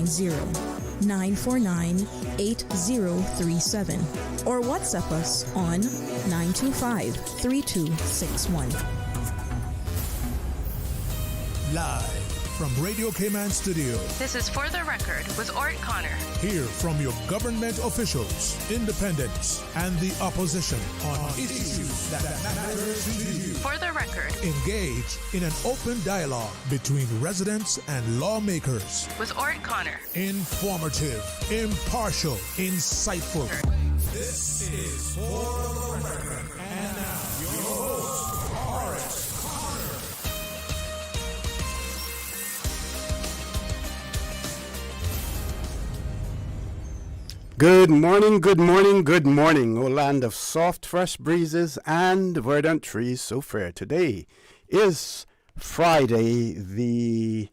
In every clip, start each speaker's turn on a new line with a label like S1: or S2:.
S1: 990-949-8037 or WhatsApp us on 925-3261.
S2: Live from Radio Cayman Studio.
S3: This is For the Record with ORRETT Connor.
S2: Hear from your government officials, independents, and the opposition on issues that matter to you.
S3: For the Record.
S2: Engage in an open dialogue between residents and lawmakers.
S3: With ORRETT Connor.
S2: Informative, impartial, insightful. This is For the Record. And now, your host, ORRETT Connor.
S4: Good morning, good morning, good morning, O land of soft, fresh breezes and verdant trees so fair. Today is Friday, the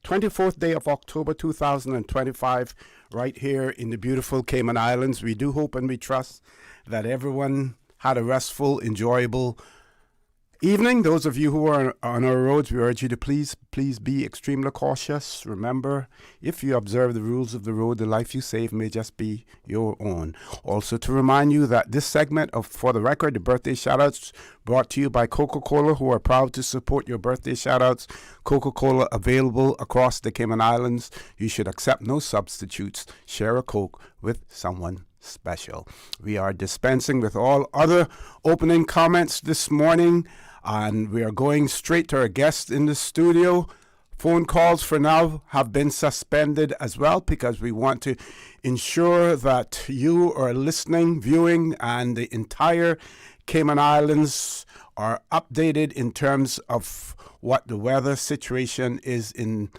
S4: 24th day of October 2025, right here in the beautiful Cayman Islands. We do hope and we trust that everyone had a restful, enjoyable evening. Those of you who are on our roads, we urge you to please be extremely cautious. Remember, if you observe the rules of the road, the life you save may just be your own. Also to remind you that this segment of For the Record, the birthday shoutouts, brought to you by Coca-Cola, who are proud to support your birthday shoutouts. Coca-Cola available across the Cayman Islands. You should accept no substitutes. Share a Coke with someone special. We are dispensing with all other opening comments this morning, and we are going straight to our guest in the studio. Phone calls for now have been suspended as well because we want to ensure that you are listening, viewing, and the entire Cayman Islands are updated in terms of what the weather situation is in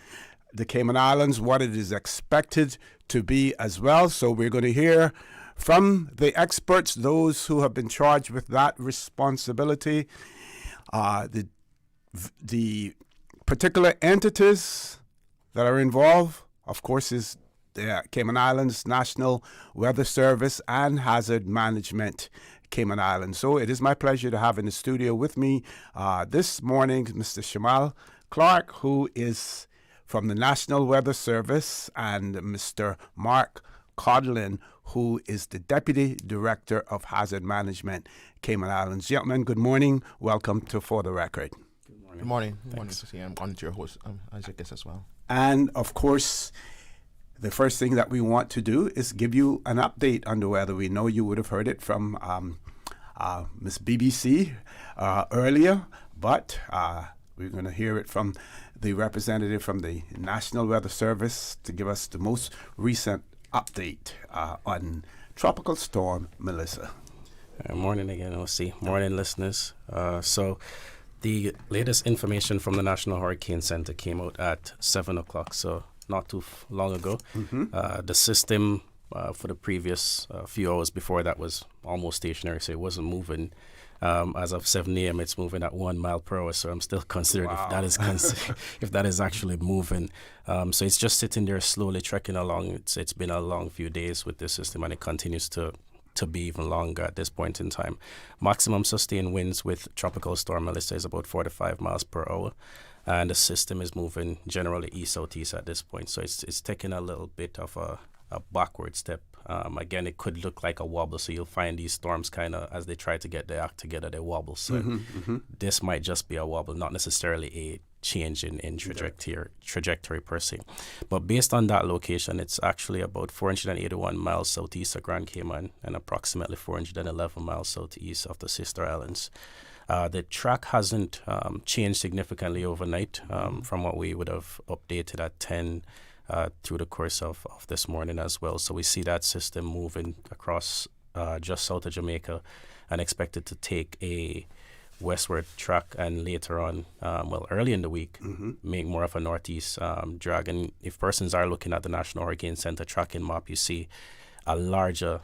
S4: the Cayman Islands, what it is expected to be as well. So we're going to hear from the experts, those who have been charged with that responsibility. The particular entities that are involved, of course, is the Cayman Islands National Weather Service and Hazard Management Cayman Islands. So it is my pleasure to have in the studio with me this morning Mr. Shamal Clark, who is from the National Weather Service, and Mr. Mark Codlin, who is the Deputy Director of Hazard Management Cayman Islands. Gentlemen, good morning. Welcome to For the Record.
S5: Good morning. Good morning. I'm honored to your host as your guest as well.
S4: And of course, the first thing that we want to do is give you an update on the weather. We know you would have heard it from Miss BBC earlier, but we're going to hear it from the representative from the National Weather Service to give us the most recent update on Tropical Storm Melissa.
S6: Morning again, OC. Morning, listeners. So the latest information from the National Hurricane Center came out at 7 o'clock, so not too long ago. The system for the previous few hours before that was almost stationary, so it wasn't moving. As of 7 a.m., it's moving at 1 mile per hour, so I'm still considering if that is actually moving. So it's just sitting there slowly trekking along. It's been a long few days with this system, and it continues to be even longer at this point in time. Maximum sustained winds with Tropical Storm Melissa is about 45 miles per hour, and the system is moving generally east-southeast at this point. So it's taking a little bit of a backward step. Again, it could look like a wobble, so you'll find these storms kind of, as they try to get their act together, they wobble. So this might just be a wobble, not necessarily a change in trajectory per se. But based on that location, it's actually about 481 miles southeast of Grand Cayman and approximately 411 miles southeast of the sister islands. The track hasn't changed significantly overnight from what we would have updated at 10 through the course of this morning as well. So we see that system moving across just south of Jamaica and expected to take a westward track and later on, early in the week, make more of a northeast drag. And if persons are looking at the National Hurricane Center tracking map, you see a larger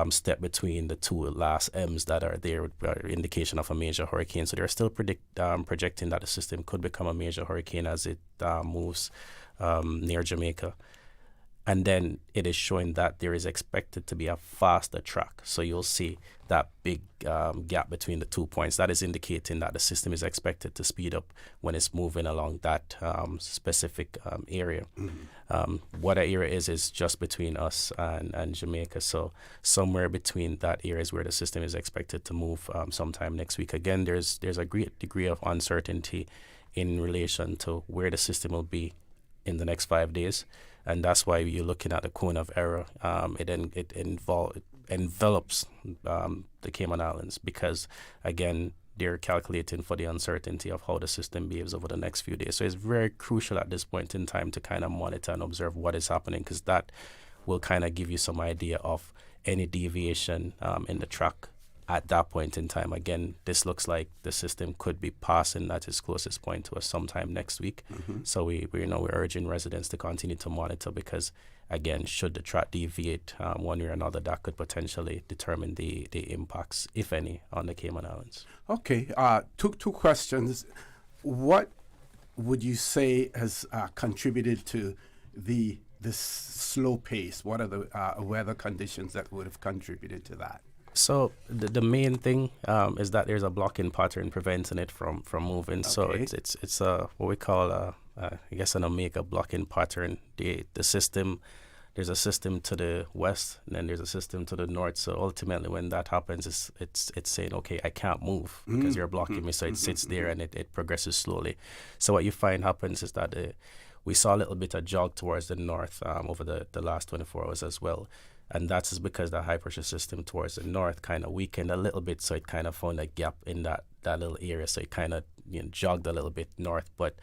S6: step between the two last M's that are there, indication of a major hurricane. So they're still projecting that the system could become a major hurricane as it moves near Jamaica. And then it is showing that there is expected to be a faster track. So you'll see that big gap between the 2 points. That is indicating that the system is expected to speed up when it's moving along that specific area. What that area is just between us and Jamaica. So somewhere between that area is where the system is expected to move sometime next week. Again, there's a great degree of uncertainty in relation to where the system will be in the next 5 days. And that's why you're looking at the cone of error. It envelops the Cayman Islands because, again, they're calculating for the uncertainty of how the system behaves over the next few days. So it's very crucial at this point in time to kind of monitor and observe what is happening, because that will kind of give you some idea of any deviation in the track at that point in time. Again, this looks like the system could be passing at its closest point to us sometime next week. So we're urging residents to continue to monitor, because again, should the track deviate one way or another, that could potentially determine the impacts, if any, on the Cayman Islands.
S4: Okay, two questions. What would you say has contributed to this slow pace? What are the weather conditions that would have contributed to that?
S6: So the main thing is that there's a blocking pattern preventing it from moving. Okay. So it's what we call I guess an omega blocking pattern. The system, there's a system to the west, and then there's a system to the north. So ultimately, when that happens, it's saying, okay, I can't move because you're blocking me. So it sits there and it progresses slowly. So what you find happens is that we saw a little bit of jog towards the north over the last 24 hours as well. And that's because the high pressure system towards the north kind of weakened a little bit, so it kind of found a gap in that little area. So it kind of jogged a little bit north, but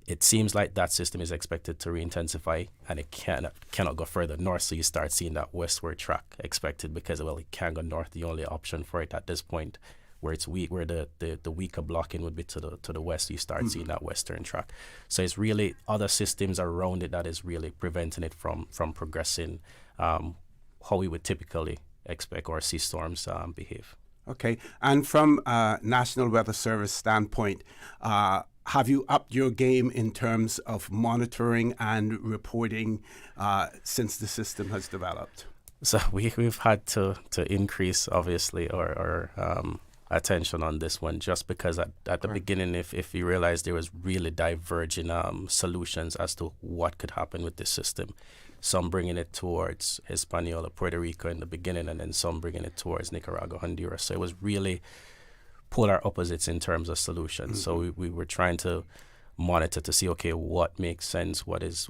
S6: it seems like that system is expected to re-intensify, and it cannot go further north. So you start seeing that westward track expected, because it can't go north. The only option for it at this point, where it's weak, where the weaker blocking would be to the west, you start seeing that western track. So it's really other systems around it that is really preventing it from progressing how we would typically expect or see storms behave.
S4: Okay, and from a National Weather Service standpoint, have you upped your game in terms of monitoring and reporting since the system has developed?
S6: So we've had to increase, obviously, our attention on this one, just because at the beginning, if you realize there was really diverging solutions as to what could happen with this system. Some bringing it towards Hispaniola, Puerto Rico in the beginning, and then some bringing it towards Nicaragua, Honduras. So it was really polar opposites in terms of solutions. So we were trying to monitor to see, okay, what makes sense, what is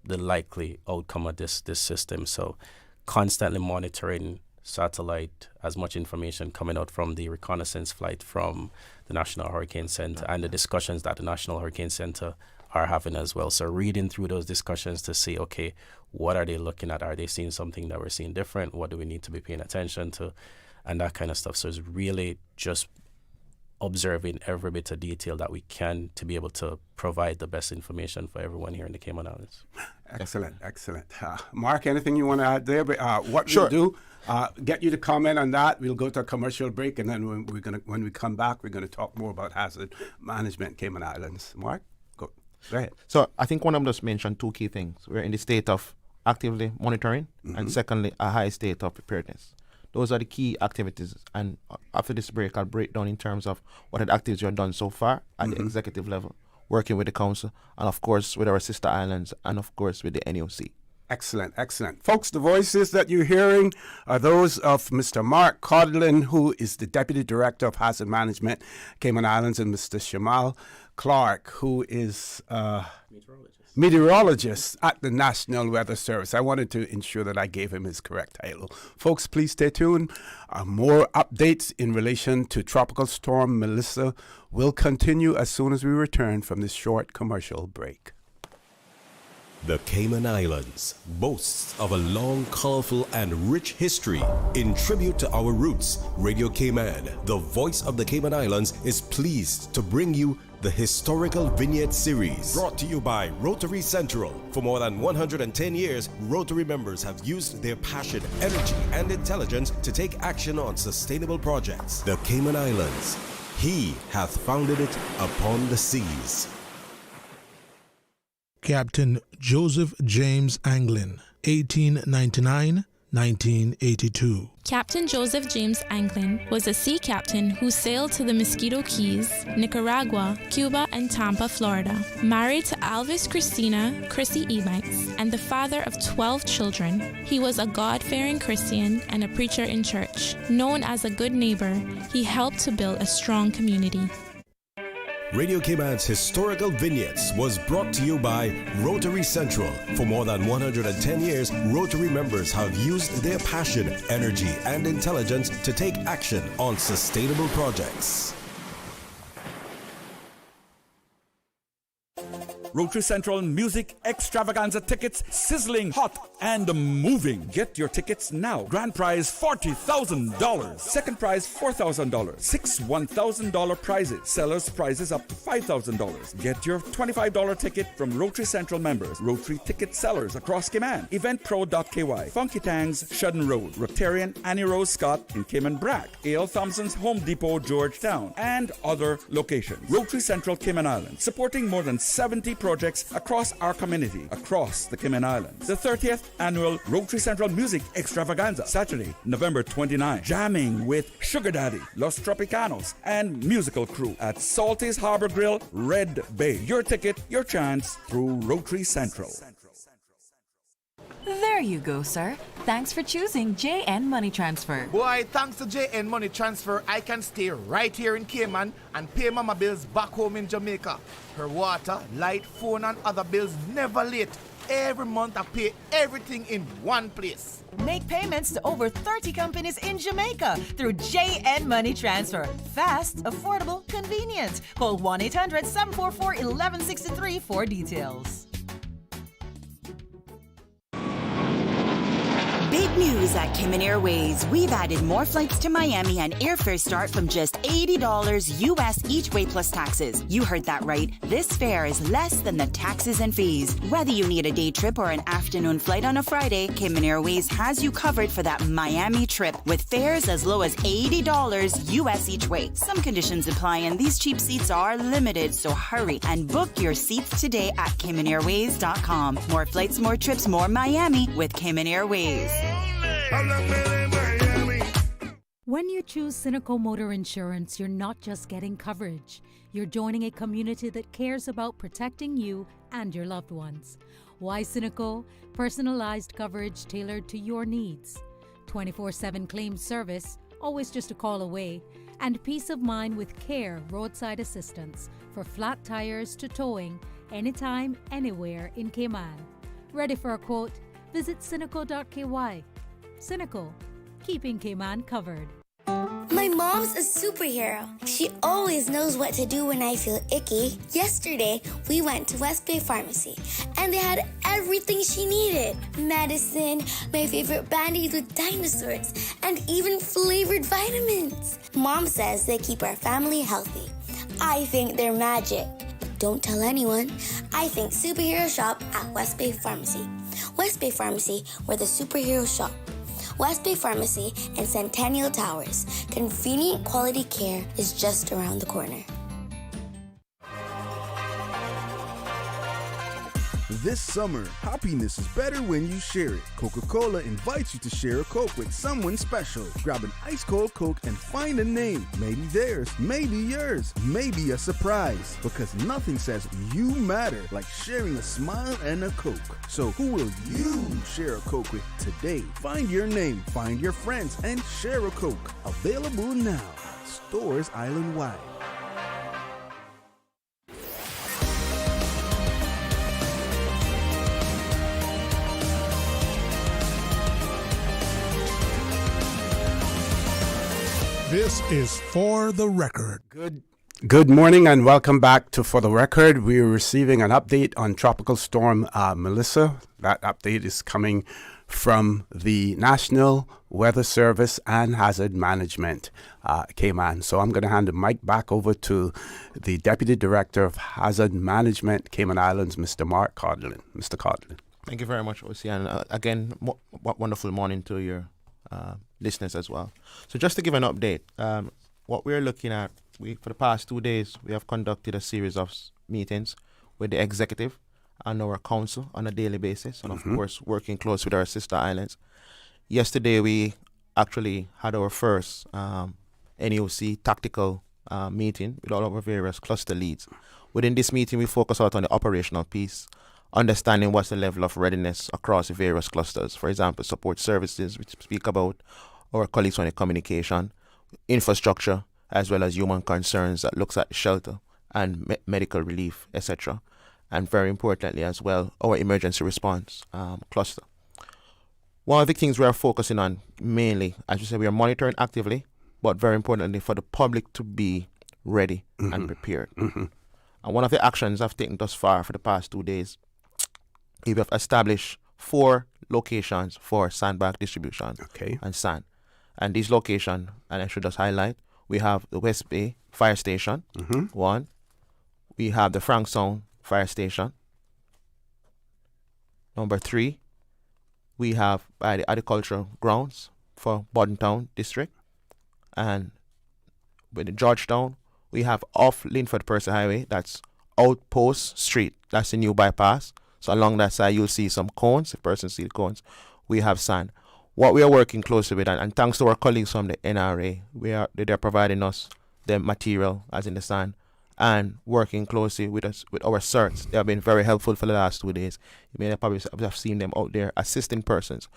S6: the likely outcome of this system. So constantly monitoring satellite, as much information coming out from the reconnaissance flight from the National Hurricane Center and the discussions that the National Hurricane Center are having as well. So reading through those discussions to see, okay, what are they looking at? Are they seeing something that we're seeing different? What do we need to be paying attention to? And that kind of stuff. So it's really just observing every bit of detail that we can to be able to provide the best information for everyone here in the Cayman Islands.
S4: Excellent. Mark, anything you want to add there? What we'll do, get you to comment on that. We'll go to a commercial break, and then when we come back, we're going to talk more about hazard management in Cayman Islands. Mark, go ahead.
S5: So I think one of them just mentioned two key things. We're in the state of actively monitoring, and secondly, a high state of preparedness. Those are the key activities. And after this break, I'll break down in terms of what are the activities you've done so far at the executive level, working with the council, and of course with our sister islands, and of course with the NOC.
S4: Excellent. Folks, the voices that you're hearing are those of Mr. Mark Codlin, who is the Deputy Director of Hazard Management, Cayman Islands, and Mr. Shamal Clark, who is meteorologist at the National Weather Service. I wanted to ensure that I gave him his correct title. Folks, please stay tuned. More updates in relation to Tropical Storm Melissa will continue as soon as we return from this short commercial break.
S7: The Cayman Islands boasts of a long, colorful, and rich history. In tribute to our roots, Radio Cayman, the voice of the Cayman Islands, is pleased to bring you the Historical Vignette Series, brought to you by Rotary Central. For more than 110 years, Rotary members have used their passion, energy, and intelligence to take action on sustainable projects. The Cayman Islands, he hath founded it upon the seas.
S2: Captain Joseph James Anglin, 1899-1982.
S8: Captain Joseph James Anglin was a sea captain who sailed to the Mosquito Keys, Nicaragua, Cuba, and Tampa, Florida. Married to Alvis Christina Chrissy Ebanks and the father of 12 children, he was a God-fearing Christian and a preacher in church. Known as a good neighbor, he helped to build a strong community.
S7: Radio Cayman's historical vignettes was brought to you by Rotary Central. For more than 110 years, Rotary members have used their passion, energy, and intelligence to take action on sustainable projects.
S9: Rotary Central Music Extravaganza tickets, sizzling hot and moving. Get your tickets now. Grand prize $40,000. Second prize $4,000. 6 $1,000 prizes. Sellers prizes up to $5,000. Get your $25 ticket from Rotary Central members. Rotary ticket sellers across Cayman. Eventpro.ky. Funky Tangs, Shudden Road. Rotarian Annie Rose Scott in Cayman Brack. A.L. Thompson's Home Depot, Georgetown. And other locations. Rotary Central Cayman Islands. Supporting more than 70 projects across our community, across the Cayman Islands. The 30th annual Rotary Central Music Extravaganza, Saturday, November 29. Jamming with Sugar Daddy, Los Tropicanos, and musical crew at Salty's Harbor Grill, Red Bay. Your ticket, your chance through Rotary Central.
S10: There you go, sir. Thanks for choosing JN Money Transfer.
S11: Boy, thanks to JN Money Transfer, I can stay right here in Cayman and pay mama bills back home in Jamaica. Her water, light, phone, and other bills never late. Every month I pay everything in one place.
S10: Make payments to over 30 companies in Jamaica through JN Money Transfer. Fast, affordable, convenient. Call 1-800-744-1163 for details.
S12: Big news at Cayman Airways. We've added more flights to Miami and airfares start from just $80 US each way plus taxes. You heard that right. This fare is less than the taxes and fees. Whether you need a day trip or an afternoon flight on a Friday, Cayman Airways has you covered for that Miami trip with fares as low as $80 US each way. Some conditions apply and these cheap seats are limited, so hurry and book your seats today at CaymanAirways.com. More flights, more trips, more Miami with Cayman Airways.
S13: When you choose Cynical Motor Insurance, you're not just getting coverage. You're joining a community that cares about protecting you and your loved ones. Why Cynical? Personalized coverage tailored to your needs. 24/7 claims service, always just a call away. And peace of mind with CARE roadside assistance for flat tires to towing, anytime, anywhere in Cayman. Ready for a quote? Visit cynical.ky. Cynical, keeping Cayman covered.
S14: My mom's a superhero. She always knows what to do when I feel icky. Yesterday, we went to West Bay Pharmacy, and they had everything she needed. Medicine, my favorite Band-Aids with dinosaurs, and even flavored vitamins. Mom says they keep our family healthy. I think they're magic. Don't tell anyone. I think superhero shop at West Bay Pharmacy. West Bay Pharmacy, where the superheroes shop. West Bay Pharmacy and Centennial Towers. Convenient quality care is just around the corner.
S15: This summer, happiness is better when you share it. Coca-Cola invites you to share a Coke with someone special. Grab an ice-cold Coke and find a name. Maybe theirs, maybe yours, maybe a surprise. Because nothing says you matter like sharing a smile and a Coke. So who will you share a Coke with today? Find your name, find your friends, and share a Coke. Available now. Stores island-wide.
S2: This is For the Record.
S4: Good morning and welcome back to For the Record. We're receiving an update on Tropical Storm Melissa. That update is coming from the National Weather Service and Hazard Management, Cayman. So I'm going to hand the mic back over to the Deputy Director of Hazard Management, Cayman Islands, Mr. Mark Codlin. Mr. Codlin.
S5: Thank you very much, O.C. And again, wonderful morning to your listeners as well. So just to give an update, what we're looking at, for the past 2 days, we have conducted a series of meetings with the executive and our council on a daily basis, and of course working close with our sister islands. Yesterday we actually had our first NEOC tactical meeting with all of our various cluster leads. Within this meeting, we focus out on the operational piece, understanding what's the level of readiness across the various clusters. For example, support services, which speak about our colleagues on the communication, infrastructure, as well as human concerns that looks at shelter and medical relief, etc. And very importantly as well, our emergency response cluster. One of the things we are focusing on mainly, as you said, we are monitoring actively, but very importantly for the public to be ready and prepared. And one of the actions I've taken thus far for the past 2 days, we have established 4 locations for sandbag distribution and sand. And these locations, and I should just highlight, we have the West Bay Fire Station, 1. We have the Frankstown Fire Station. Number 3, we have by the agricultural grounds for Bordentown District. And with the Georgetown, we have off Linford Percy Highway, that's Outpost Street, that's the new bypass. So along that side, you'll see some cones. If persons see the cones, we have sand. What we are working closely with, and thanks to our colleagues from the NRA, they're providing us the material, as in the sand, and working closely with us with our certs. They have been very helpful for the last 2 days. You may probably have seen them out there assisting persons.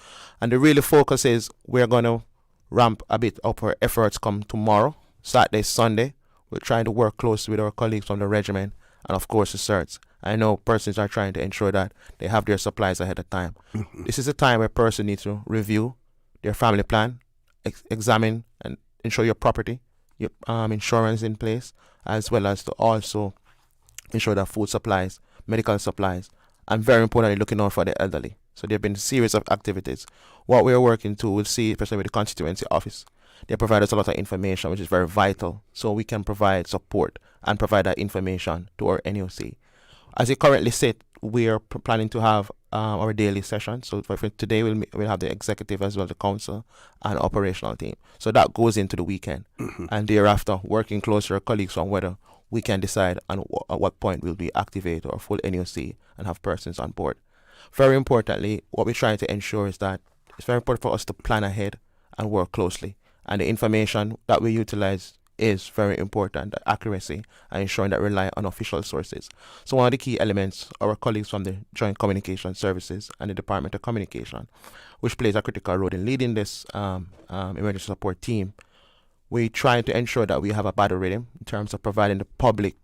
S5: And the really focus is we're going to ramp a bit up our efforts come tomorrow, Saturday, Sunday. We're trying to work closely with our colleagues from the regiment and, of course, the certs. I know persons are trying to ensure that they have their supplies ahead of time. This is a time where person needs to review their family plan, examine and ensure your property, your insurance in place, as well as to also ensure that food supplies, medical supplies, and very importantly, looking out for the elderly. So there have been a series of activities. What we are working to, we'll see, especially with the constituency office, they provide us a lot of information, which is very vital, so we can provide support and provide that information to our NEOC. As it currently sit, we are planning to have our daily session. So for today, we'll have the executive as well, the council and operational team. So that goes into the weekend. And thereafter, working closer with our colleagues on whether we can decide on at what point we'll be activate our full NEOC and have persons on board. Very importantly, what we're trying to ensure is that it's very important for us to plan ahead and work closely. And the information that we utilize is very important, the accuracy and ensuring that we rely on official sources. So one of the key elements, our colleagues from the Joint Communication Services and the Department of Communication, which plays a critical role in leading this emergency support team, we try to ensure that we have a battle rhythm in terms of providing the public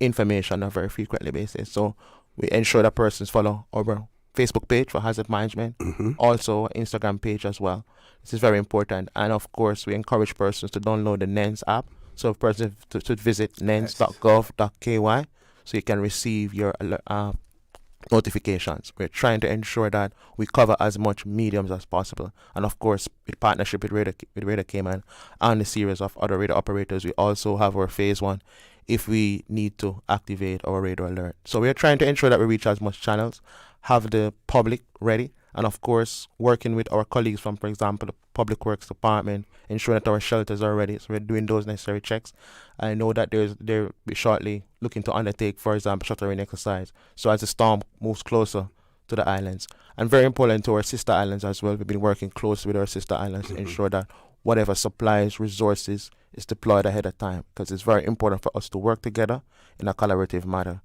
S5: information on a very frequently basis. So we ensure that persons follow our Facebook page for hazard management, also Instagram page as well. This is very important. And of course, we encourage persons to download the NENS app. So persons to visit nens.gov.ky so you can receive your notifications. We're trying to ensure that we cover as much mediums as possible. And of course, in partnership with Radar Cayman and a series of other radar operators, we also have our phase 1 if we need to activate our radar alert. So we're trying to ensure that we reach as much channels, have the public ready, and of course working with our colleagues from, for example, the Public Works Department, ensuring that our shelters are ready. So we're doing those necessary checks. I know that they're shortly looking to undertake, for example, shuttering exercise. So as the storm moves closer to the islands, and very important to our sister islands as well, we've been working closely with our sister islands to ensure that whatever supplies, resources is deployed ahead of time, because it's very important for us to work together in a collaborative manner.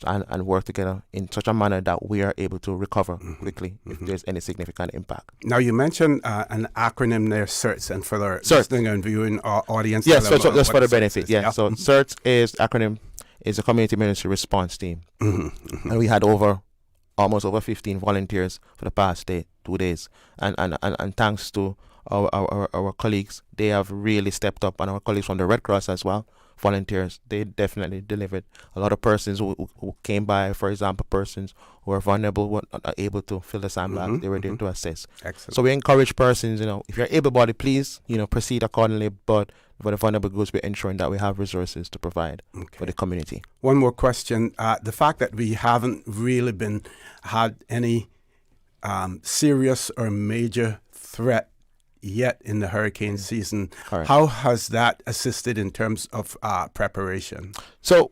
S5: And work together in such a manner that we are able to recover quickly if there's any significant impact.
S4: Now, you mentioned an acronym there, CERTS, and for the listening and viewing audience.
S5: Yes, so just for the benefit. Yeah, so CERTS is acronym is a Community Emergency Response Team, and we had almost over 15 volunteers for the past 2 days, and thanks to our colleagues, they have really stepped up, and our colleagues from the Red Cross as well. Volunteers, they definitely delivered. A lot of persons who came by, for example, persons who are vulnerable, were not able to fill the sandbags. They were there to assist.
S4: Excellent.
S5: So we encourage persons, if you're able-bodied, please, proceed accordingly. But for the vulnerable groups, we're ensuring that we have resources to provide for the community.
S4: One more question: the fact that we haven't really had any serious or major threat yet in the hurricane season. Correct. How has that assisted in terms of preparation?
S5: So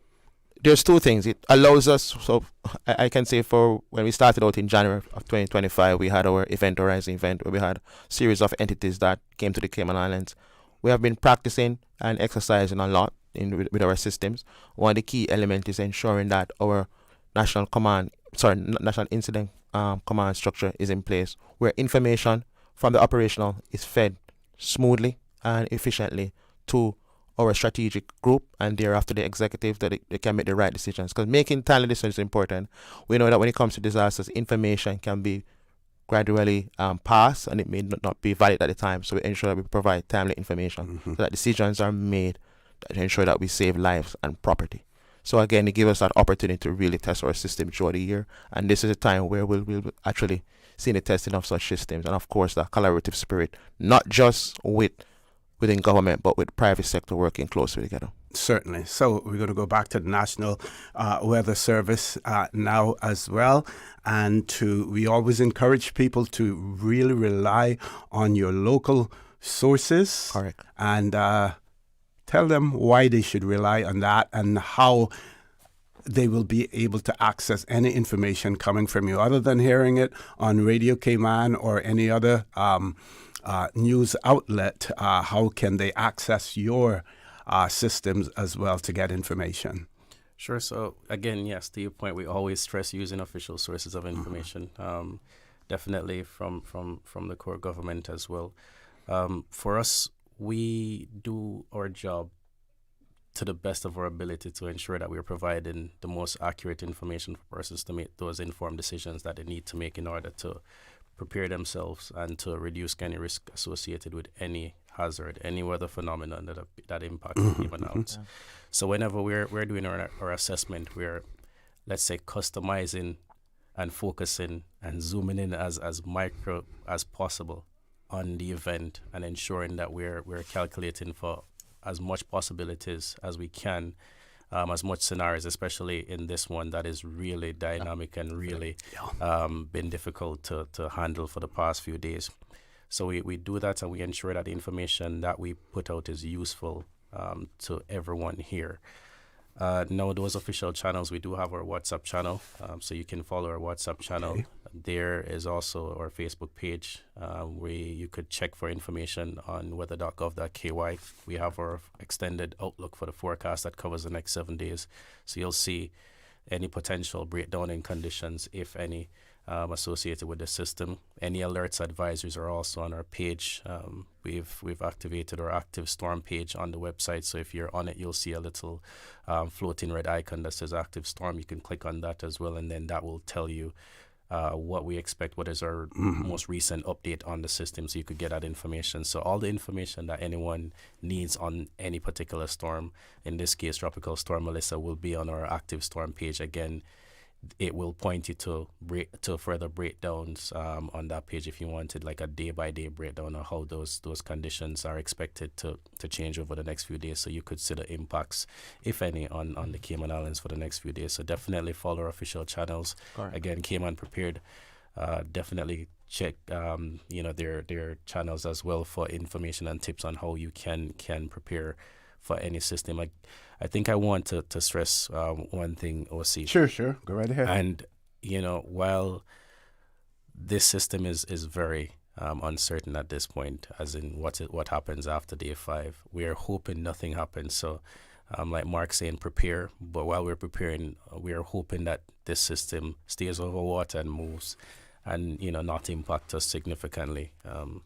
S5: there's two things. It allows us, so I can say for when we started out in January of 2025, we had our Event Horizon event where we had a series of entities that came to the Cayman Islands. We have been practicing and exercising a lot with our systems. One of the key elements is ensuring that our national incident command structure is in place, where information from the operational is fed smoothly and efficiently to our strategic group and thereafter the executive, that they can make the right decisions. Because making timely decisions is important. We know that when it comes to disasters, information can be gradually passed and it may not be valid at the time. So we ensure that we provide timely information so that decisions are made to ensure that we save lives and property. So again, it gives us that opportunity to really test our system throughout the year. And this is a time where we'll actually see the testing of such systems. And of course, the collaborative spirit, not just within government, but with private sector working closely together.
S4: Certainly. So we're going to go back to the National Weather Service now as well. And we always encourage people to really rely on your local sources.
S5: Correct.
S4: And tell them why they should rely on that and how they will be able to access any information coming from you other than hearing it on Radio Cayman or any other news outlet. How can they access your systems as well to get information?
S6: Sure. So again, yes, to your point, we always stress using official sources of information. Definitely from the core government as well. For us, we do our job to the best of our ability to ensure that we're providing the most accurate information for persons to make those informed decisions that they need to make in order to prepare themselves and to reduce any risk associated with any hazard, any weather phenomenon that impacts the Cayman Islands. So whenever we're doing our assessment, we're, let's say, customizing and focusing and zooming in as micro as possible on the event and ensuring that we're calculating for as much possibilities as we can, as much scenarios, especially in this one that is really dynamic and really been difficult to handle for the past few days. So we do that and we ensure that the information that we put out is useful to everyone here. Now, those official channels, we do have our WhatsApp channel, so you can follow our WhatsApp channel. Okay. There is also our Facebook page where you could check for information on weather.gov.ky. We have our extended outlook for the forecast that covers the next 7 days. So you'll see any potential breakdown in conditions, if any, associated with the system. Any alerts, advisories are also on our page. We've activated our active storm page on the website. So if you're on it, you'll see a little floating red icon that says active storm. You can click on that as well, and then that will tell you what we expect, what is our most recent update on the system, so you could get that information. So all the information that anyone needs on any particular storm, in this case Tropical Storm Melissa, will be on our active storm page. Again, it will point you to further breakdowns on that page if you wanted like a day-by-day breakdown of how those conditions are expected to change over the next few days, so you could see the impacts, if any, on the Cayman Islands for the next few days. So definitely follow our official channels. Correct. Again, Cayman Prepared, definitely check their channels as well for information and tips on how you can prepare for any system. I think I want to stress one thing, OC.
S4: Sure. Go right ahead.
S6: And, while this system is very uncertain at this point, as in what happens after day 5, we are hoping nothing happens. So, like Mark saying, prepare. But while we're preparing, we are hoping that this system stays over water and moves and, not impact us significantly.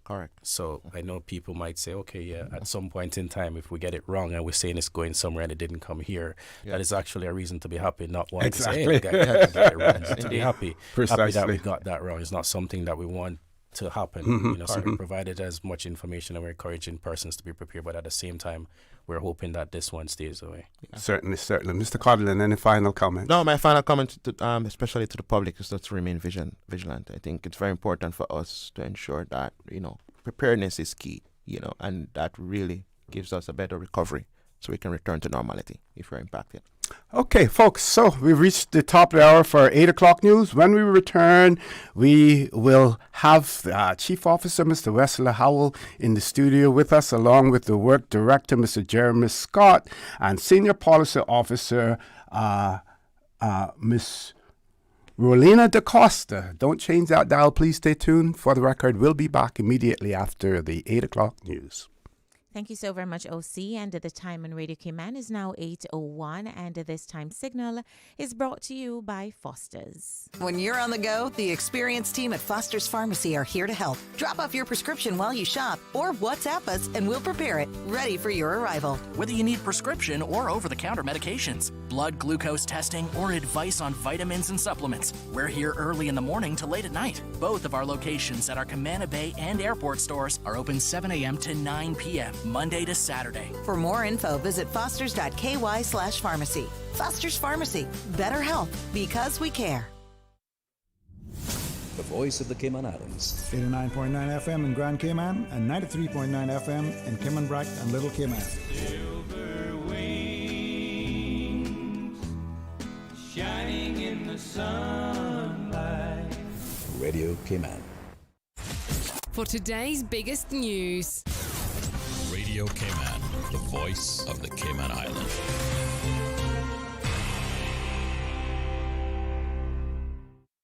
S5: Correct.
S6: So I know people might say, okay, yeah, at some point in time, if we get it wrong and we're saying it's going somewhere and it didn't come here, that is actually a reason to be happy, not one to say, hey, get it wrong. To be happy that we got that wrong. It's not something that we want to happen. So we provided as much information and we're encouraging persons to be prepared, but at the same time, we're hoping that this one stays away.
S4: Yeah. Certainly. Mr. Codlin, any final comment?
S5: No, my final comment, especially to the public, is to remain vigilant. I think it's very important for us to ensure that, preparedness is key, and that really gives us a better recovery so we can return to normality if we're impacted.
S4: Okay, folks, so we've reached the top of the hour for 8 o'clock news. When we return, we will have Chief Officer Mr. Wesley Howell in the studio with us, along with the Work Director, Mr. Jeremy Scott, and Senior Policy Officer Miss Rolina DaCosta. Don't change that dial. Please stay tuned. For the record, we'll be back immediately after the 8 o'clock news.
S16: Thank you so very much, OC. And the time on Radio Cayman is now 8:01, and this time signal is brought to you by Foster's.
S10: When you're on the go, the experienced team at Foster's Pharmacy are here to help. Drop off your prescription while you shop or WhatsApp us and we'll prepare it, ready for your arrival.
S17: Whether you need prescription or over-the-counter medications, blood glucose testing, or advice on vitamins and supplements, we're here early in the morning to late at night. Both of our locations at our Camana Bay and Airport stores are open 7 a.m. to 9 p.m. Monday to Saturday.
S10: For more info, visit fosters.ky/pharmacy. Foster's Pharmacy. Better health because we care.
S18: The voice of the Cayman Islands.
S19: 89.9 FM in Grand Cayman and 93.9 FM in Cayman Brac and Little Cayman.
S20: Silver wings shining in the sunlight.
S18: Radio Cayman.
S21: For today's biggest news.
S22: Radio Cayman, the voice of the Cayman Islands.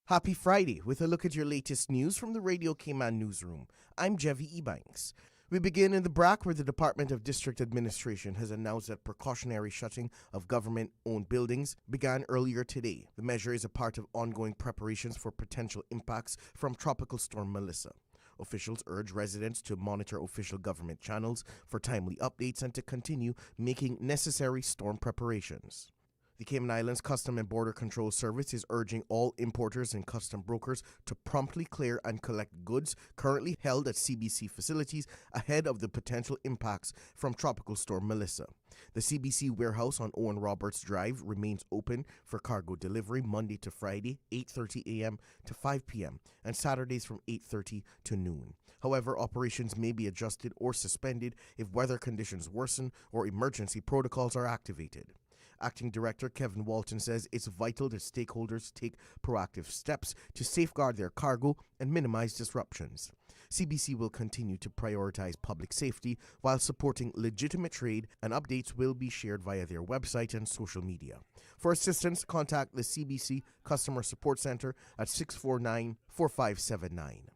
S23: Happy Friday with a look at your latest news from the Radio Cayman newsroom. I'm Jevi Ebanks. We begin in the BRAC, where the Department of District Administration has announced that precautionary shutting of government-owned buildings began earlier today. The measure is a part of ongoing preparations for potential impacts from Tropical Storm Melissa. Officials urge residents to monitor official government channels for timely updates and to continue making necessary storm preparations. The Cayman Islands Custom and Border Control Service is urging all importers and custom brokers to promptly clear and collect goods currently held at CBC facilities ahead of the potential impacts from Tropical Storm Melissa. The CBC warehouse on Owen Roberts Drive remains open for cargo delivery Monday to Friday, 8:30 a.m. to 5 p.m., and Saturdays from 8:30 to noon. However, operations may be adjusted or suspended if weather conditions worsen or emergency protocols are activated. Acting Director Kevin Walton says it's vital that stakeholders take proactive steps to safeguard their cargo and minimize disruptions. CBC will continue to prioritize public safety while supporting legitimate trade, and updates will be shared via their website and social media. For assistance, contact the CBC Customer Support Center at 649-4579.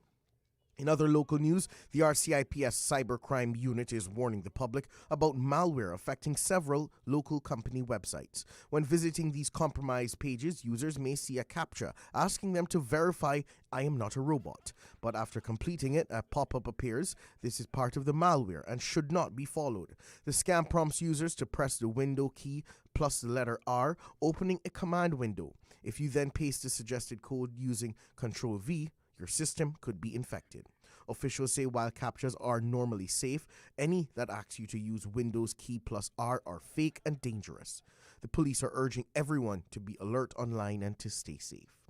S23: In other local news, the RCIPS Cybercrime Unit is warning the public about malware affecting several local company websites. When visiting these compromised pages, users may see a CAPTCHA asking them to verify "I am not a robot." But after completing it, a pop-up appears. This is part of the malware and should not be followed. The scam prompts users to press the window key plus the letter R, opening a command window. If you then paste the suggested code using Ctrl-V, your system could be infected. Officials say while CAPTCHAs are normally safe, any that ask you to use Windows key plus R are fake and dangerous. The police are urging everyone to be alert online and to stay safe.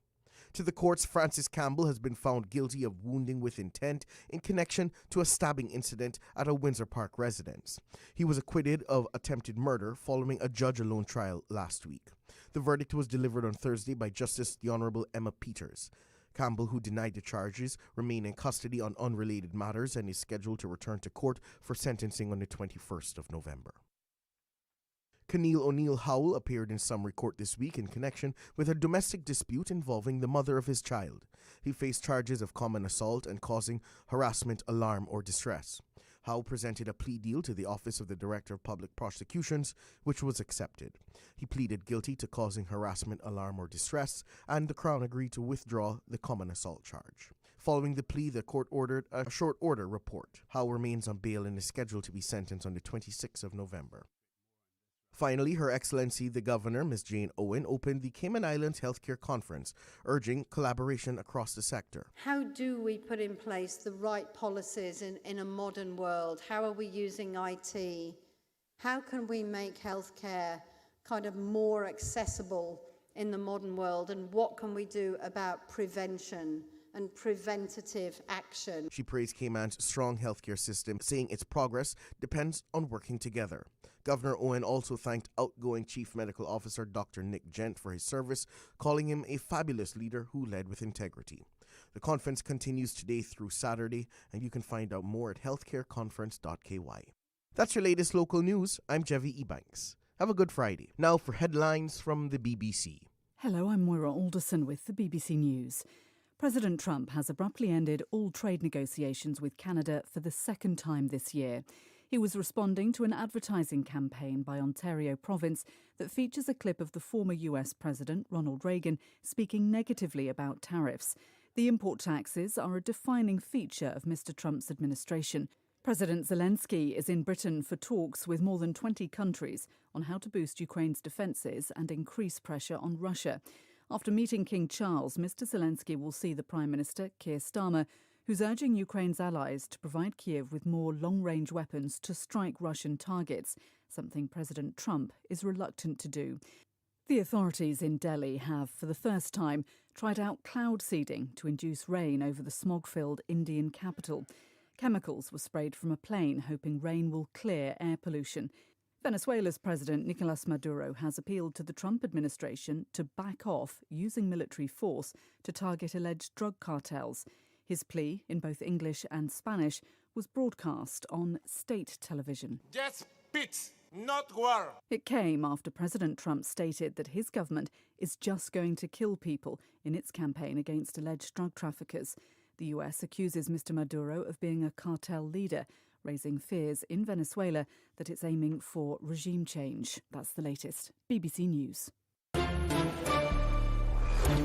S23: To the courts, Francis Campbell has been found guilty of wounding with intent in connection to a stabbing incident at a Windsor Park residence. He was acquitted of attempted murder following a judge-alone trial last week. The verdict was delivered on Thursday by Justice the Honorable Emma Peters. Campbell, who denied the charges, remained in custody on unrelated matters and is scheduled to return to court for sentencing on the 21st of November. Keneal O'Neill Howell appeared in summary court this week in connection with a domestic dispute involving the mother of his child. He faced charges of common assault and causing harassment, alarm, or distress. Howell presented a plea deal to the Office of the Director of Public Prosecutions, which was accepted. He pleaded guilty to causing harassment, alarm, or distress, and the Crown agreed to withdraw the common assault charge. Following the plea, the court ordered a short order report. Howell remains on bail and is scheduled to be sentenced on the 26th of November. Finally, Her Excellency the Governor, Ms. Jane Owen, opened the Cayman Islands Healthcare Conference, urging collaboration across the sector.
S24: How do we put in place the right policies in a modern world? How are we using IT? How can we make healthcare kind of more accessible in the modern world? And what can we do about prevention and preventative action?
S23: She praised Cayman's strong healthcare system, saying its progress depends on working together. Governor Owen also thanked outgoing Chief Medical Officer Dr. Nick Gent for his service, calling him a fabulous leader who led with integrity. The conference continues today through Saturday, and you can find out more at healthcareconference.ky. That's your latest local news. I'm Jevi Ebanks. Have a good Friday. Now for headlines from the BBC.
S1: Hello, I'm Moira Alderson with the BBC News. President Trump has abruptly ended all trade negotiations with Canada for the second time this year. He was responding to an advertising campaign by Ontario Province that features a clip of the former US President, Ronald Reagan, speaking negatively about tariffs. The import taxes are a defining feature of Mr. Trump's administration. President Zelensky is in Britain for talks with more than 20 countries on how to boost Ukraine's defences and increase pressure on Russia. After meeting King Charles, Mr. Zelensky will see the Prime Minister, Keir Starmer, who's urging Ukraine's allies to provide Kiev with more long-range weapons to strike Russian targets, something President Trump is reluctant to do. The authorities in Delhi have, for the first time, tried out cloud seeding to induce rain over the smog-filled Indian capital. Chemicals were sprayed from a plane, hoping rain will clear air pollution. Venezuela's President Nicolas Maduro has appealed to the Trump administration to back off using military force to target alleged drug cartels. His plea, in both English and Spanish, was broadcast on state television.
S3: Just peace, not war.
S1: It came after President Trump stated that his government is just going to kill people in its campaign against alleged drug traffickers. The US accuses Mr. Maduro of being a cartel leader, raising fears in Venezuela that it's aiming for regime change. That's the latest. BBC News.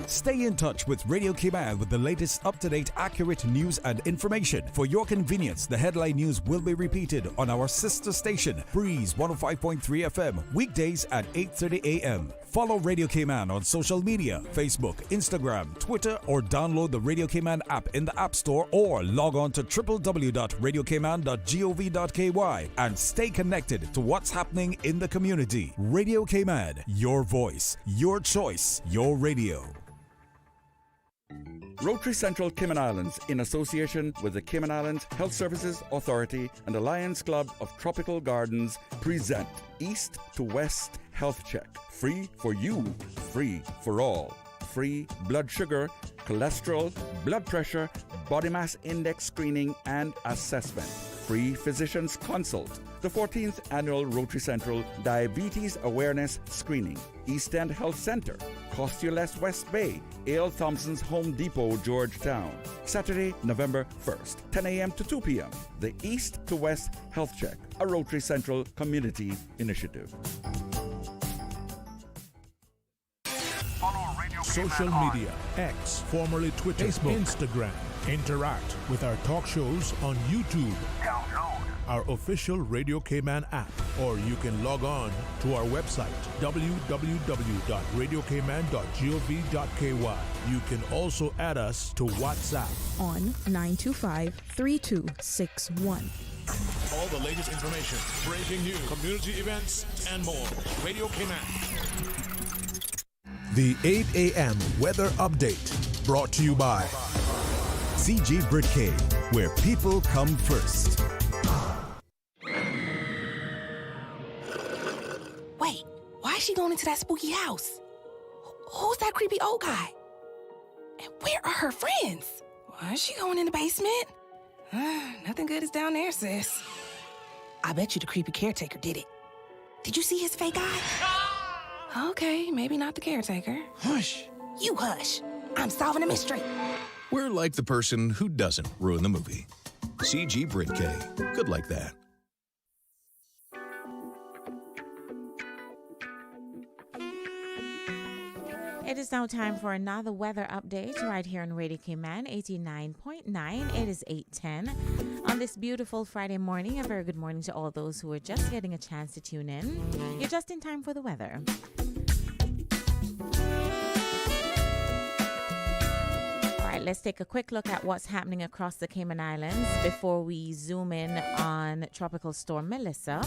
S7: Stay in touch with Radio Cayman with the latest up-to-date, accurate news and information. For your convenience, the headline news will be repeated on our sister station, Breeze 105.3 FM, weekdays at 8:30 a.m. Follow Radio Cayman on social media, Facebook, Instagram, Twitter, or download the Radio Cayman app in the App Store or log on to www.radiocayman.gov.ky and stay connected to what's happening in the community. Radio Cayman, your voice, your choice, your radio.
S9: Rotary Central Cayman Islands, in association with the Cayman Islands Health Services Authority and the Lions Club of Tropical Gardens, present East to West Health Check. Free for you, free for all. Free blood sugar, cholesterol, blood pressure, body mass index screening and assessment. Free physician's consult. The 14th Annual Rotary Central Diabetes Awareness Screening. East End Health Center. Cost You Less West Bay. A.L. Thompson's Home Depot, Georgetown. Saturday, November 1st, 10 a.m. to 2 p.m. The East to West Health Check, a Rotary Central community initiative.
S2: Social media, X, formerly Twitter, Facebook, Instagram. Interact with our talk shows on YouTube. Download our official Radio Cayman app, or you can log on to our website, www.radiocayman.gov.ky. You can also add us to WhatsApp
S8: on 925-3261.
S2: All the latest information, breaking news, community events, and more. Radio Cayman. The 8 a.m. weather update, brought to you by
S7: CG Britcade, where people come first.
S25: Wait, why is she going into that spooky house? Who's that creepy old guy? And where are her friends? Why is she going in the basement? Nothing good is down there, sis. I bet you the creepy caretaker did it. Did you see his fake eye? Okay, maybe not the caretaker.
S22: Hush.
S25: You hush. I'm solving a mystery.
S22: We're like the person who doesn't ruin the movie. CG Britcade. Good like that.
S16: It is now time for another weather update right here on Radio Cayman 89.9. It is 8:10 on this beautiful Friday morning. A very good morning to all those who are just getting a chance to tune in. You're just in time for the weather. All right, let's take a quick look at what's happening across the Cayman Islands before we zoom in on Tropical Storm Melissa.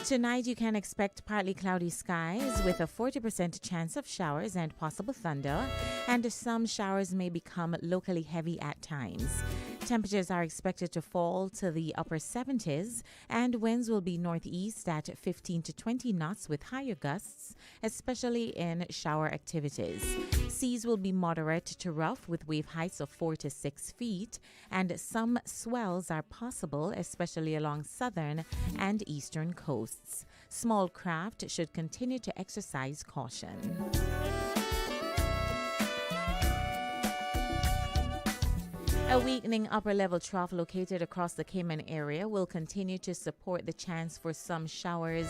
S16: Tonight, you can expect partly cloudy skies with a 40% chance of showers and possible thunder, and some showers may become locally heavy at times. Temperatures are expected to fall to the upper 70s, and winds will be northeast at 15 to 20 knots with higher gusts, especially in shower activities. Seas will be moderate to rough with wave heights of 4 to 6 feet, and some swells are possible, especially along southern and eastern coasts. Small craft should continue to exercise caution. A weakening upper-level trough located across the Cayman area will continue to support the chance for some showers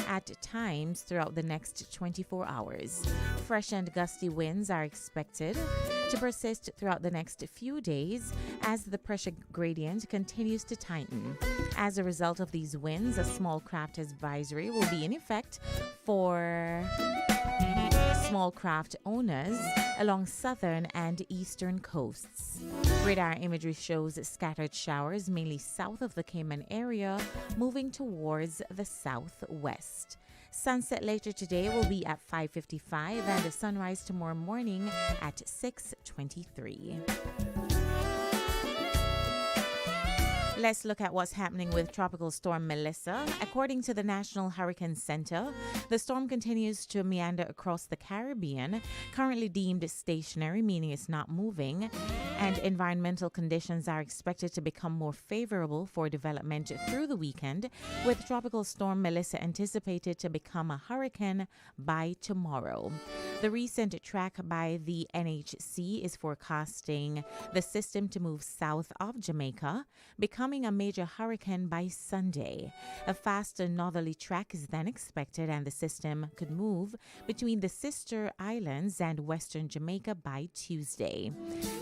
S16: at times throughout the next 24 hours. Fresh and gusty winds are expected to persist throughout the next few days as the pressure gradient continues to tighten. As a result of these winds, a small craft advisory will be in effect for small craft owners along southern and eastern coasts. Radar imagery shows scattered showers mainly south of the Cayman area, moving towards the southwest. Sunset later today will be at 5:55 and the sunrise tomorrow morning at 6:23. Let's look at what's happening with Tropical Storm Melissa. According to the National Hurricane Center, the storm continues to meander across the Caribbean, currently deemed stationary, meaning it's not moving, and environmental conditions are expected to become more favorable for development through the weekend, with Tropical Storm Melissa anticipated to become a hurricane by tomorrow. The recent track by the NHC is forecasting the system to move south of Jamaica, becoming a major hurricane by Sunday. A faster northerly track is then expected, and the system could move between the sister islands and western Jamaica by Tuesday.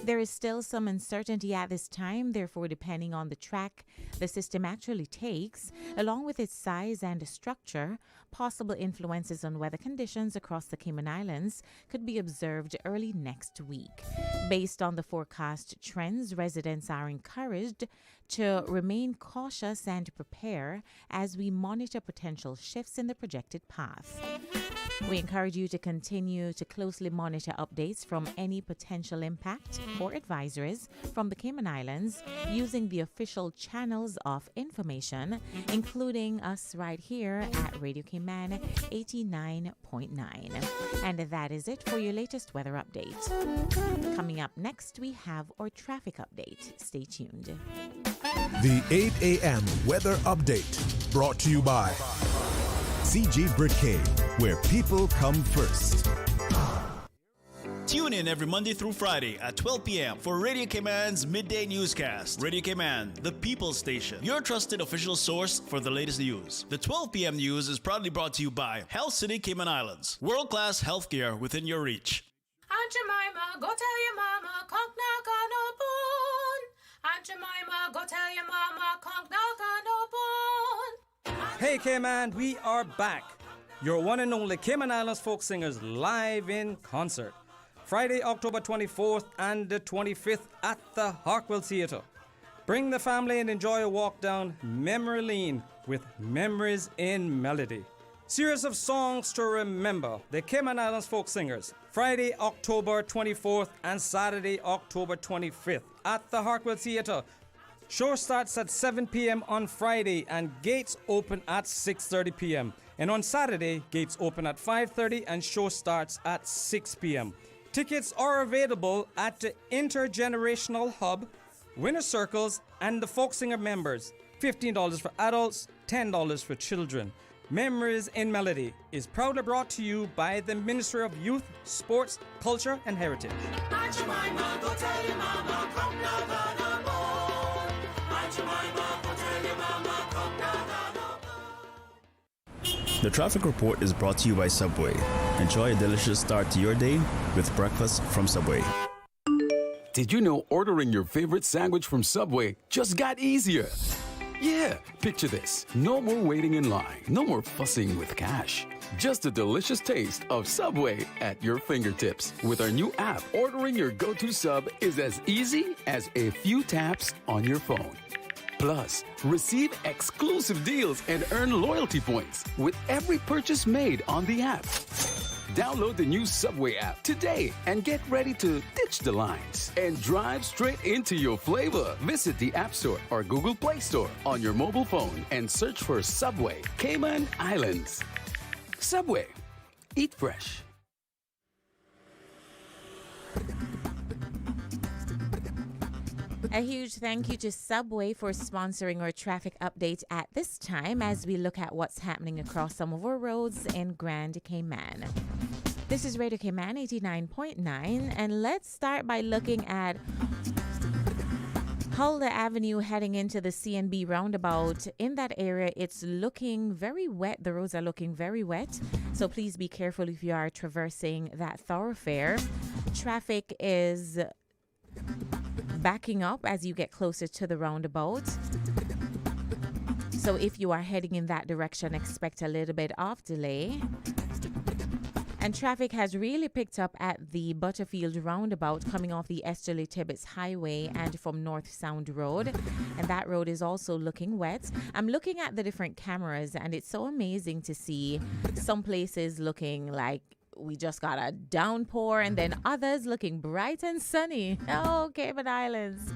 S16: There is still some uncertainty at this time, therefore, depending on the track the system actually takes, along with its size and structure, possible influences on weather conditions across the Cayman Islands could be observed early next week. Based on the forecast trends, residents are encouraged to remain cautious and prepare as we monitor potential shifts in the projected path. We encourage you to continue to closely monitor updates from any potential impact or advisories from the Cayman Islands using the official channels of information, including us right here at Radio Cayman 89.9. And that is it for your latest weather update. Coming up next, we have our traffic update. Stay tuned.
S2: The 8 a.m. weather update brought to you by
S7: CG Britcay, where people come first.
S8: Tune in every Monday through Friday at 12 p.m. for Radio Cayman's Midday Newscast. Radio Cayman, the People's Station, your trusted official source for the latest news. The 12 p.m. news is proudly brought to you by Health City Cayman Islands. World-class healthcare within your reach.
S11: Aunt Jemima, go tell your mama, conk knock on no bone. Aunt Jemima, go tell your mama, conk knock on no bone.
S12: Hey Cayman, we are back. Your one and only Cayman Islands folk singers live in concert. Friday, October 24th and the 25th at the Harkwell Theatre. Bring the family and enjoy a walk down memory lane with Memories in Melody. Series of songs to remember. The Cayman Islands folk singers. Friday, October 24th and Saturday, October 25th at the Harkwell Theatre. Show starts at 7 p.m. on Friday and gates open at 6:30 p.m. And on Saturday, gates open at 5:30 and show starts at 6 p.m. Tickets are available at the Intergenerational Hub, Winner Circles, and the Folk Singer members. $15 for adults, $10 for children. Memories in Melody is proudly brought to you by the Ministry of Youth, Sports, Culture, and Heritage.
S20: Aunt Jemima, go tell your mama, come knock on her door. Aunt Jemima, go tell your mama, come knock on her door.
S13: The traffic report is brought to you by Subway. Enjoy a delicious start to your day with breakfast from Subway.
S14: Did you know ordering your favorite sandwich from Subway just got easier? Yeah, picture this. No more waiting in line. No more fussing with cash. Just a delicious taste of Subway at your fingertips. With our new app, ordering your go-to sub is as easy as a few taps on your phone. Plus, receive exclusive deals and earn loyalty points with every purchase made on the app. Download the new Subway app today and get ready to ditch the lines and drive straight into your flavor. Visit the App Store or Google Play Store on your mobile phone and search for Subway Cayman Islands. Subway. Eat fresh.
S16: A huge thank you to Subway for sponsoring our traffic update at this time as we look at what's happening across some of our roads in Grand Cayman. This is Radio Cayman 89.9, and let's start by looking at Huldah Avenue heading into the CNB roundabout. In that area, it's looking very wet. The roads are looking very wet, so please be careful if you are traversing that thoroughfare. Traffic is backing up as you get closer to the roundabout. So if you are heading in that direction, expect a little bit of delay. And traffic has really picked up at the Butterfield roundabout coming off the Esterly Tibbetts Highway and from North Sound Road. And that road is also looking wet. I'm looking at the different cameras and it's so amazing to see some places looking like we just got a downpour and then others looking bright and sunny. Oh, Cayman Islands.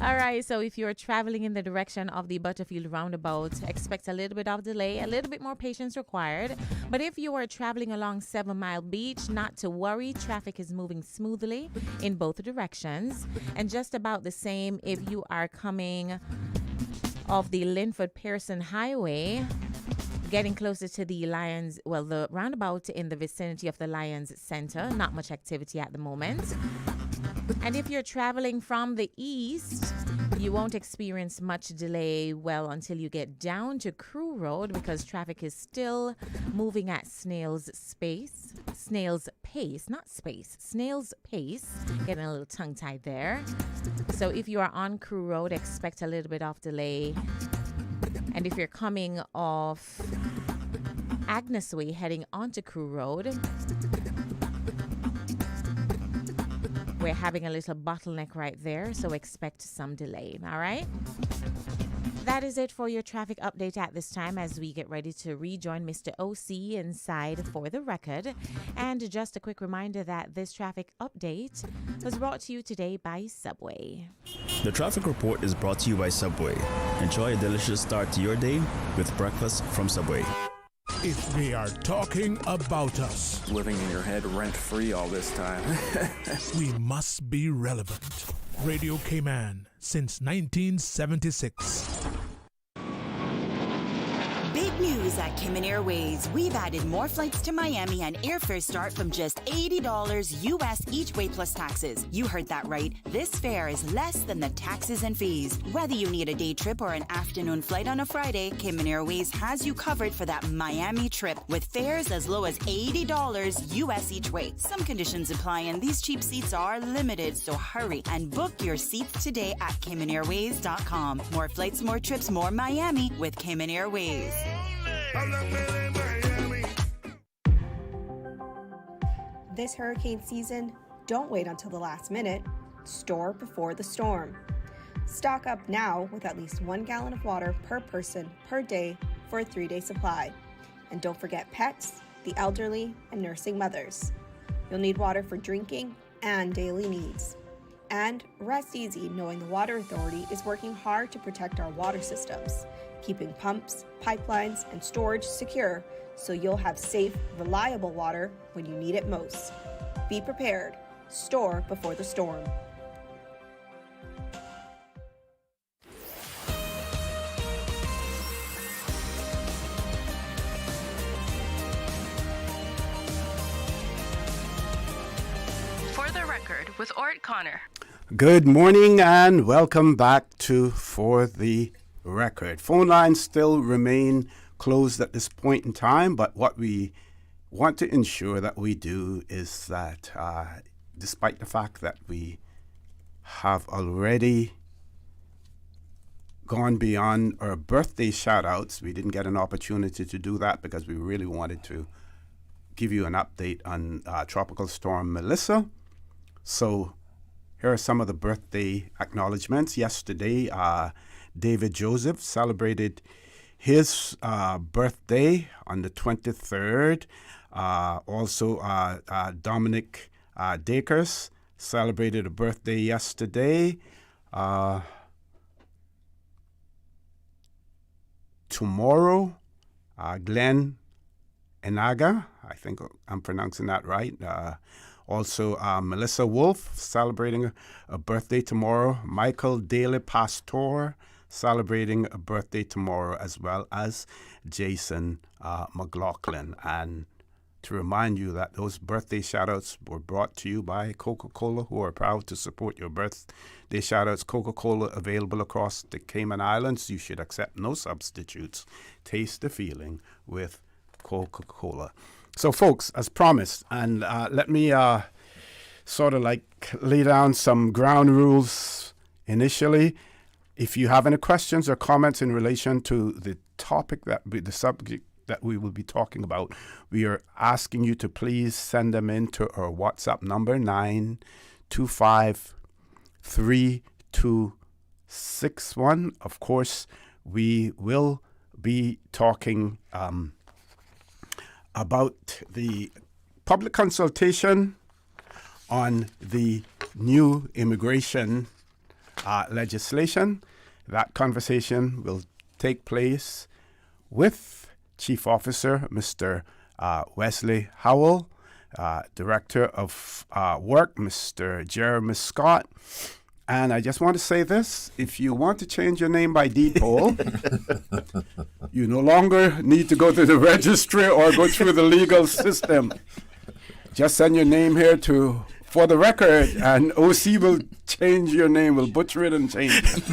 S16: All right, so if you're traveling in the direction of the Butterfield roundabout, expect a little bit of delay, a little bit more patience required. But if you are traveling along 7 Mile Beach, not to worry, traffic is moving smoothly in both directions. And just about the same if you are coming off the Linford Pearson Highway, getting closer to the the roundabout in the vicinity of the Lions Center. Not much activity at the moment. And if you're traveling from the east, you won't experience much delay until you get down to Crew Road because traffic is still moving at snail's pace. Getting a little tongue-tied there. So if you are on Crew Road, expect a little bit of delay. And if you're coming off Agnes Way heading onto Crew Road, we're having a little bottleneck right there, so expect some delay, all right? That is it for your traffic update at this time as we get ready to rejoin Mr. OC inside for the record. And just a quick reminder that this traffic update was brought to you today by Subway.
S13: The traffic report is brought to you by Subway. Enjoy a delicious start to your day with breakfast from Subway.
S2: If they are talking about us,
S4: living in your head rent-free all this time,
S2: we must be relevant. Radio Cayman since 1976.
S5: Big news at Cayman Airways. We've added more flights to Miami and airfares start from just $80 US each way plus taxes. You heard that right. This fare is less than the taxes and fees. Whether you need a day trip or an afternoon flight on a Friday, Cayman Airways has you covered for that Miami trip with fares as low as $80 US each way. Some conditions apply and these cheap seats are limited, so hurry and book your seats today at CaymanAirways.com. More flights, more trips, more Miami with Cayman Airways.
S6: This hurricane season, don't wait until the last minute. Store before the storm. Stock up now with at least 1 gallon of water per person per day for a 3-day supply. And don't forget pets, the elderly, and nursing mothers. You'll need water for drinking and daily needs. And rest easy knowing the Water Authority is working hard to protect our water systems, keeping pumps, pipelines, and storage secure so you'll have safe, reliable water when you need it most. Be prepared. Store before the storm.
S15: For the record, with ORRETT Connor.
S17: Good morning and welcome back to For the Record. Phone lines still remain closed at this point in time, but what we want to ensure that we do is that despite the fact that we have already gone beyond our birthday shout-outs, we didn't get an opportunity to do that because we really wanted to give you an update on Tropical Storm Melissa. So here are some of the birthday acknowledgements. Yesterday, David Joseph celebrated his birthday on the 23rd. Also, Dominic Dakers celebrated a birthday yesterday. Tomorrow, Glenn Enaga, I think I'm pronouncing that right, Also, Melissa Wolf celebrating a birthday tomorrow. Michael Daly Pastor celebrating a birthday tomorrow, as well as Jason McLaughlin. And to remind you that those birthday shout-outs were brought to you by Coca-Cola, who are proud to support your birthday shout-outs. Coca-Cola available across the Cayman Islands. You should accept no substitutes. Taste the feeling with Coca-Cola. So, folks, as promised, and let me sort of like lay down some ground rules initially. If you have any questions or comments in relation to the topic the subject that we will be talking about, we are asking you to please send them in to our WhatsApp number, 925-3261. Of course, we will be talking about the public consultation on the new immigration legislation. That conversation will take place with Chief Officer Mr. Wesley Howell, Director of Work Mr. Jeremy Scott. And I just want to say this: if you want to change your name by deed poll, you no longer need to go to the registry or go through the legal system. Just send your name here to For the Record, and OC will change your name, will butcher it and change it.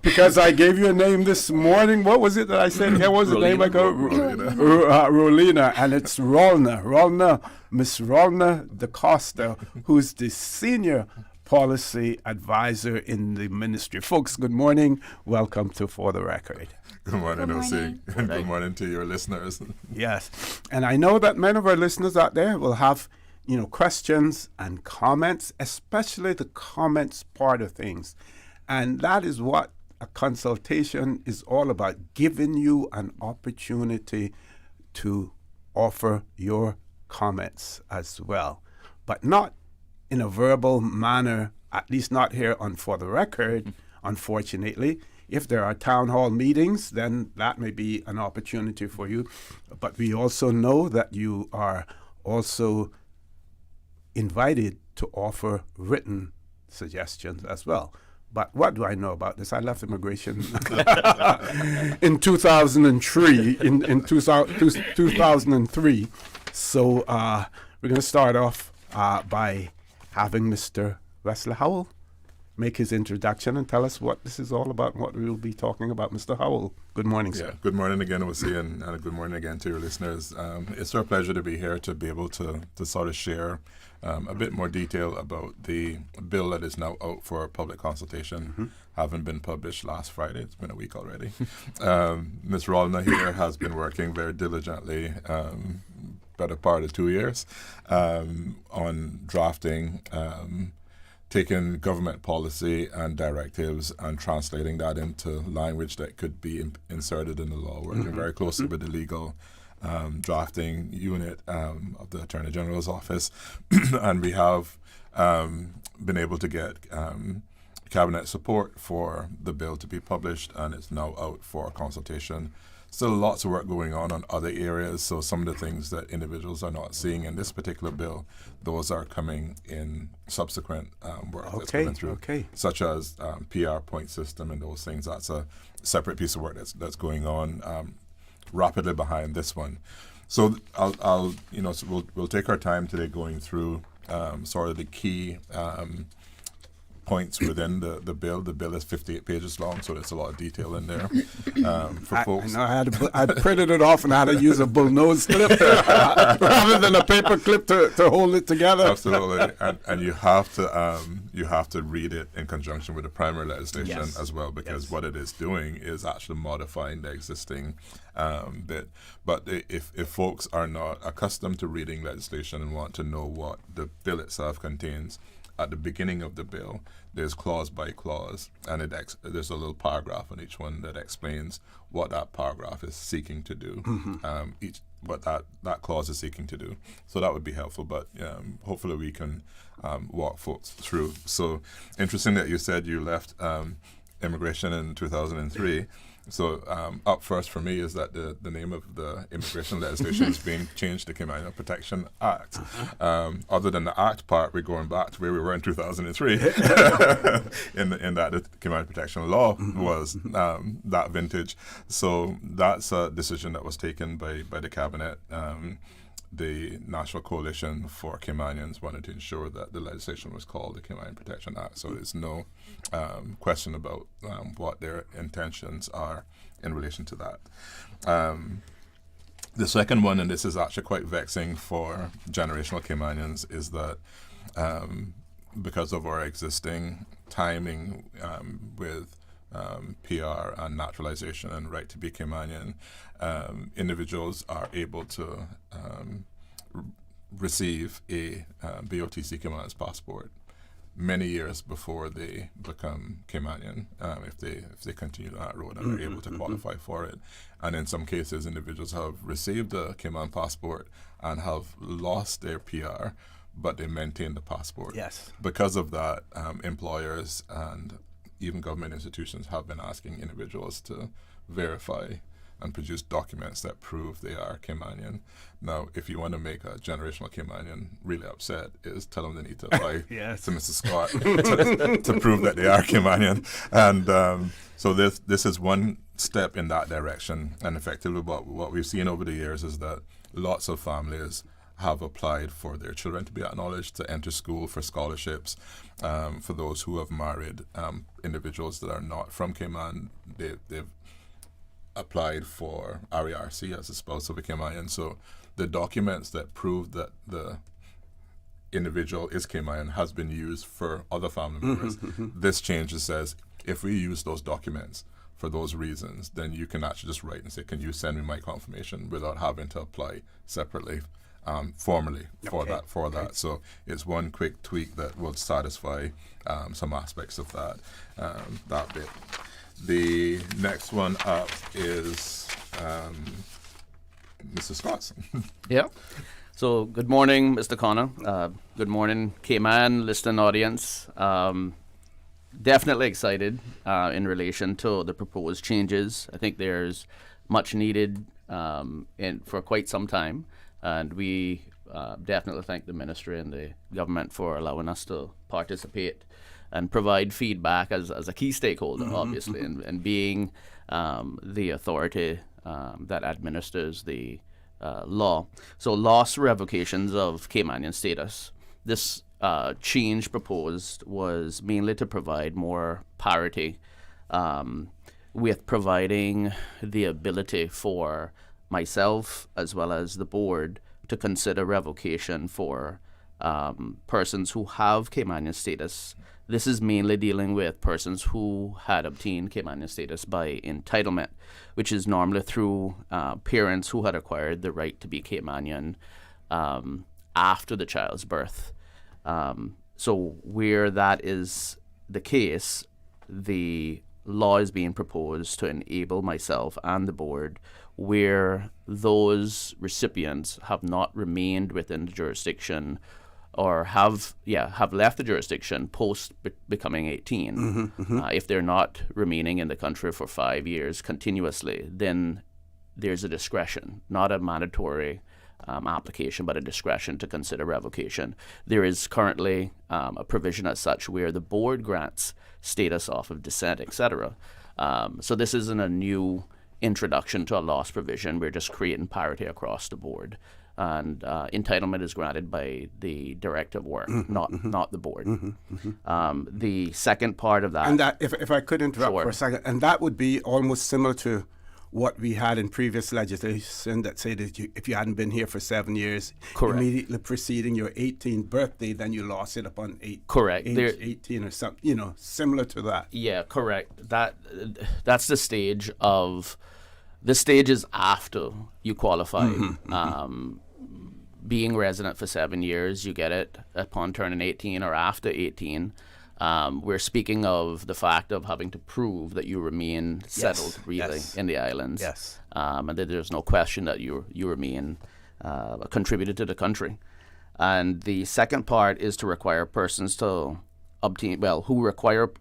S17: Because I gave you a name this morning. What was it that I said? What was the name I got? Rolina. And it's Rolna, Miss Rolna DaCosta, who's the Senior Policy Advisor in the ministry. Folks, good morning. Welcome to For the Record.
S10: Good morning, OC. And good morning to your listeners.
S17: Yes. And I know that many of our listeners out there will have, questions and comments, especially the comments part of things. And that is what a consultation is all about, giving you an opportunity to offer your comments as well, but not in a verbal manner, at least not here on For the Record, unfortunately. If there are town hall meetings, then that may be an opportunity for you. But we also know that you are also invited to offer written suggestions as well. But what do I know about this? I left immigration in 2003. In 2003. So we're going to start off by having Mr. Wesley Howell make his introduction and tell us what this is all about and what we will be talking about. Mr. Howell, good morning, sir.
S10: Good morning again, OC, and good morning again to your listeners. It's our pleasure to be here to be able to sort of share a bit more detail about the bill that is now out for public consultation, having been published last Friday. It's been a week already. Ms. Rolna here has been working very diligently, better part of 2 years, on drafting taking government policy and directives and translating that into language that could be inserted in the law, working very closely with the legal drafting unit of the Attorney General's office. And we have been able to get cabinet support for the bill to be published, and it's now out for consultation. Still lots of work going on other areas, so some of the things that individuals are not seeing in this particular bill, those are coming in subsequent work that's coming through, such as PR point system and those things. That's a separate piece of work that's going on rapidly behind this one. So I'll so we'll take our time today going through sort of the key points within the bill. The bill is 58 pages long, so there's a lot of detail in there for folks.
S17: I printed it off and I had to use a bullnose clip rather than a paper clip to hold it together.
S10: Absolutely, and you have to read it in conjunction with the primary legislation as well, because what it is doing is actually modifying the existing bit. But if folks are not accustomed to reading legislation and want to know what the bill itself contains, at the beginning of the bill, there's clause by clause, and there's a little paragraph on each one that explains what that paragraph is seeking to do, what that clause is seeking to do. So that would be helpful, but hopefully we can walk folks through. So interesting that you said you left immigration in 2003. So up first for me is that the name of the immigration legislation is being changed to Cayman Protection Act. Other than the act part, we're going back to where we were in 2003 in that the Cayman Protection Law was that vintage. So that's a decision that was taken by the Cabinet. The National Coalition for Caymanians wanted to ensure that the legislation was called the Cayman Protection Act, so there's no question about what their intentions are in relation to that. The second one, and this is actually quite vexing for generational Caymanians, is that because of our existing timing with PR and naturalization and right to be Caymanian, individuals are able to receive a BOTC Cayman's passport many years before they become Caymanian, if they continue that road and are able to qualify for it. And in some cases, individuals have received a Cayman passport and have lost their PR, but they maintain the passport.
S17: Yes.
S10: Because of that, employers and even government institutions have been asking individuals to verify and produce documents that prove they are Caymanian. Now, if you want to make a generational Caymanian really upset, is tell them they need to apply to Mr. Scott to prove that they are Caymanian. And so this is one step in that direction. And effectively what we've seen over the years is that lots of families have applied for their children to be acknowledged, to enter school, for scholarships. For those who have married individuals that are not from Cayman, they've applied for RERC as a spouse of a Caymanian. So the documents that prove that the individual is Cayman has been used for other family members. This change says, if we use those documents for those reasons, then you can actually just write and say, can you send me my confirmation, without having to apply separately, formally for that. So it's one quick tweak that will satisfy some aspects of that bit. The next one up is Mr. Scott.
S18: Yeah. So good morning, Mr. Connor. Good morning, Cayman listening audience. Definitely excited in relation to the proposed changes. I think there's much needed for quite some time, and we definitely thank the ministry and the government for allowing us to participate and provide feedback as a key stakeholder, obviously, and being the authority that administers the law. So lost revocations of Caymanian status. This change proposed was mainly to provide more parity with providing the ability for myself as well as the board to consider revocation for persons who have Caymanian status. This is mainly dealing with persons who had obtained Caymanian status by entitlement, which is normally through parents who had acquired the right to be Caymanian after the child's birth. So where that is the case, the law is being proposed to enable myself and the board, where those recipients have not remained within the jurisdiction or have left the jurisdiction post becoming 18. If they're not remaining in the country for 5 years continuously, then there's a discretion, not a mandatory application, but a discretion to consider revocation. There is currently a provision as such where the board grants status off of descent, etc. So this isn't a new introduction to a loss provision. We're just creating parity across the board. And entitlement is granted by the director of work, not the board. The second part of that...
S17: And that, if I could interrupt for a second, and that would be almost similar to what we had in previous legislation that said that if you hadn't been here for 7 years, immediately preceding your 18th birthday, then you lost it upon age 18 or something, similar to that.
S18: Yeah, correct. That's the stage of... The stage is after you qualify. Being resident for 7 years, you get it upon turning 18 or after 18. We're speaking of the fact of having to prove that you remain settled, in the islands. And that there's no question that you remain contributed to the country. And the second part is to require persons to obtain, who require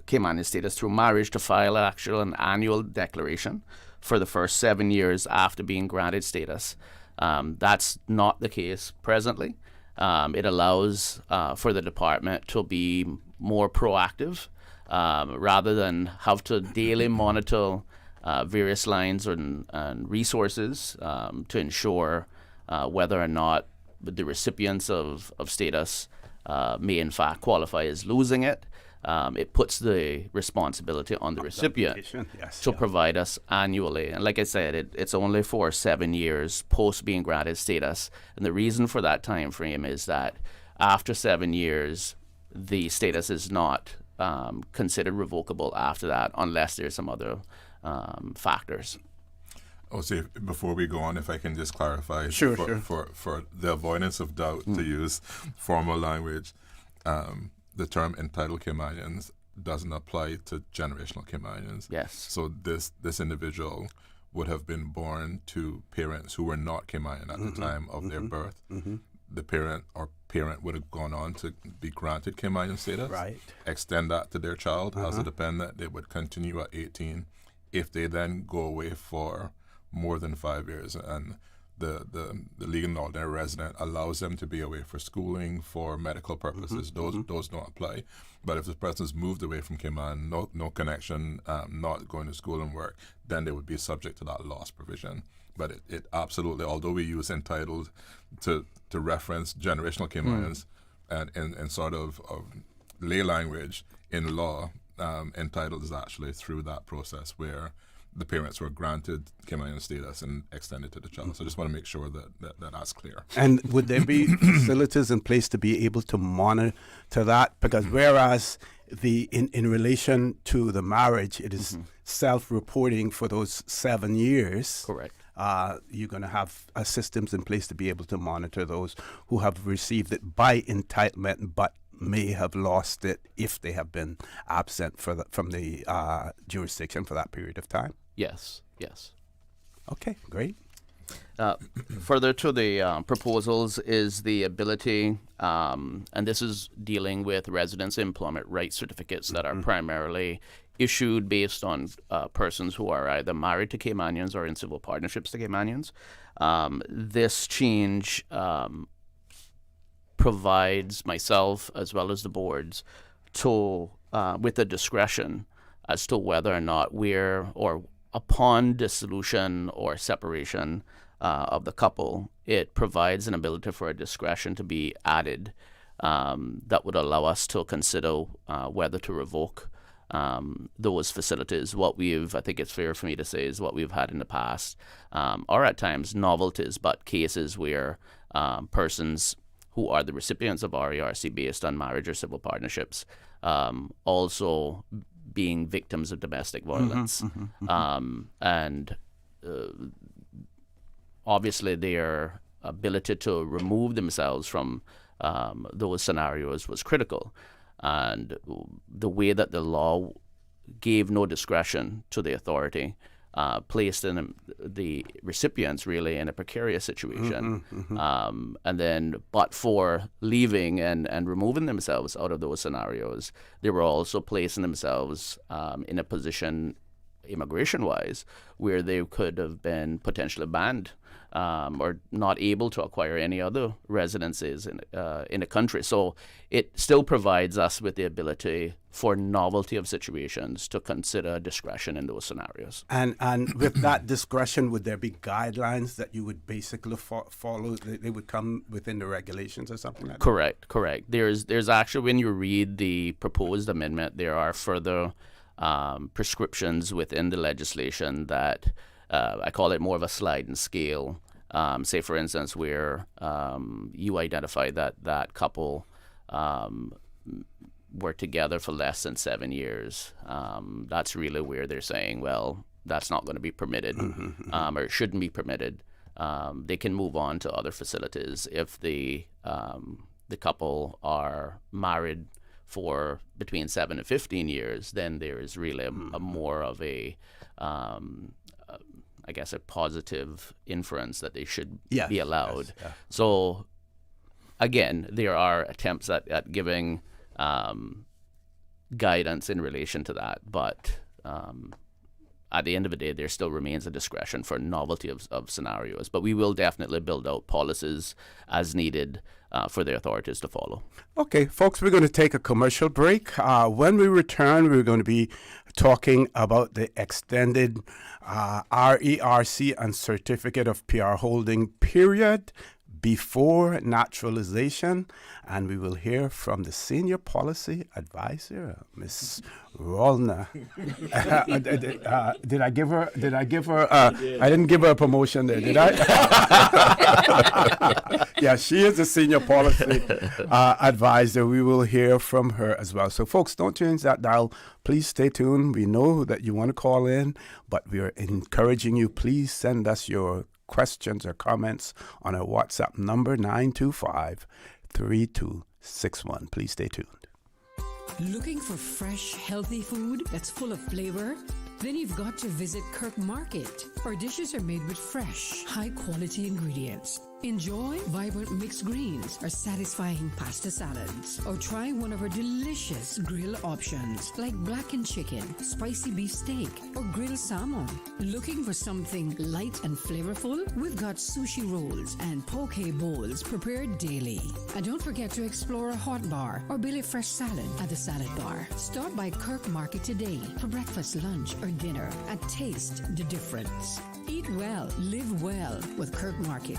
S18: Caymanian status through marriage to file an annual declaration for the first 7 years after being granted status. That's not the case presently. It allows for the department to be more proactive rather than have to daily monitor various lines and resources to ensure whether or not the recipients of status may in fact qualify as losing it. It puts the responsibility on the recipient to provide us annually. And like I said, it's only for 7 years post being granted status. And the reason for that time frame is that after 7 years, the status is not considered revocable after that unless there's some other factors.
S10: Also, before we go on, if I can just clarify for the avoidance of doubt, to use formal language, the term entitled Caymanians doesn't apply to generational Caymanians.
S18: Yes.
S10: So this individual would have been born to parents who were not Caymanian at the time of their birth. The parent would have gone on to be granted Caymanian status.
S17: Right.
S10: Extend that to their child as a dependent. They would continue at 18. If they then go away for more than 5 years and the legal and ordinary resident allows them to be away for schooling, for medical purposes, those don't apply. But if the person's moved away from Cayman, no connection, not going to school and work, then they would be subject to that loss provision. But it absolutely, although we use entitled to reference generational Caymanians, and in sort of lay language in law, entitled is actually through that process where the parents were granted Caymanian status and extended to the child. So I just want to make sure that that's clear.
S17: And would there be facilities in place to be able to monitor that? Because whereas in relation to the marriage, it is self-reporting for those 7 years.
S18: Correct.
S17: You're going to have systems in place to be able to monitor those who have received it by entitlement but may have lost it if they have been absent from the jurisdiction for that period of time.
S18: Yes.
S17: Okay, great.
S18: Further to the proposals is the ability, and this is dealing with residence employment rights certificates that are primarily issued based on persons who are either married to Caymanians or in civil partnerships to Caymanians. This change provides myself as well as the boards with the discretion as to whether or not upon dissolution or separation of the couple, it provides an ability for a discretion to be added that would allow us to consider whether to revoke those facilities. I think it's fair for me to say, is what we've had in the past, or at times novelties, but cases where persons who are the recipients of RERC based on marriage or civil partnerships also being victims of domestic violence. And obviously their ability to remove themselves from those scenarios was critical. And the way that the law gave no discretion to the authority placed the recipients really in a precarious situation. And then, but for leaving and removing themselves out of those scenarios, they were also placing themselves in a position, immigration-wise, where they could have been potentially banned or not able to acquire any other residences in the country. So it still provides us with the ability for novelty of situations to consider discretion in those scenarios.
S17: And with that discretion, would there be guidelines that you would basically follow? They would come within the regulations or something like that?
S18: Correct. There's actually, when you read the proposed amendment, there are further prescriptions within the legislation that I call it more of a sliding scale. Say, for instance, where you identify that couple were together for less than 7 years. That's really where they're saying, well, that's not going to be permitted, or it shouldn't be permitted. They can move on to other facilities if the couple are married for between 7 and 15 years. Then there is really a more of a I guess a positive inference that they should be allowed.
S17: Yes, yeah.
S18: So again, there are attempts at giving guidance in relation to that. But at the end of the day, there still remains a discretion for novelty of scenarios. But we will definitely build out policies as needed for the authorities to follow.
S17: Okay, folks, we're going to take a commercial break. When we return, we're going to be talking about the extended RERC and Certificate of PR holding period before naturalization, and we will hear from the Senior Policy Advisor, Ms. Rolna. Did I give her? I didn't give her a promotion there, did I? Yeah, she is the Senior Policy Advisor. We will hear from her as well. So, folks, don't change that dial. Please stay tuned. We know that you want to call in, but we are encouraging you. Please send us your questions or comments on our WhatsApp number 925-3261. Please stay tuned.
S3: Looking for fresh, healthy food that's full of flavor? Then you've got to visit Kirk Market. Our dishes are made with fresh, high-quality ingredients. Enjoy vibrant mixed greens or satisfying pasta salads. Or try one of our delicious grill options like blackened chicken, spicy beef steak, or grilled salmon. Looking for something light and flavorful? We've got sushi rolls and poke bowls prepared daily. And don't forget to explore a hot bar or Billy Fresh salad at the salad bar. Stop by Kirk Market today for breakfast, lunch, or dinner and taste the difference. Eat well, live well with Kirk Market.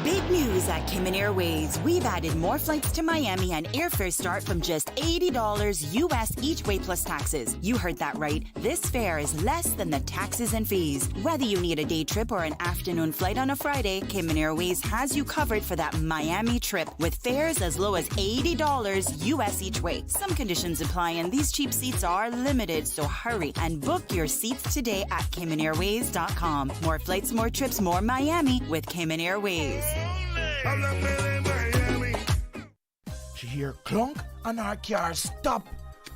S5: Big news at Cayman Airways. We've added more flights to Miami and airfares start from just $80 US each way plus taxes. You heard that right. This fare is less than the taxes and fees. Whether you need a day trip or an afternoon flight on a Friday, Cayman Airways has you covered for that Miami trip with fares as low as $80 US each way. Some conditions apply and these cheap seats are limited, so hurry and book your seats today at CaymanAirways.com. More flights, more trips, more Miami with Cayman Airways.
S19: She hear clunk and her car stop.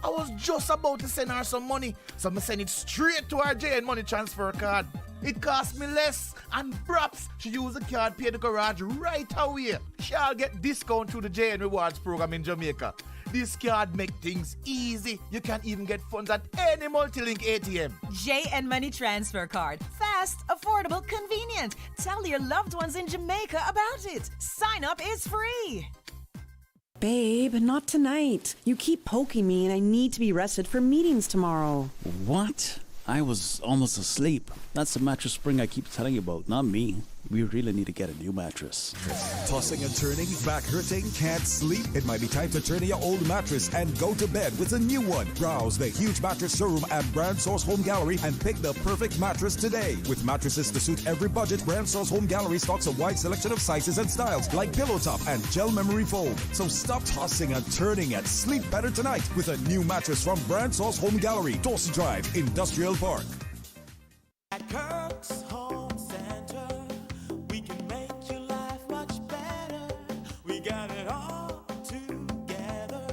S19: I was just about to send her some money, so I send it straight to her JN money transfer card. It cost me less, and perhaps she use the card, pay the garage right away. She'll get discount through the JN Rewards program in Jamaica. This card make things easy. You can even get funds at any multi-link ATM.
S21: JN Money Transfer Card. Fast, affordable, convenient. Tell your loved ones in Jamaica about it. Sign up is free.
S23: Babe, not tonight. You keep poking me and I need to be rested for meetings tomorrow.
S13: What? I was almost asleep. That's the mattress spring I keep telling you about, not me. We really need to get a new mattress.
S7: Tossing and turning, back hurting, can't sleep? It might be time to turn in your old mattress and go to bed with a new one. Browse the huge mattress showroom at Brand Source Home Gallery and pick the perfect mattress today. With mattresses to suit every budget, Brand Source Home Gallery stocks a wide selection of sizes and styles like pillow top and gel memory foam. So stop tossing and turning and sleep better tonight with a new mattress from Brand Source Home Gallery, Dawson Drive, Industrial Park.
S20: At Kirk's Home Center, we can make your life much better. We got it all together.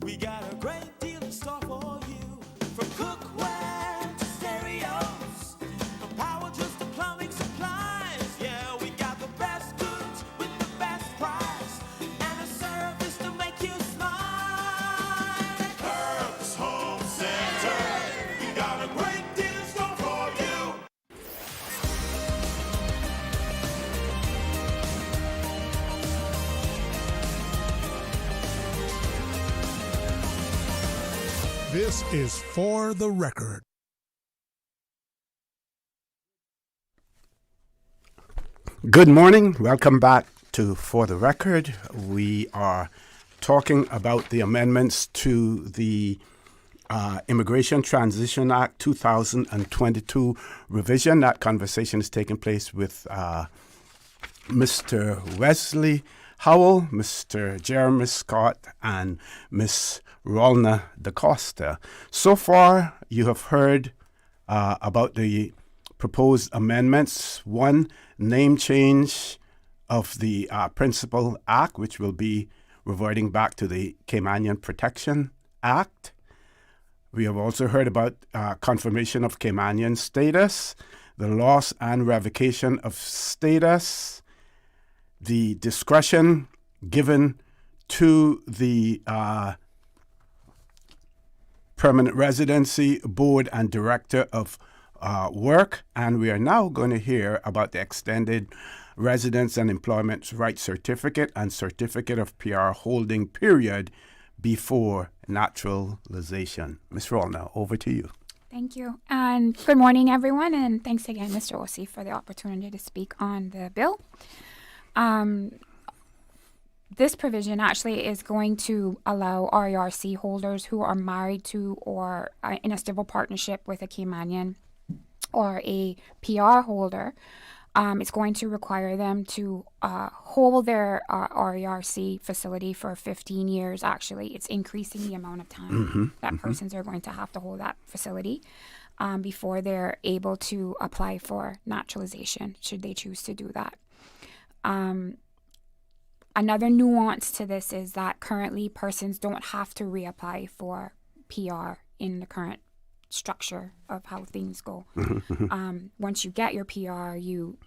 S20: We got a great deal in store for you. From cookware to stereos, from power just to plumbing supplies. Yeah, we got the best goods with the best price and a service to make you smile. At Kirk's Home Center, we got a great deal in store for you.
S2: This is For the Record.
S17: Good morning. Welcome back to For the Record. We are talking about the amendments to the Immigration Transition Act 2022 revision. That conversation is taking place with Mr. Wesley Howell, Mr. Jeremy Scott, and Miss Rolna DaCosta. So far, you have heard about the proposed amendments. One, name change of the Principal Act, which will be reverting back to the Caymanian Protection Act. We have also heard about confirmation of Caymanian status, the loss and revocation of status, the discretion given to the Permanent Residency Board and Director of Work, and we are now going to hear about the extended Residence and Employment Rights Certificate and Certificate of PR holding period before naturalization. Ms. Rollner, over to you.
S1: Thank you. And good morning, everyone. And thanks again, Mr. Ossie, for the opportunity to speak on the bill. This provision actually is going to allow RERC holders who are married to or in a civil partnership with a Caymanian or a PR holder. It's going to require them to hold their RERC facility for 15 years. Actually, it's increasing the amount of time that persons are going to have to hold that facility before they're able to apply for naturalization, should they choose to do that. Another nuance to this is that currently persons don't have to reapply for PR in the current structure of how things go. Once you get your PR, you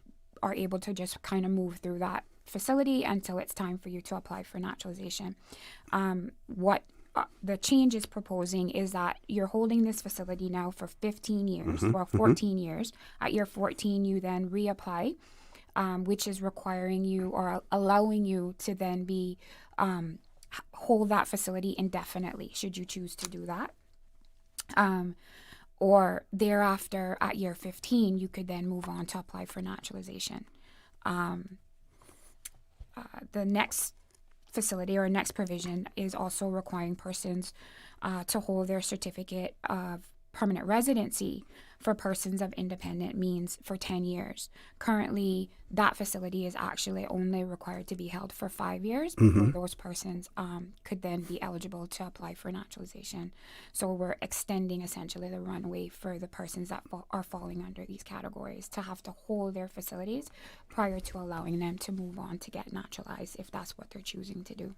S1: are able to just kind of move through that facility until it's time for you to apply for naturalization. What the change is proposing is that you're holding this facility now for 15 years, well, 14 years. At year 14, you then reapply, which is requiring you or allowing you to then be hold that facility indefinitely, should you choose to do that. Or thereafter, at year 15, you could then move on to apply for naturalization. The next facility or next provision is also requiring persons to hold their certificate of permanent residency for persons of independent means for 10 years. Currently, that facility is actually only required to be held for 5 years before those persons could then be eligible to apply for naturalization. So we're extending essentially the runway for the persons that are falling under these categories to have to hold their facilities prior to allowing them to move on to get naturalized if that's what they're choosing to do.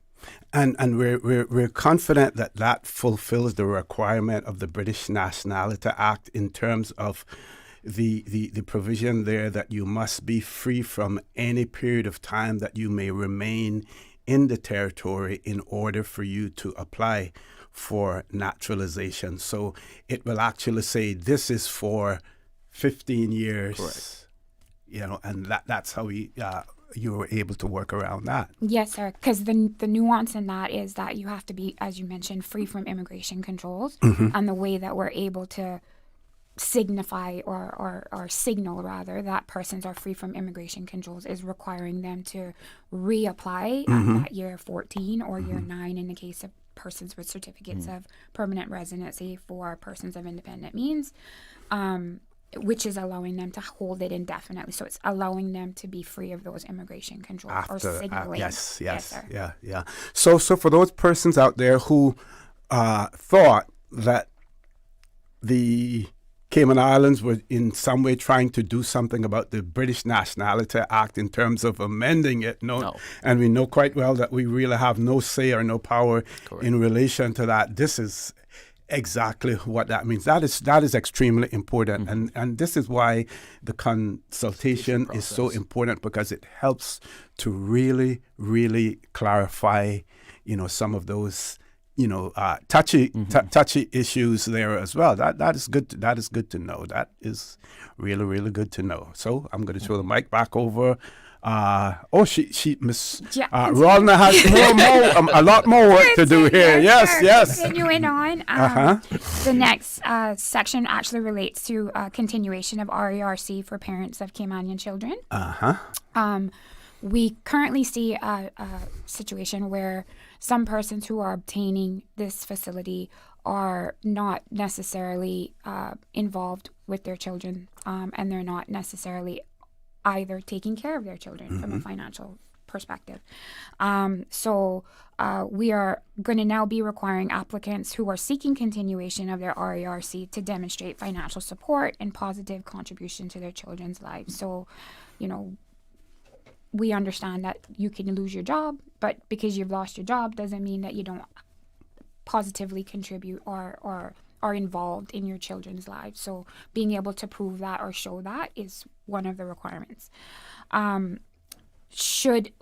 S17: And we're confident that that fulfills the requirement of the British Nationality Act in terms of the provision there that you must be free from any period of time that you may remain in the territory in order for you to apply for naturalization. So it will actually say this is for 15 years.
S18: Correct.
S17: You know, and that's how you were able to work around that.
S1: Yes, sir, because the nuance in that is that you have to be, as you mentioned, free from immigration controls. And the way that we're able to signify or signal rather that persons are free from immigration controls is requiring them to reapply at that year 14 or year 9 in the case of persons with certificates of permanent residency for persons of independent means, which is allowing them to hold it indefinitely. So it's allowing them to be free of those immigration controls or signaling.
S17: Yes,
S1: sir.
S17: Yeah. So for those persons out there who thought that the Cayman Islands were in some way trying to do something about the British Nationality Act in terms of amending it. No. And we know quite well that we really have no say or no power in relation to that. This is exactly what that means. That is extremely important. And this is why the consultation is so important, because it helps to really, really clarify, some of those touchy issues there as well. That is good. That is good to know. That is really, really good to know. So I'm going to throw the mic back over. Miss Rollner has a lot more work to do here. Yes.
S1: Continuing on. The next section actually relates to continuation of RERC for parents of Caymanian children. We currently see a situation where some persons who are obtaining this facility are not necessarily involved with their children, and they're not necessarily either taking care of their children from a financial perspective. So we are going to now be requiring applicants who are seeking continuation of their RERC to demonstrate financial support and positive contribution to their children's lives. So, we understand that you can lose your job, but because you've lost your job doesn't mean that you don't positively contribute or are involved in your children's lives. So being able to prove that or show that is one of the requirements. Should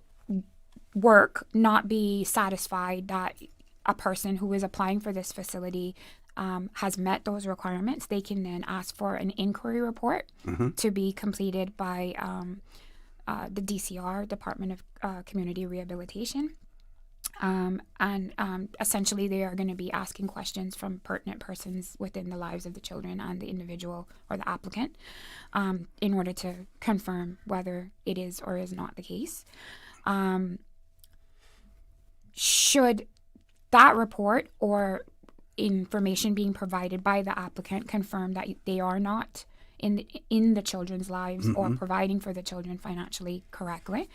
S1: work not be satisfied that a person who is applying for this facility has met those requirements, they can then ask for an inquiry report to be completed by the DCR, Department of Community Rehabilitation. Essentially, they are going to be asking questions from pertinent persons within the lives of the children and the individual or the applicant in order to confirm whether it is or is not the case. Should that report or information being provided by the applicant confirm that they are not in the children's lives or providing for the children financially correctly,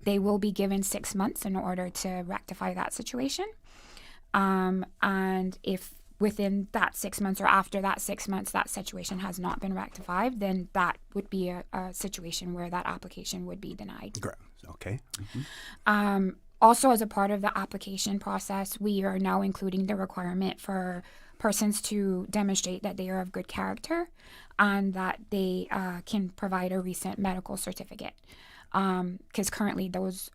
S1: they will be given 6 months in order to rectify that situation. And if within that 6 months or after that 6 months that situation has not been rectified, then that would be a situation where that application would be denied.
S17: Great. Okay.
S1: Also, as a part of the application process, we are now including the requirement for persons to demonstrate that they are of good character and that they can provide a recent medical certificate, because currently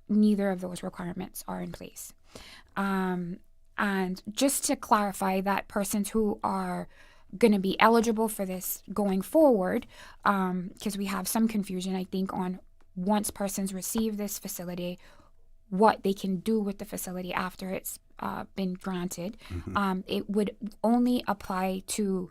S1: neither of those requirements are in place. And just to clarify that persons who are going to be eligible for this going forward, because we have some confusion, I think, on once persons receive this facility, what they can do with the facility after it's been granted. It would only apply to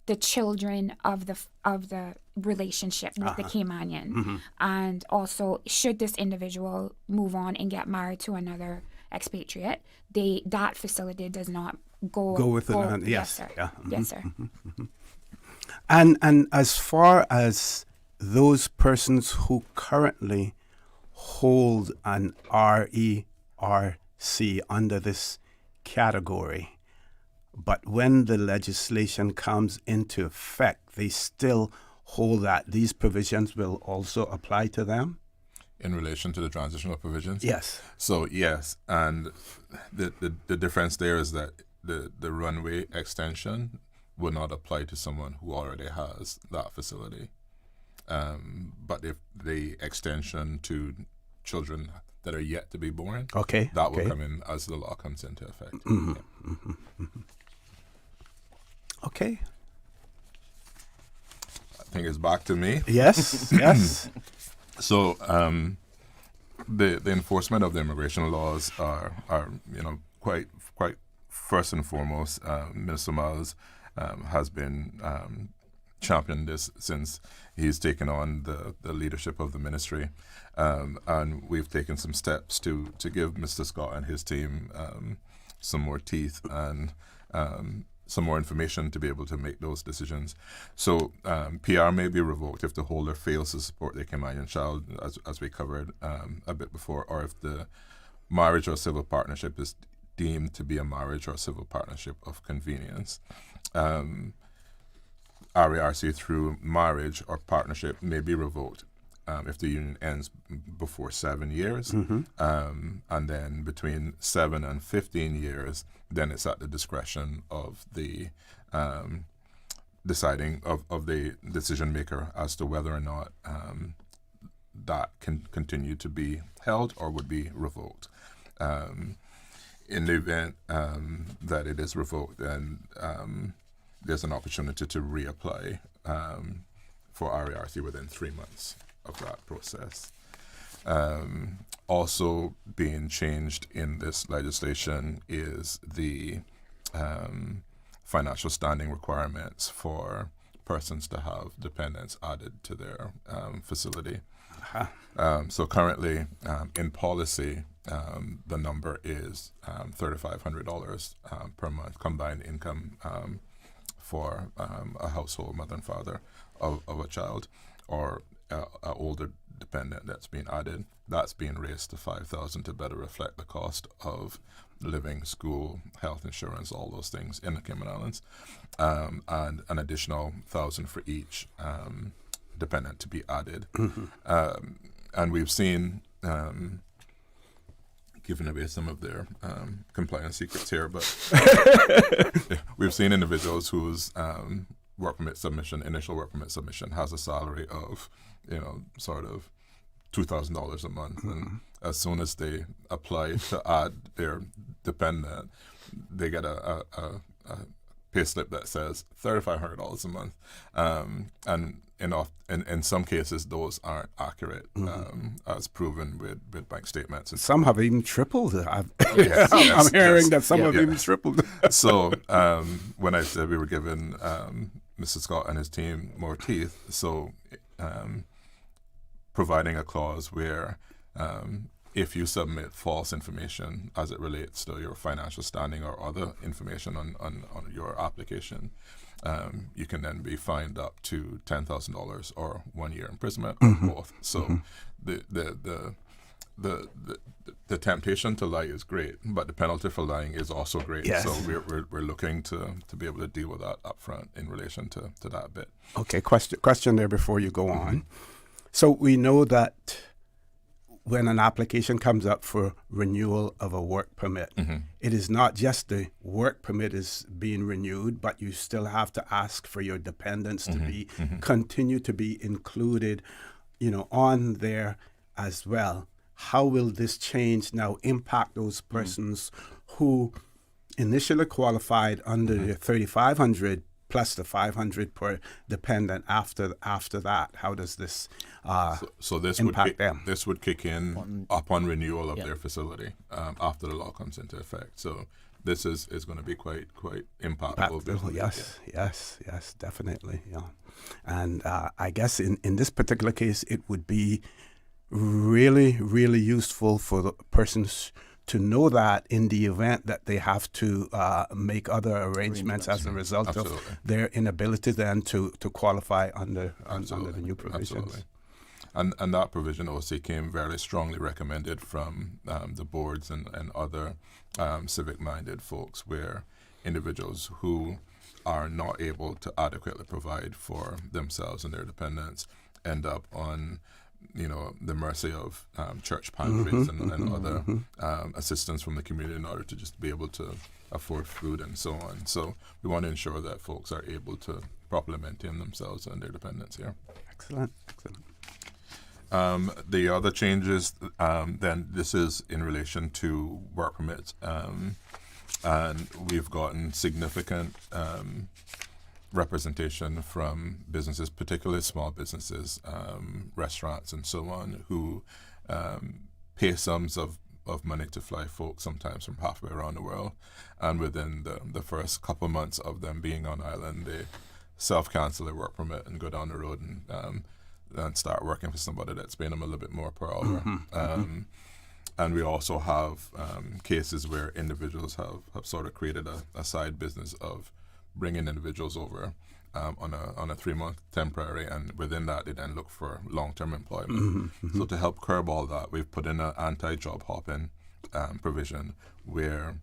S1: the children of the relationship with the Caymanian. And also, should this individual move on and get married to another expatriate, that facility does not go
S17: with it.
S1: Yes, sir.
S17: Yeah.
S1: Yes, sir.
S17: And as far as those persons who currently hold an RERC under this category, but when the legislation comes into effect, they still hold that, these provisions will also apply to them?
S10: In relation to the transitional provisions?
S17: Yes.
S10: So, yes, and the difference there is that the runway extension will not apply to someone who already has that facility. But if the extension to children that are yet to be born, that will come in as the law comes into effect.
S17: Okay.
S10: I think it's back to me.
S17: Yes, yes.
S10: So the enforcement of the immigration laws are quite first and foremost. Minister Miles has been championed this since he's taken on the leadership of the ministry, and we've taken some steps to give Mr. Scott and his team some more teeth and some more information to be able to make those decisions. So PR may be revoked if the holder fails to support the Caymanian child, as we covered a bit before, or if the marriage or civil partnership is deemed to be a marriage or civil partnership of convenience. RERC through marriage or partnership may be revoked if the union ends before 7 years, and then between 7 and 15 years, then it's at the discretion of the deciding of the decision maker as to whether or not that can continue to be held or would be revoked. In the event that it is revoked, then there's an opportunity to reapply for RERC within 3 months of that process. Also being changed in this legislation is the financial standing requirements for persons to have dependents added to their facility. So currently, in policy, the number is $3,500 per month combined income for a household mother and father of a child or an older dependent that's being added. That's being raised to $5,000 to better reflect the cost of living, school, health insurance, all those things in the Cayman Islands, and an additional $1,000 for each dependent to be added. And we've seen, giving away some of their compliance secrets here, but we've seen individuals whose initial work permit submission has a salary of, sort of $2,000 a month. And as soon as they apply to add their dependent, they get a pay slip that says $3,500 a month. And in some cases, those aren't accurate, as proven with bank statements.
S17: Some have even tripled. I'm
S10: Yes,
S17: hearing
S10: yes.
S17: that some have
S10: Yeah.
S17: even tripled.
S10: So when I said we were giving Mr. Scott and his team more teeth, so providing a clause where if you submit false information as it relates to your financial standing or other information on your application, you can then be fined up to $10,000 or 1 year imprisonment or both. So the temptation to lie is great, but the penalty for lying is also great.
S17: Yes.
S10: So we're looking to be able to deal with that up front in relation to that bit.
S17: Okay, question there before you go on. So we know that when an application comes up for renewal of a work permit, it is not just the work permit is being renewed, but you still have to ask for your dependents to be continue to be included, on there as well. How will this change now impact those persons who initially qualified under the 3,500 plus the 500 per dependent after that? How does this
S10: so this
S17: impact them?
S10: This would kick in upon renewal of their facility after the law comes into effect. So this is going to be quite impactful. Yes,
S17: Definitely. Yeah, and I guess in this particular case, it would be really, really useful for the persons to know that in the event that they have to make other arrangements as a result of their inability then to qualify under the new provisions.
S10: Absolutely. And that provision also came very strongly recommended from the boards and other civic-minded folks, where individuals who are not able to adequately provide for themselves and their dependents end up on the mercy of church pantries and other assistance from the community in order to just be able to afford food and so on. So we want to ensure that folks are able to properly maintain themselves and their dependents here.
S17: Excellent.
S10: The other changes, then this is in relation to work permits. And we've gotten significant representation from businesses, particularly small businesses, restaurants and so on, who pay sums of money to fly folks sometimes from halfway around the world. And within the first couple months of them being on island, they self-cancel their work permit and go down the road and start working for somebody that's paying them a little bit more per hour. And we also have cases where individuals have sort of created a side business of bringing individuals over on a 3-month temporary, and within that they then look for long-term employment. So to help curb all that, we've put in an anti-job hopping provision where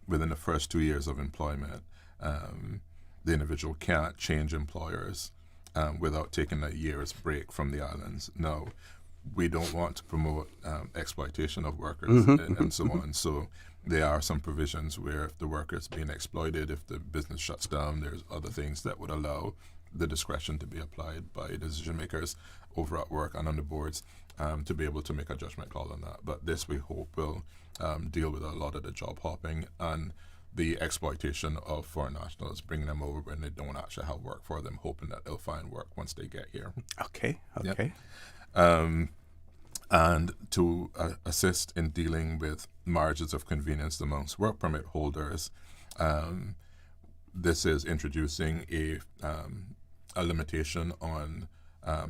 S10: within the first 2 years of employment, the individual can't change employers without taking a year's break from the islands. Now, we don't want to promote exploitation of workers and so on. So there are some provisions where if the worker is being exploited, if the business shuts down, there's other things that would allow the discretion to be applied by decision makers over at work and on the boards to be able to make a judgment call on that. But this, we hope, will deal with a lot of the job hopping and the exploitation of foreign nationals, bringing them over when they don't actually have work for them, hoping that they'll find work once they get here.
S17: Okay.
S10: Yep. And to assist in dealing with margins of convenience amongst work permit holders, this is introducing a limitation on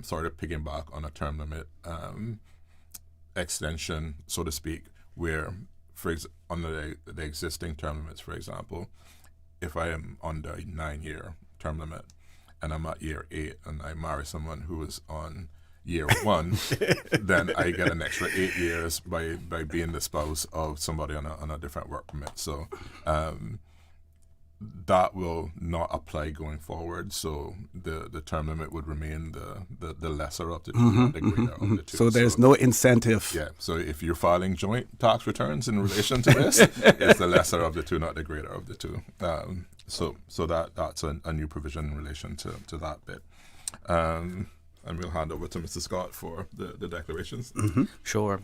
S10: sort of piggyback on a term limit extension, so to speak, where under the existing term limits, for example, if I am under a 9-year term limit and I'm at year 8 and I marry someone who is on year 1, then I get an extra 8 years by being the spouse of somebody on a different work permit. So that will not apply going forward. So the term limit would remain the lesser of the two, not the greater of the two.
S17: So there's no incentive.
S10: Yeah. So if you're filing joint tax returns in relation to this, it's the lesser of the two, not the greater of the two. So that's a new provision in relation to that bit. and we'll hand over to Mr. Scott for the declarations.
S18: Sure.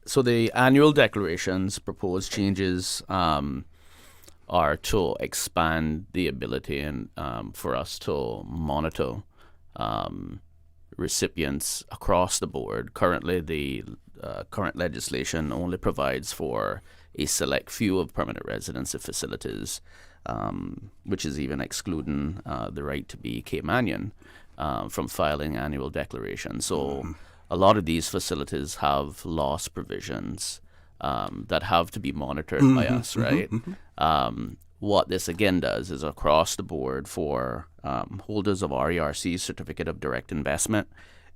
S18: So the annual declarations proposed changes are to expand the ability and for us to monitor recipients across the board. Currently, the current legislation only provides for a select few of permanent residency facilities, which is even excluding the right to be Caymanian from filing annual declarations. So a lot of these facilities have loss provisions that have to be monitored by us, right? What this again does is across the board for holders of RERC Certificate of Direct Investment,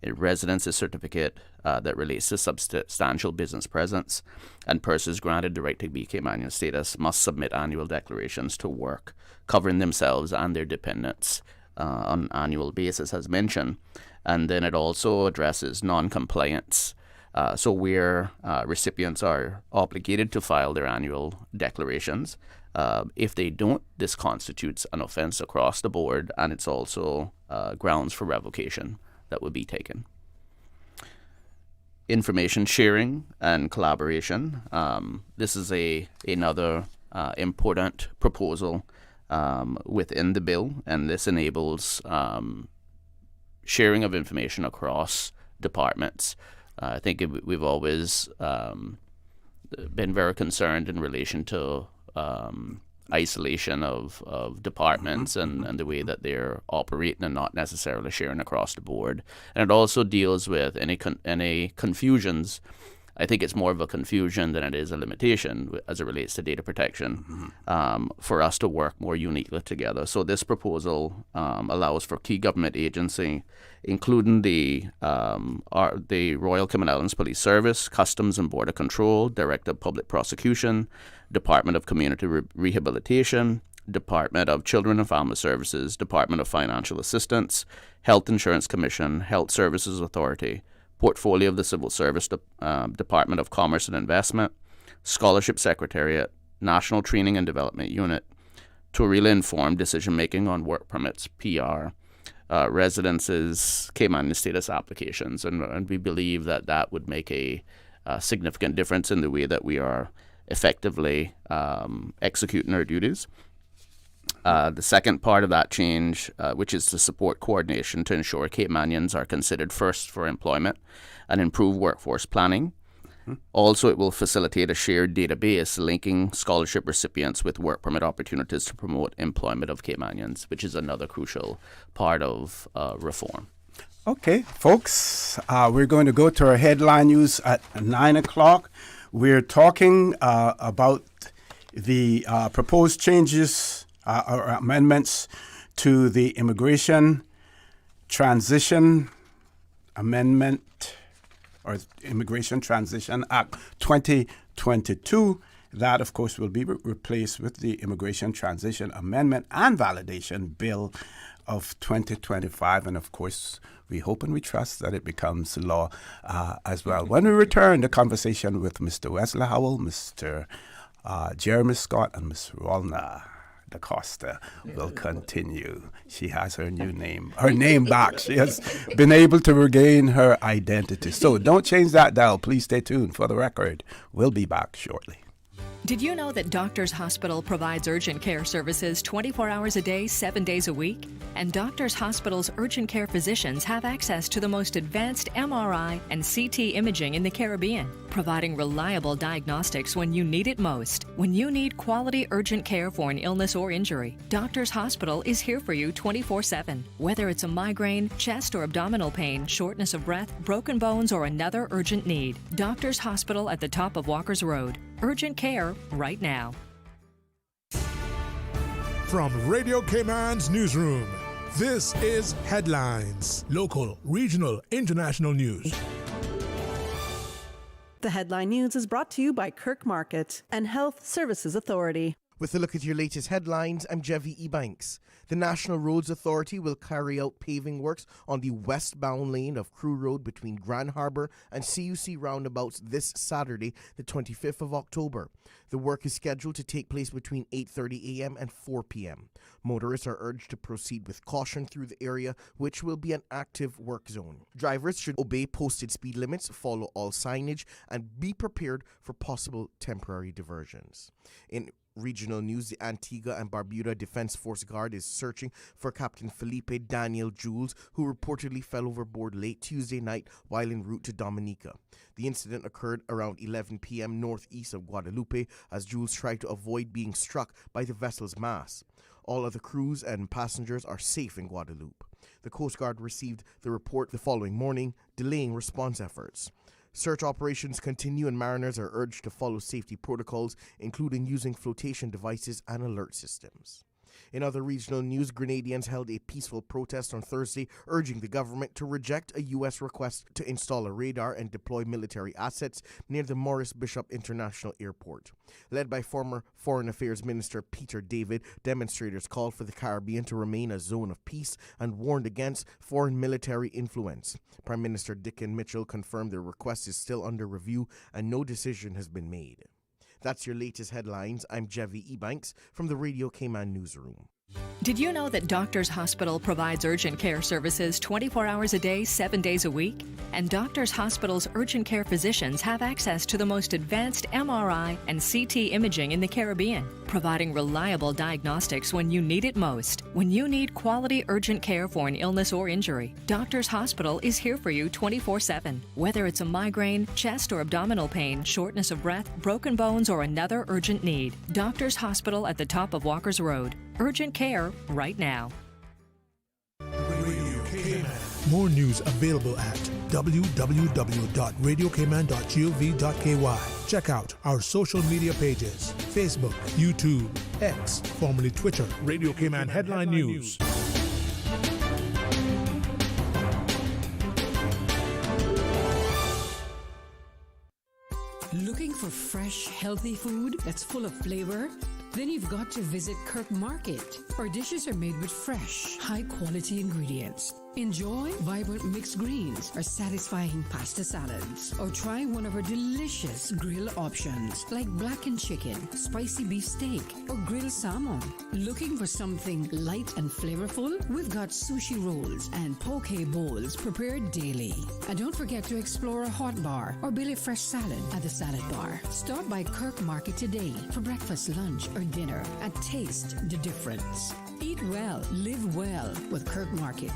S18: a residency certificate that relates to substantial business presence, and persons granted the right to be Caymanian status must submit annual declarations to work, covering themselves and their dependents on an annual basis, as mentioned. And then it also addresses non-compliance. So where recipients are obligated to file their annual declarations, if they don't, this constitutes an offense across the board, and it's also grounds for revocation that would be taken. Information sharing and collaboration. This is another important proposal within the bill, and this enables sharing of information across departments. I think we've always been very concerned in relation to isolation of departments and the way that they're operating and not necessarily sharing across the board. And it also deals with any confusions. I think it's more of a confusion than it is a limitation as it relates to data protection for us to work more uniquely together. So this proposal allows for key government agency, including the Royal Cayman Islands Police Service, Customs and Border Control, Director of Public Prosecution, Department of Community Rehabilitation, Department of Children and Family Services, Department of Financial Assistance, Health Insurance Commission, Health Services Authority, Portfolio of the Civil Service, Department of Commerce and Investment, Scholarship Secretariat, National Training and Development Unit, to really inform decision-making on work permits, PR, residences, Cayman status applications. And we believe that that would make a significant difference in the way that we are effectively executing our duties. The second part of that change, which is to support coordination to ensure Caymanians are considered first for employment and improve workforce planning. Also, it will facilitate a shared database linking scholarship recipients with work permit opportunities to promote employment of Caymanians, which is another crucial part of reform.
S17: Okay, folks, we're going to go to our headline news at 9 o'clock. We're talking about the proposed changes or amendments to the Immigration Transition Amendment or Immigration Transition Act 2022. That, of course, will be replaced with the Immigration Transition Amendment and Validation Bill of 2025. And, of course, we hope and we trust that it becomes law as well. When we return, the conversation with Mr. Wesley Howell, Mr. Jeremy Scott, and Ms. Rolna DaCosta will continue. She has her name back. She has been able to regain her identity. So don't change that dial. Please stay tuned. For the record, we'll be back shortly.
S8: Did you know that Doctors Hospital provides urgent care services 24 hours a day, 7 days a week? And Doctors Hospital's urgent care physicians have access to the most advanced MRI and CT imaging in the Caribbean, providing reliable diagnostics when you need it most. When you need quality urgent care for an illness or injury, Doctors Hospital is here for you 24/7. Whether it's a migraine, chest or abdominal pain, shortness of breath, broken bones, or another urgent need, Doctors Hospital at the top of Walker's Road. Urgent care right now.
S2: From Radio Cayman's newsroom, this is Headlines. Local, regional, international news.
S23: The Headline News is brought to you by Kirk Market and Health Services Authority.
S9: With a look at your latest headlines, I'm Jevi Ebanks. The National Roads Authority will carry out paving works on the westbound lane of Crew Road between Grand Harbour and CUC roundabouts this Saturday, the 25th of October. The work is scheduled to take place between 8:30 a.m. and 4 p.m. Motorists are urged to proceed with caution through the area, which will be an active work zone. Drivers should obey posted speed limits, follow all signage, and be prepared for possible temporary diversions. In regional news, the Antigua and Barbuda Defense Force Guard is searching for Captain Felipe Daniel Jules, who reportedly fell overboard late Tuesday night while en route to Dominica. The incident occurred around 11 p.m. northeast of Guadalupe as Jules tried to avoid being struck by the vessel's mast. All other crews and passengers are safe in Guadalupe. The Coast Guard received the report the following morning, delaying response efforts. Search operations continue and mariners are urged to follow safety protocols, including using flotation devices and alert systems. In other regional news, Grenadians held a peaceful protest on Thursday, urging the government to reject a U.S. request to install a radar and deploy military assets near the Morris Bishop International Airport. Led by former Foreign Affairs Minister Peter David, demonstrators called for the Caribbean to remain a zone of peace and warned against foreign military influence. Prime Minister Dickon Mitchell confirmed the request is still under review and no decision has been made. That's your latest headlines. I'm Jevi Ebanks from the Radio Cayman Newsroom.
S8: Did you know that Doctors Hospital provides urgent care services 24 hours a day, 7 days a week? And Doctors Hospital's urgent care physicians have access to the most advanced MRI and CT imaging in the Caribbean, providing reliable diagnostics when you need it most. When you need quality urgent care for an illness or injury, Doctors Hospital is here for you 24/7. Whether it's a migraine, chest or abdominal pain, shortness of breath, broken bones, or another urgent need, Doctors Hospital at the top of Walker's Road. Urgent care right now.
S2: More news available at www.radiocayman.gov.ky. Check out our social media pages: Facebook, YouTube, X, formerly Twitter, Radio Cayman Headline News.
S3: Looking for fresh, healthy food that's full of flavor? Then you've got to visit Kirk Market. Our dishes are made with fresh, high-quality ingredients. Enjoy vibrant mixed greens or satisfying pasta salads. Or try one of our delicious grill options like blackened chicken, spicy beef steak, or grilled salmon. Looking for something light and flavorful? We've got sushi rolls and poke bowls prepared daily. And don't forget to explore a hot bar or Billy Fresh salad at the salad bar. Stop by Kirk Market today for breakfast, lunch, or dinner and taste the difference. Eat well, live well with Kirk Market.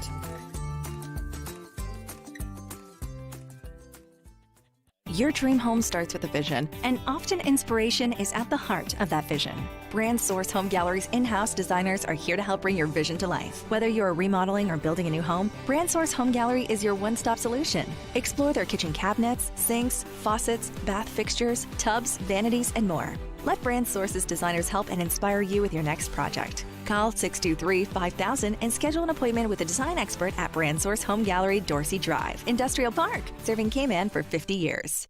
S11: Your dream home starts with a vision, and often inspiration is at the heart of that vision. Brand Source Home Gallery's in-house designers are here to help bring your vision to life. Whether you're remodeling or building a new home, Brand Source Home Gallery is your one-stop solution. Explore their kitchen cabinets, sinks, faucets, bath fixtures, tubs, vanities, and more. Let Brand Source's designers help and inspire you with your next project. Call 623-5000 and schedule an appointment with a design expert at Brand Source Home Gallery, Dorsey Drive, Industrial Park, serving Cayman for 50 years.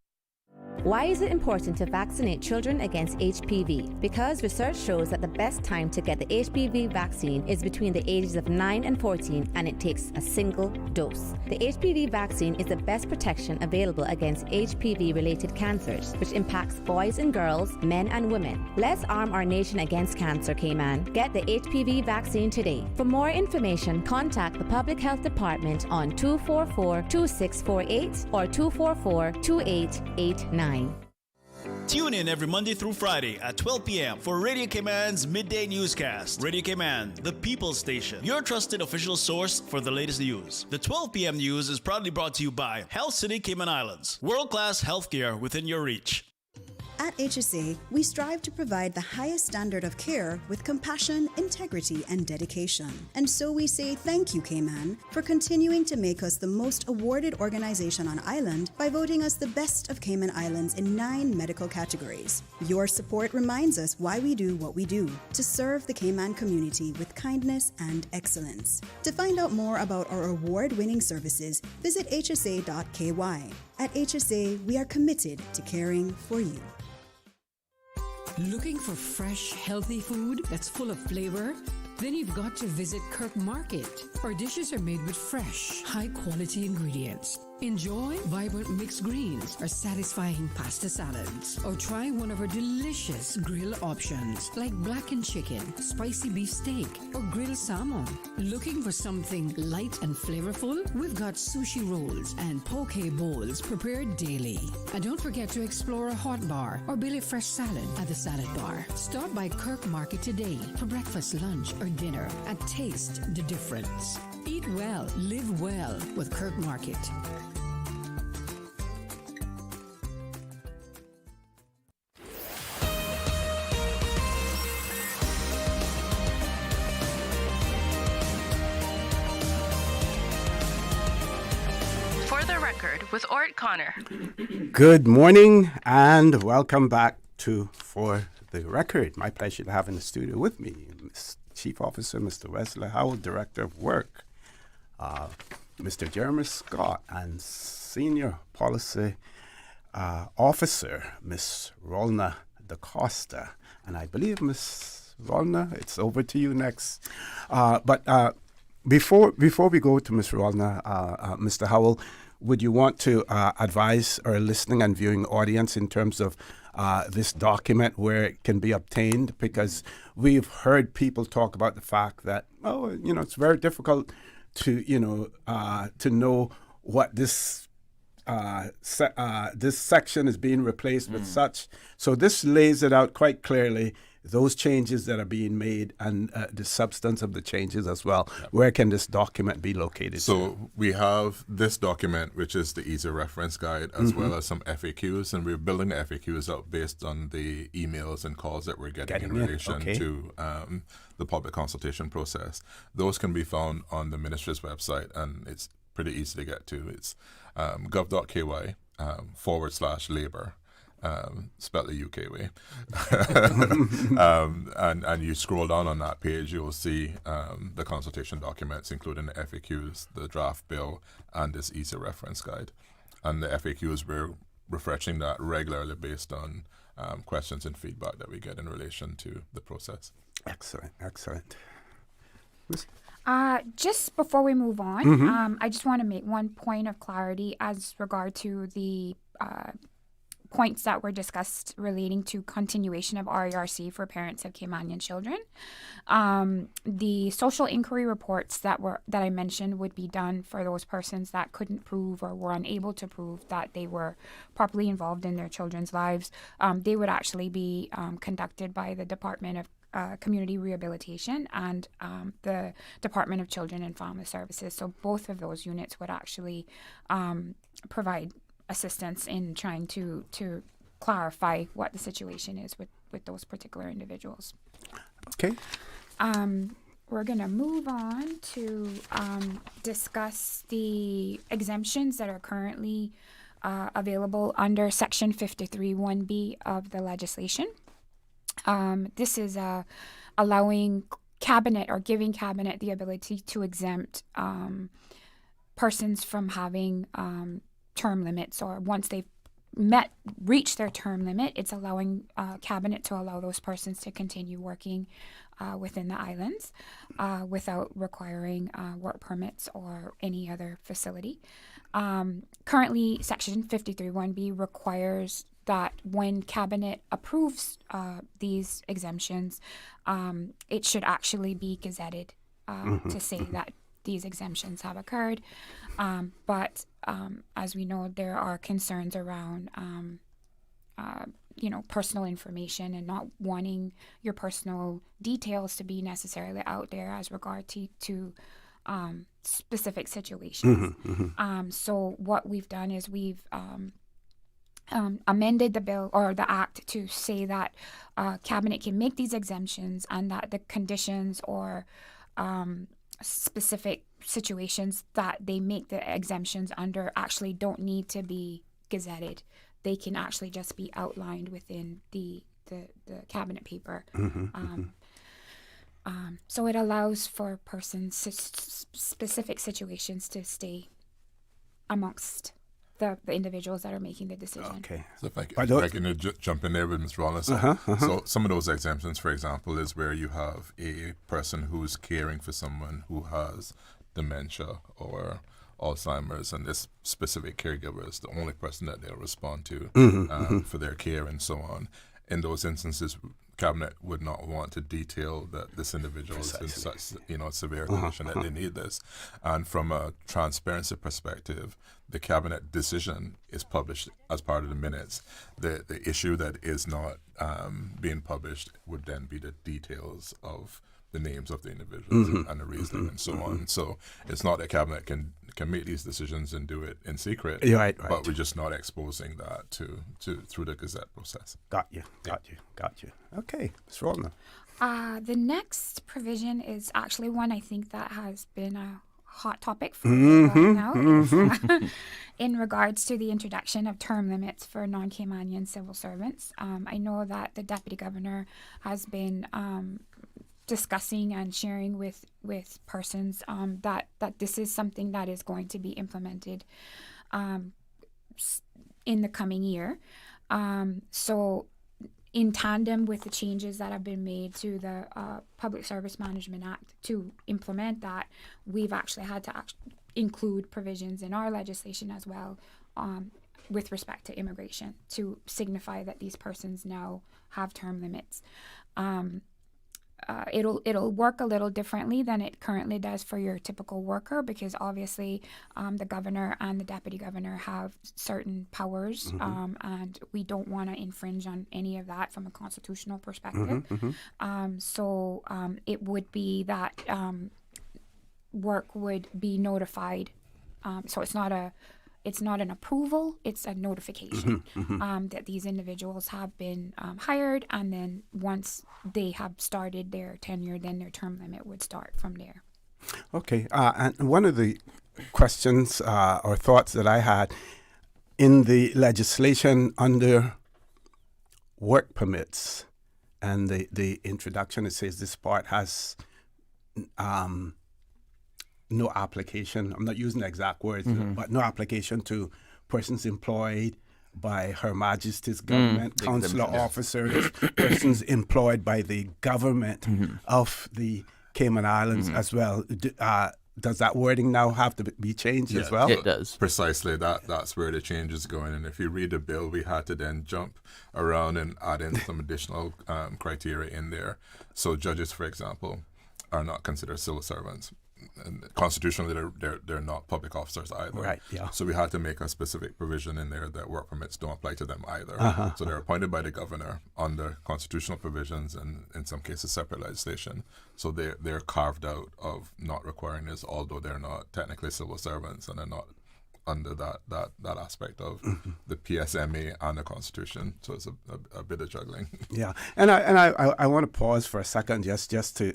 S22: Why is it important to vaccinate children against HPV? Because research shows that the best time to get the HPV vaccine is between the ages of 9 and 14, and it takes a single dose. The HPV vaccine is the best protection available against HPV-related cancers, which impacts boys and girls, men and women. Let's arm our nation against cancer, Cayman. Get the HPV vaccine today. For more information, contact the Public Health Department on 244-2648 or 244-2889.
S24: Tune in every Monday through Friday at 12 p.m. for Radio Cayman's Midday Newscast. Radio Cayman, the people's station, your trusted official source for the latest news. The 12 p.m. news is proudly brought to you by Health City Cayman Islands. World-class healthcare within your reach.
S25: At HSA, we strive to provide the highest standard of care with compassion, integrity, and dedication. And so we say thank you, Cayman, for continuing to make us the most awarded organization on island by voting us the best of Cayman Islands in 9 medical categories. Your support reminds us why we do what we do, to serve the Cayman community with kindness and excellence. To find out more about our award-winning services, visit hsa.ky. At HSA, we are committed to caring for you.
S3: Looking for fresh, healthy food that's full of flavor? Then you've got to visit Kirk Market. Our dishes are made with fresh, high-quality ingredients. Enjoy vibrant mixed greens or satisfying pasta salads. Or try one of our delicious grill options like blackened chicken, spicy beef steak, or grilled salmon. Looking for something light and flavorful? We've got sushi rolls and poke bowls prepared daily. And don't forget to explore a hot bar or Billy Fresh salad at the salad bar. Stop by Kirk Market today for breakfast, lunch, or dinner and taste the difference. Eat well, live well with Kirk Market.
S15: For the record, with ORRETT Connor.
S17: Good morning and welcome back to For the Record. My pleasure to have in the studio with me Chief Officer Mr. Wesley Howell, Director of Work, Mr. Jeremy Scott, and Senior Policy Officer Miss Rolna DaCosta. And I believe, Miss Rolna, it's over to you next. But before we go to Miss Rolna, Mr. Howell, would you want to advise our listening and viewing audience in terms of this document, where it can be obtained? Because we've heard people talk about the fact that, it's very difficult to know what this this section is being replaced with such. So this lays it out quite clearly, those changes that are being made and the substance of the changes as well. Yep. Where can this document be located?
S10: So we have this document, which is the easy reference guide, as well as some FAQs, and we're building the FAQs out based on the emails and calls that we're getting in relation to the public consultation process. Those can be found on the ministry's website, and it's pretty easy to get to. It's gov.ky /labor. Spelled the UK way. And you scroll down on that page, you'll see the consultation documents, including the FAQs, the draft bill, and this easy reference guide. And the FAQs, we're refreshing that regularly based on questions and feedback that we get in relation to the process.
S17: Excellent.
S1: Just before we move on, I just want to make one point of clarity as regard to the points that were discussed relating to continuation of RERC for parents of Caymanian children. The social inquiry reports that I mentioned would be done for those persons that couldn't prove or were unable to prove that they were properly involved in their children's lives. They would actually be conducted by the Department of Community Rehabilitation and the Department of Children and Family Services. So both of those units would actually provide assistance in trying to clarify what the situation is with those particular individuals.
S17: Okay.
S1: We're going to move on to discuss the exemptions that are currently available under Section 53(1)(b) of the legislation. This is allowing Cabinet or giving Cabinet the ability to exempt persons from having term limits, or once they've reached their term limit, it's allowing Cabinet to allow those persons to continue working within the islands without requiring work permits or any other facility. Currently, Section 53(1)(b) requires that when Cabinet approves these exemptions, it should actually be gazetted to say that these exemptions have occurred. But as we know, there are concerns around, personal information and not wanting your personal details to be necessarily out there as regard to specific situations. So what we've done is we've amended the bill or the act to say that Cabinet can make these exemptions and that the conditions or specific situations that they make the exemptions under actually don't need to be gazetted. They can actually just be outlined within the Cabinet paper. So it allows for persons specific situations to stay amongst the individuals that are making the decision.
S17: Okay.
S10: So if I can jump in there with Ms. Rollins. So some of those exemptions, for example, is where you have a person who's caring for someone who has dementia or Alzheimer's, and this specific caregiver is the only person that they'll respond to for their care and so on. In those instances, Cabinet would not want to detail that this individual is in such severe condition that they need this. And from a transparency perspective, the Cabinet decision is published as part of the minutes. The issue that is not being published would then be the details of the names of the individuals and the reasoning and so on. So it's not that Cabinet can make these decisions and do it in secret,
S17: right.
S10: But we're just not exposing that to through the Gazette process.
S17: Got you. Okay, Ms. Rollner.
S1: The next provision is actually one I think that has been a hot topic for a while now. In regards to the introduction of term limits for non-Caymanian civil servants. I know that the Deputy Governor has been discussing and sharing with persons that this is something that is going to be implemented in the coming year. So in tandem with the changes that have been made to the Public Service Management Act to implement that, we've actually had to include provisions in our legislation as well with respect to immigration to signify that these persons now have term limits. It'll work a little differently than it currently does for your typical worker, because obviously the governor and the deputy governor have certain powers, and we don't want to infringe on any of that from a constitutional perspective. So it would be that work would be notified. So it's not an approval, it's a notification that these individuals have been hired, and then once they have started their tenure, then their term limit would start from there.
S17: Okay, and one of the questions or thoughts that I had in the legislation under work permits and the introduction, it says this part has no application, I'm not using the exact words, but no application to persons employed by Her Majesty's government, consular officers, persons employed by the government of the Cayman Islands as well. Does that wording now have to be changed as well?
S18: It does.
S10: Precisely. That's where the change is going. And if you read the bill, we had to then jump around and add in some additional criteria in there. So judges, for example, are not considered civil servants. And constitutionally, they're not public officers either.
S17: Right. Yeah.
S10: So we had to make a specific provision in there that work permits don't apply to them either. So they're appointed by the governor under constitutional provisions and in some cases separate legislation. So they're carved out of not requiring this, although they're not technically civil servants and they're not under that aspect of the PSMA and the Constitution. So it's a bit of juggling.
S17: Yeah, and I want to pause for a second just to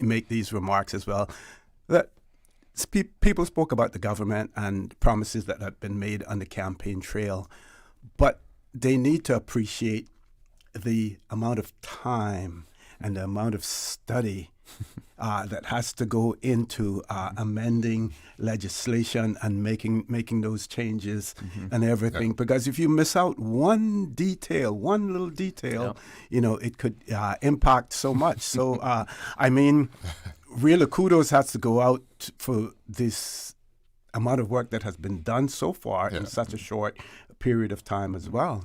S17: make these remarks as well. That people spoke about the government and promises that had been made on the campaign trail, but they need to appreciate the amount of time and the amount of study that has to go into amending legislation and making those changes and everything. Because if you miss out one little detail, it could impact so much. So, I mean, really kudos has to go out for this amount of work that has been done so far in such a short period of time as well.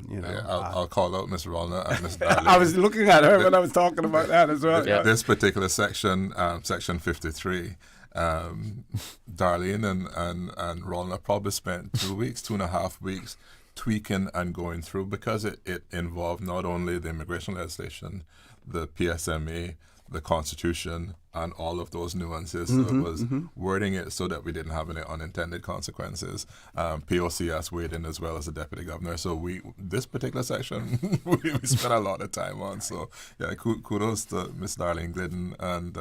S10: I'll call out Ms. Rollner and Ms. Darling.
S17: I was looking at her when I was talking about that as well.
S10: This particular section, section 53, Darlene and Rollner probably spent 2.5 weeks tweaking and going through, because it involved not only the immigration legislation, the PSMA, the Constitution, and all of those nuances. So it was wording it so that we didn't have any unintended consequences. POCS weighed in as well as the deputy governor. So this particular section we spent a lot of time on. So yeah, kudos to Ms. Darlene Glidden and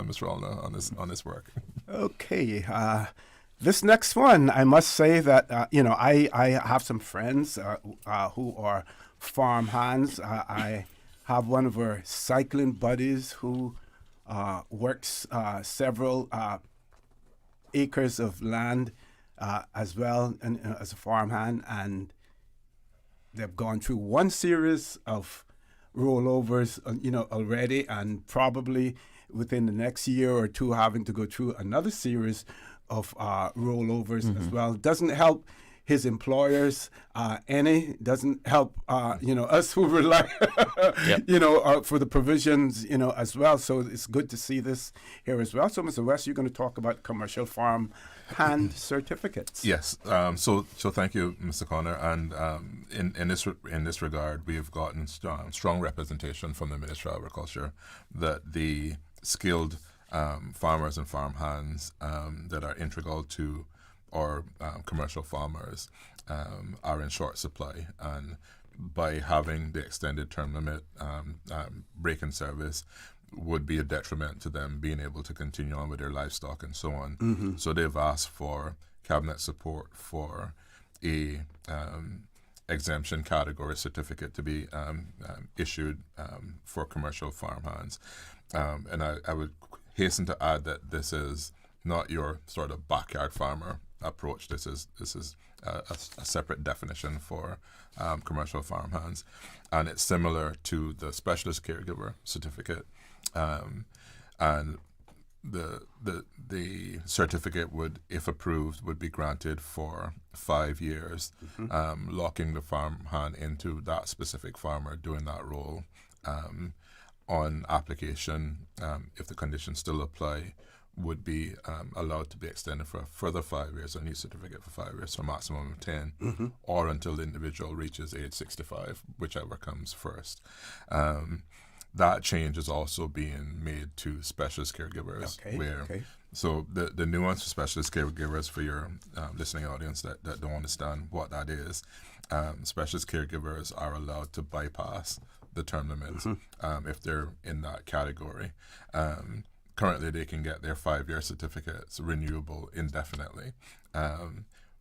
S10: Ms. Rollner on this work.
S17: Okay. This next one, I must say that I have some friends who are farm hands. I have one of our cycling buddies who works several acres of land as well and, as a farmhand, and they've gone through one series of rollovers, already, and probably within the next year or two having to go through another series of rollovers as well. Doesn't help his employers any, doesn't help us who rely for the provisions as well. So it's good to see this here as well. So Mr. West, you're going to talk about commercial farm hand certificates.
S10: Yes. So thank you, Mr. Connor. And in this regard, we have gotten strong representation from the Ministry of Agriculture that the skilled farmers and farm hands that are integral to our commercial farmers are in short supply. And by having the extended term limit break-in service would be a detriment to them being able to continue on with their livestock and so on. So they've asked for cabinet support for a exemption category certificate to be issued for commercial farm hands. And I would hasten to add that this is not your sort of backyard farmer approach. This is a separate definition for commercial farm hands, and it's similar to the specialist caregiver certificate. And the certificate would, if approved, would be granted for 5 years, locking the farm hand into that specific farmer doing that role. On application, if the conditions still apply, would be allowed to be extended for a further 5 years, a new certificate for 5 years, for a maximum of 10, or until the individual reaches age 65, whichever comes first. That change is also being made to specialist caregivers. So the nuance for specialist caregivers, for your listening audience that don't understand what that is, specialist caregivers are allowed to bypass the term limits if they're in that category. Currently, they can get their 5-year certificates renewable indefinitely.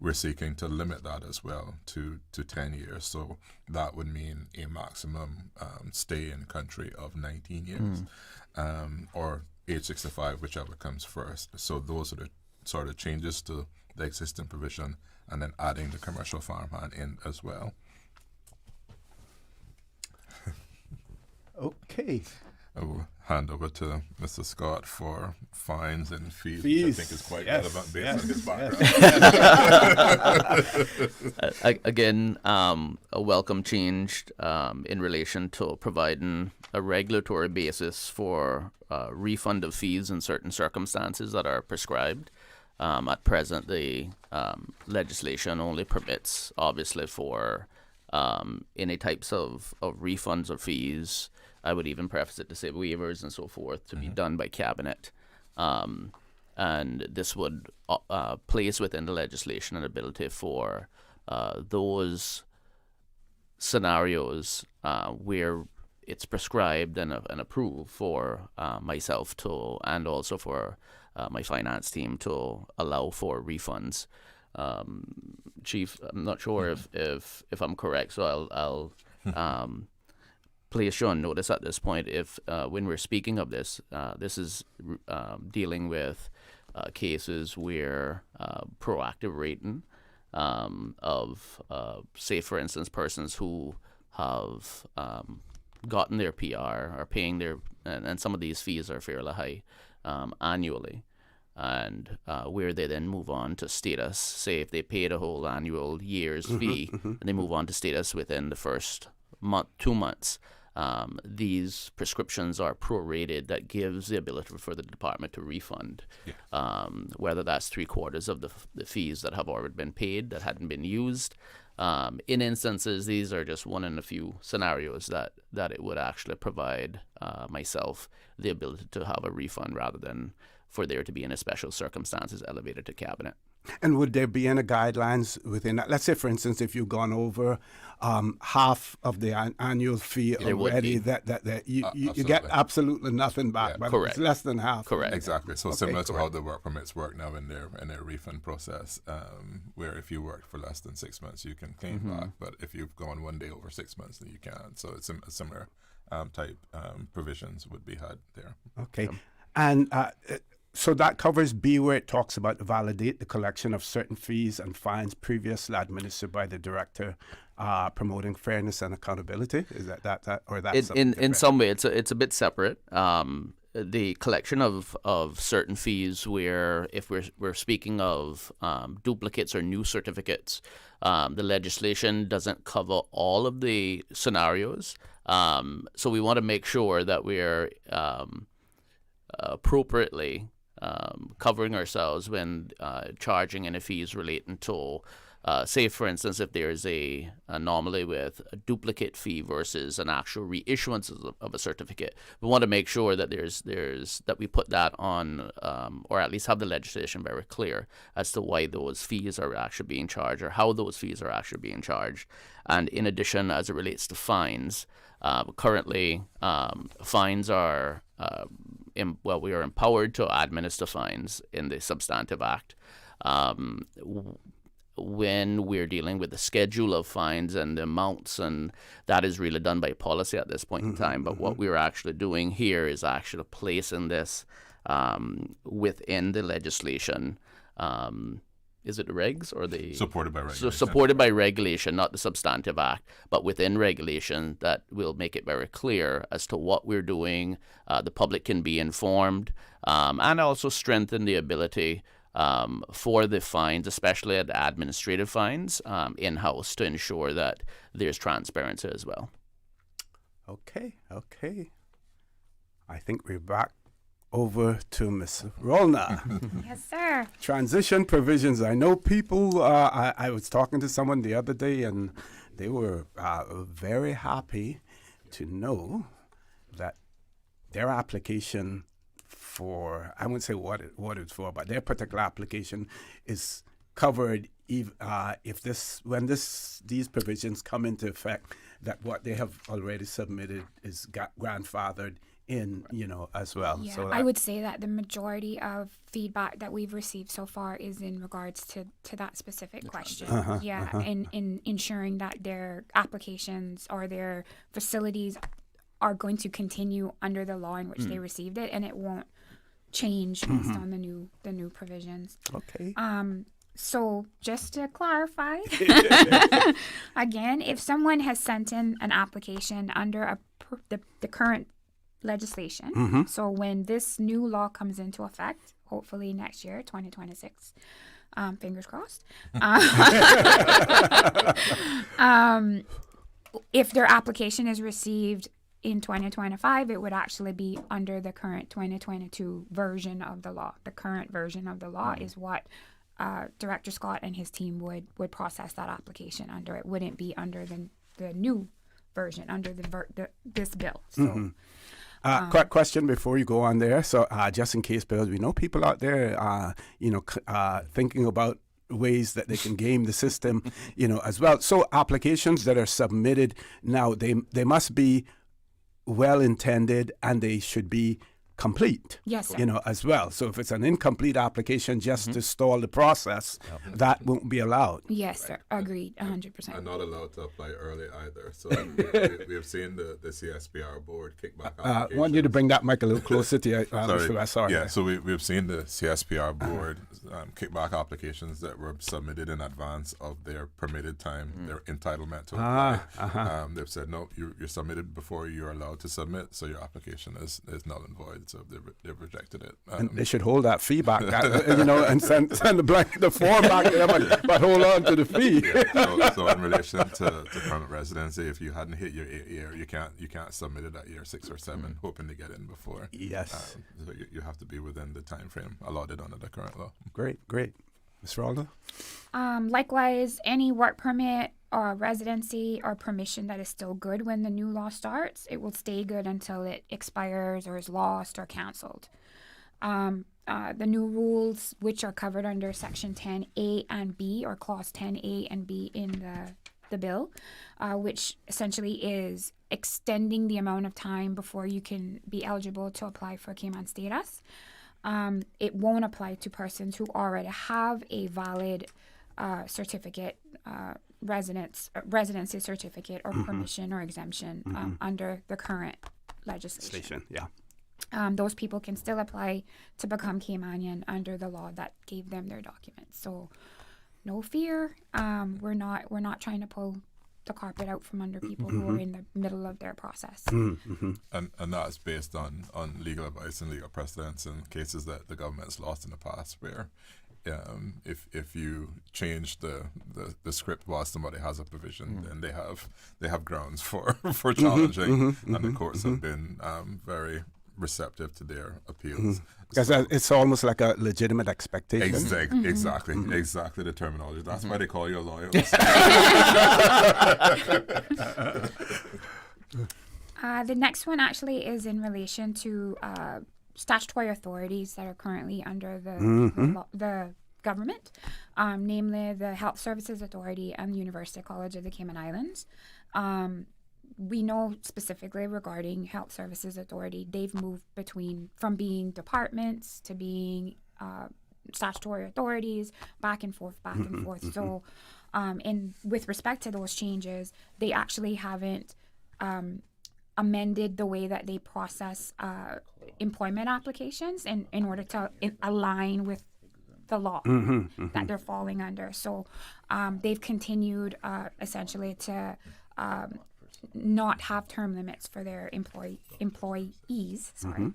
S10: We're seeking to limit that as well to 10 years. So that would mean a maximum stay in country of 19 years, or age 65, whichever comes first. So those are the sort of changes to the existing provision, and then adding the commercial farmhand in as well.
S17: Okay.
S10: I will hand over to Mr. Scott for fines and fees,
S17: Fees.
S10: which I think is quite relevant based on his background.
S18: Again, a welcome change in relation to providing a regulatory basis for refund of fees in certain circumstances that are prescribed. At present, the legislation only permits, obviously, for any types of refunds or fees. I would even preface it to say waivers and so forth to be done by cabinet. And this would place within the legislation an ability for those scenarios where it's prescribed and approved for myself to, and also for my finance team to allow for refunds. Chief, I'm not sure if I'm correct, so I'll place you on notice at this point. If when we're speaking of this, this is dealing with cases where proactive rating of, say, for instance, persons who have gotten their PR are paying their, and some of these fees are fairly high annually, and where they then move on to status. Say if they paid a whole annual year's fee, and they move on to status within the first month, 2 months. These prescriptions are prorated. That gives the ability for the department to refund, whether that's 3/4 of the fees that have already been paid that hadn't been used. In instances, these are just one in a few scenarios that it would actually provide myself the ability to have a refund rather than for there to be in a special circumstances elevated to cabinet.
S17: And would there be any guidelines within that? Let's say, for instance, if you've gone over half of the annual fee already, that you get absolutely nothing back, but
S18: correct.
S17: It's less than half.
S18: Correct.
S10: Exactly. So similar to how the work permits work now in their refund process, where if you worked for less than 6 months, you can claim back, but if you've gone 1 day over 6 months, then you can't. So it's a similar type provisions would be had there.
S17: Okay. And So that covers B, where it talks about validate the collection of certain fees and fines previously administered by the director, promoting fairness and accountability. Is that or that's
S18: in some way it's a bit separate. The collection of certain fees, where if we're speaking of duplicates or new certificates, the legislation doesn't cover all of the scenarios. So we want to make sure that we're appropriately covering ourselves when charging any fees relating to, say, for instance, if there's a anomaly with a duplicate fee versus an actual reissuance of a certificate, we want to make sure that there's that we put that on, or at least have the legislation very clear as to why those fees are actually being charged or how those fees are actually being charged. And in addition, as it relates to fines, currently fines are we are empowered to administer fines in the Substantive Act. When we're dealing with the schedule of fines and the amounts, and that is really done by policy at this point in time. But what we're actually doing here is actually placing this within the legislation. Is it the regs or the
S10: supported by regulation?
S18: So supported by regulation, not the Substantive Act, but within regulation that will make it very clear as to what we're doing. The public can be informed, and also strengthen the ability for the fines, especially at administrative fines, in-house, to ensure that there's transparency as well.
S17: Okay. I think we're back over to Ms. Rolna.
S1: Yes, sir.
S17: Transition provisions. I know people, I was talking to someone the other day, and they were very happy to know that their application for, I wouldn't say what it's for, but their particular application is covered when these provisions come into effect, that what they have already submitted is grandfathered in, as well.
S1: Yeah,
S17: so
S1: I would say that the majority of feedback that we've received so far is in regards to that specific question. In ensuring that their applications or their facilities are going to continue under the law in which they received it, and it won't change based on the new provisions.
S17: Okay.
S1: So just to clarify, again, if someone has sent in an application under the current legislation, so when this new law comes into effect, hopefully next year, 2026, fingers crossed, if their application is received in 2025, it would actually be under the current 2022 version of the law. The current version of the law is what Director Scott and his team would process that application under. It wouldn't be under the new version, under this bill. So,
S17: quick question before you go on there. So just in case, because we know people out there, thinking about ways that they can game the system, as well. So applications that are submitted now, they must be well intended, and they should be complete.
S1: Yes, sir.
S17: As well. So if it's an incomplete application just to stall the process, that won't be allowed.
S1: Yes, sir. Agreed. 100%.
S10: And not allowed to apply early either. So we have seen the CSPR board kickback
S17: I want you to bring that mic a little closer to you. Sorry.
S10: Yeah, so we've seen the CSPR board kickback applications that were submitted in advance of their permitted time, their entitlement to apply. They've said, no, you're submitted before you're allowed to submit, so your application is null and void. So they've rejected it.
S17: And they should hold that fee back, and send the form back to them, but hold on to the fee.
S10: So in relation to permanent residency, if you hadn't hit your 8 year, you can't submit it at year 6 or 7, hoping to get in before.
S17: Yes.
S10: So you have to be within the time frame allotted under the current law.
S17: Great. Ms. Ralda?
S1: Likewise, any work permit or residency or permission that is still good when the new law starts, it will stay good until it expires or is lost or canceled. The new rules, which are covered under Section 10A and B, or Clause 10A and B in the bill, which essentially is extending the amount of time before you can be eligible to apply for Cayman status. It won't apply to persons who already have a valid certificate, residency certificate or permission or exemption under the current legislation.
S17: Yeah.
S1: those people can still apply to become Caymanian under the law that gave them their documents. So no fear. We're not trying to pull the carpet out from under people who are in the middle of their process.
S10: And that's based on legal advice and legal precedents in cases that the government's lost in the past, where if you change the script while somebody has a provision, then they have grounds for challenging, and the courts have been very receptive to their appeals.
S17: Because it's almost like a legitimate expectation.
S10: Exactly the terminology. That's why they call you a lawyer.
S1: The next one actually is in relation to statutory authorities that are currently under the government, namely the Health Services Authority and the University College of the Cayman Islands. We know specifically regarding Health Services Authority, they've moved from being departments to being statutory authorities, back and forth. So with respect to those changes, they actually haven't amended the way that they process employment applications in order to align with the law that they're falling under. So they've continued essentially to not have term limits for their employees. Sorry.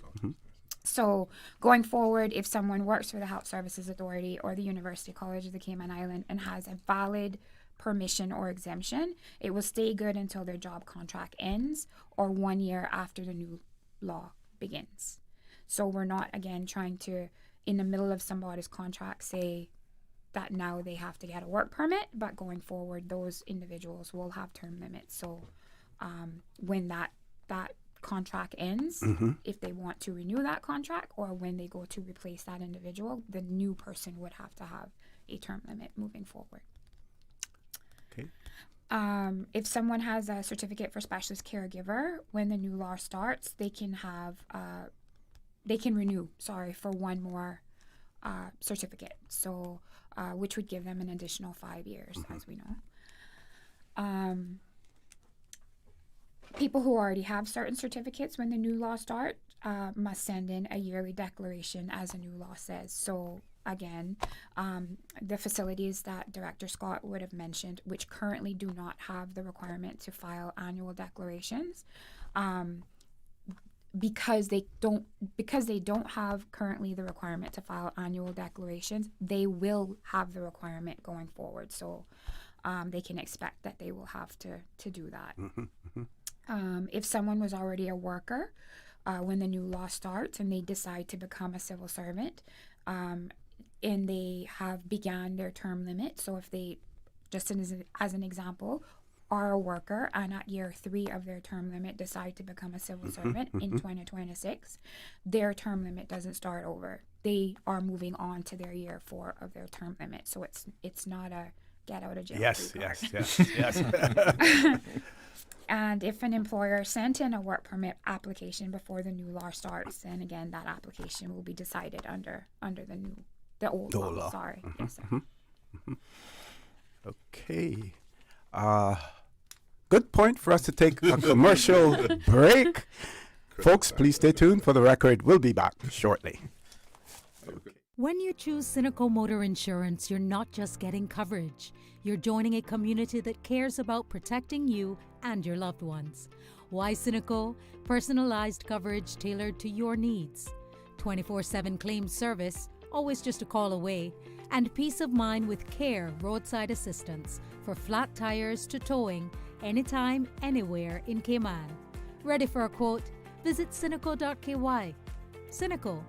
S1: So going forward, if someone works for the Health Services Authority or the University College of the Cayman Island and has a valid permission or exemption, it will stay good until their job contract ends or 1 year after the new law begins. So we're not, again, trying to, in the middle of somebody's contract, say that now they have to get a work permit, but going forward, those individuals will have term limits. So when that contract ends, if they want to renew that contract, or when they go to replace that individual, the new person would have to have a term limit moving forward.
S17: Okay.
S1: If someone has a certificate for specialist caregiver, when the new law starts, they can renew for one more certificate. So which would give them an additional 5 years, as we know. People who already have certain certificates when the new law starts must send in a yearly declaration, as the new law says. So again, the facilities that Director Scott would have mentioned, which currently do not have the requirement to file annual declarations, because they don't have currently the requirement to file annual declarations, they will have the requirement going forward. So they can expect that they will have to do that. If someone was already a worker when the new law starts and they decide to become a civil servant, and they have began their term limit, so if they, just as an example, are a worker and at year 3 of their term limit decide to become a civil servant in 2026, their term limit doesn't start over. They are moving on to their year 4 of their term limit. So it's not a get out of jail.
S17: Yes.
S1: And if an employer sent in a work permit application before the new law starts, then again that application will be decided under the old law. Sorry. Yes, sir.
S17: Okay. Good point for us to take a commercial break. Folks, please stay tuned. For the record, we'll be back shortly.
S4: When you choose Cineco Motor Insurance, you're not just getting coverage. You're joining a community that cares about protecting you and your loved ones. Why Cineco? Personalized coverage tailored to your needs. 24/7 claims service, always just a call away. And peace of mind with CARE roadside assistance for flat tires to towing, anytime, anywhere in Cayman. Ready for a quote? Visit Cineco.ky. Cineco,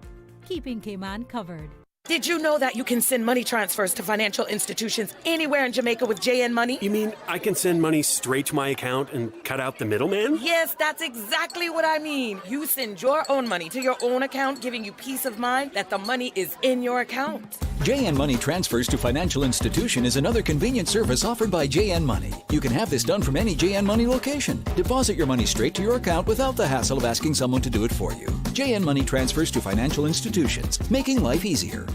S4: keeping Cayman covered.
S6: Did you know that you can send money transfers to financial institutions anywhere in Jamaica with JN Money?
S12: You mean I can send money straight to my account and cut out the middleman?
S6: Yes, that's exactly what I mean. You send your own money to your own account, giving you peace of mind that the money is in your account.
S14: JN Money Transfers to Financial Institution is another convenient service offered by JN Money. You can have this done from any JN Money location. Deposit your money straight to your account without the hassle of asking someone to do it for you. JN Money Transfers to Financial Institutions, making life easier.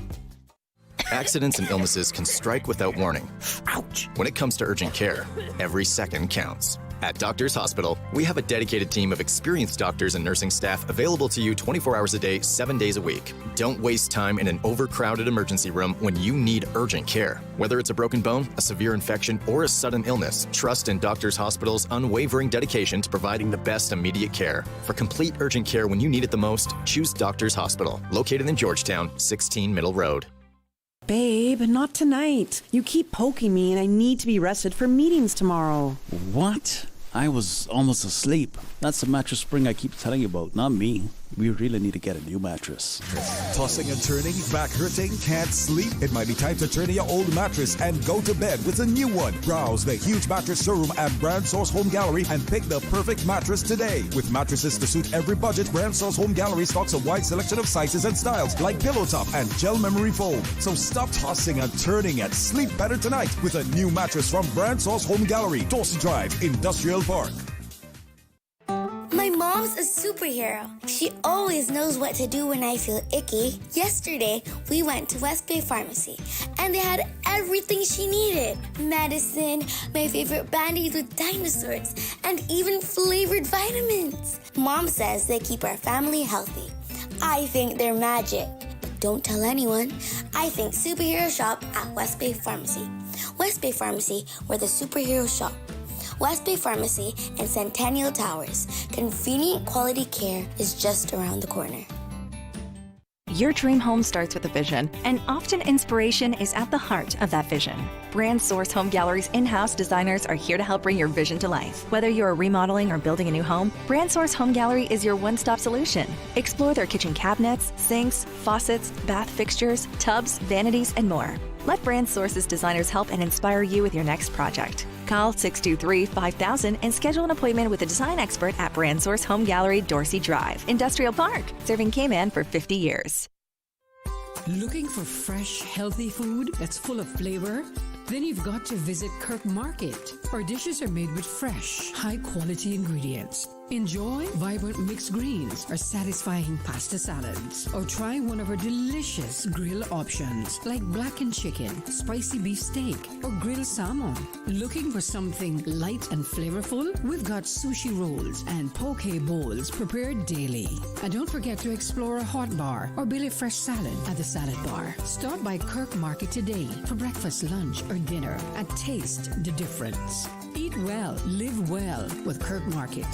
S16: Accidents and illnesses can strike without warning.
S6: Ouch!
S16: When it comes to urgent care, every second counts. At Doctors Hospital, we have a dedicated team of experienced doctors and nursing staff available to you 24 hours a day, 7 days a week. Don't waste time in an overcrowded emergency room when you need urgent care. Whether it's a broken bone, a severe infection, or a sudden illness, trust in Doctors Hospital's unwavering dedication to providing the best immediate care. For complete urgent care when you need it the most, choose Doctors Hospital, located in Georgetown, 16 Middle Road.
S23: Babe, not tonight. You keep poking me and I need to be rested for meetings tomorrow.
S5: What? I was almost asleep. That's the mattress spring I keep telling you about, not me. We really need to get a new mattress.
S7: Tossing and turning, back hurting, can't sleep? It might be time to turn in your old mattress and go to bed with a new one. Browse the huge mattress showroom at Brand Source Home Gallery and pick the perfect mattress today. With mattresses to suit every budget, Brand Source Home Gallery stocks a wide selection of sizes and styles like pillow top and gel memory foam. So stop tossing and turning and sleep better tonight with a new mattress from Brand Source Home Gallery, Dawson Drive, Industrial Park.
S13: My mom's a superhero. She always knows what to do when I feel icky. Yesterday, we went to West Bay Pharmacy, and they had everything she needed. Medicine, my favorite Band-Aids with dinosaurs, and even flavored vitamins. Mom says they keep our family healthy. I think they're magic. But don't tell anyone. I think superhero shop at West Bay Pharmacy. West Bay Pharmacy, where the superheroes shop. West Bay Pharmacy and Centennial Towers. Convenient quality care is just around the corner.
S11: Your dream home starts with a vision, and often inspiration is at the heart of that vision. Brand Source Home Gallery's in-house designers are here to help bring your vision to life. Whether you're remodeling or building a new home, Brand Source Home Gallery is your one-stop solution. Explore their kitchen cabinets, sinks, faucets, bath fixtures, tubs, vanities, and more. Let Brand Source's designers help and inspire you with your next project. Call 623-5000 and schedule an appointment with a design expert at Brand Source Home Gallery, Dorsey Drive, Industrial Park, serving Cayman for 50 years.
S3: Looking for fresh, healthy food that's full of flavor? Then you've got to visit Kirk Market. Our dishes are made with fresh, high-quality ingredients. Enjoy vibrant mixed greens or satisfying pasta salads. Or try one of our delicious grill options like blackened chicken, spicy beef steak, or grilled salmon. Looking for something light and flavorful? We've got sushi rolls and poke bowls prepared daily. And don't forget to explore a hot bar or Billy Fresh salad at the salad bar. Stop by Kirk Market today for breakfast, lunch, or dinner and taste the difference. Eat well, live well with Kirk Market.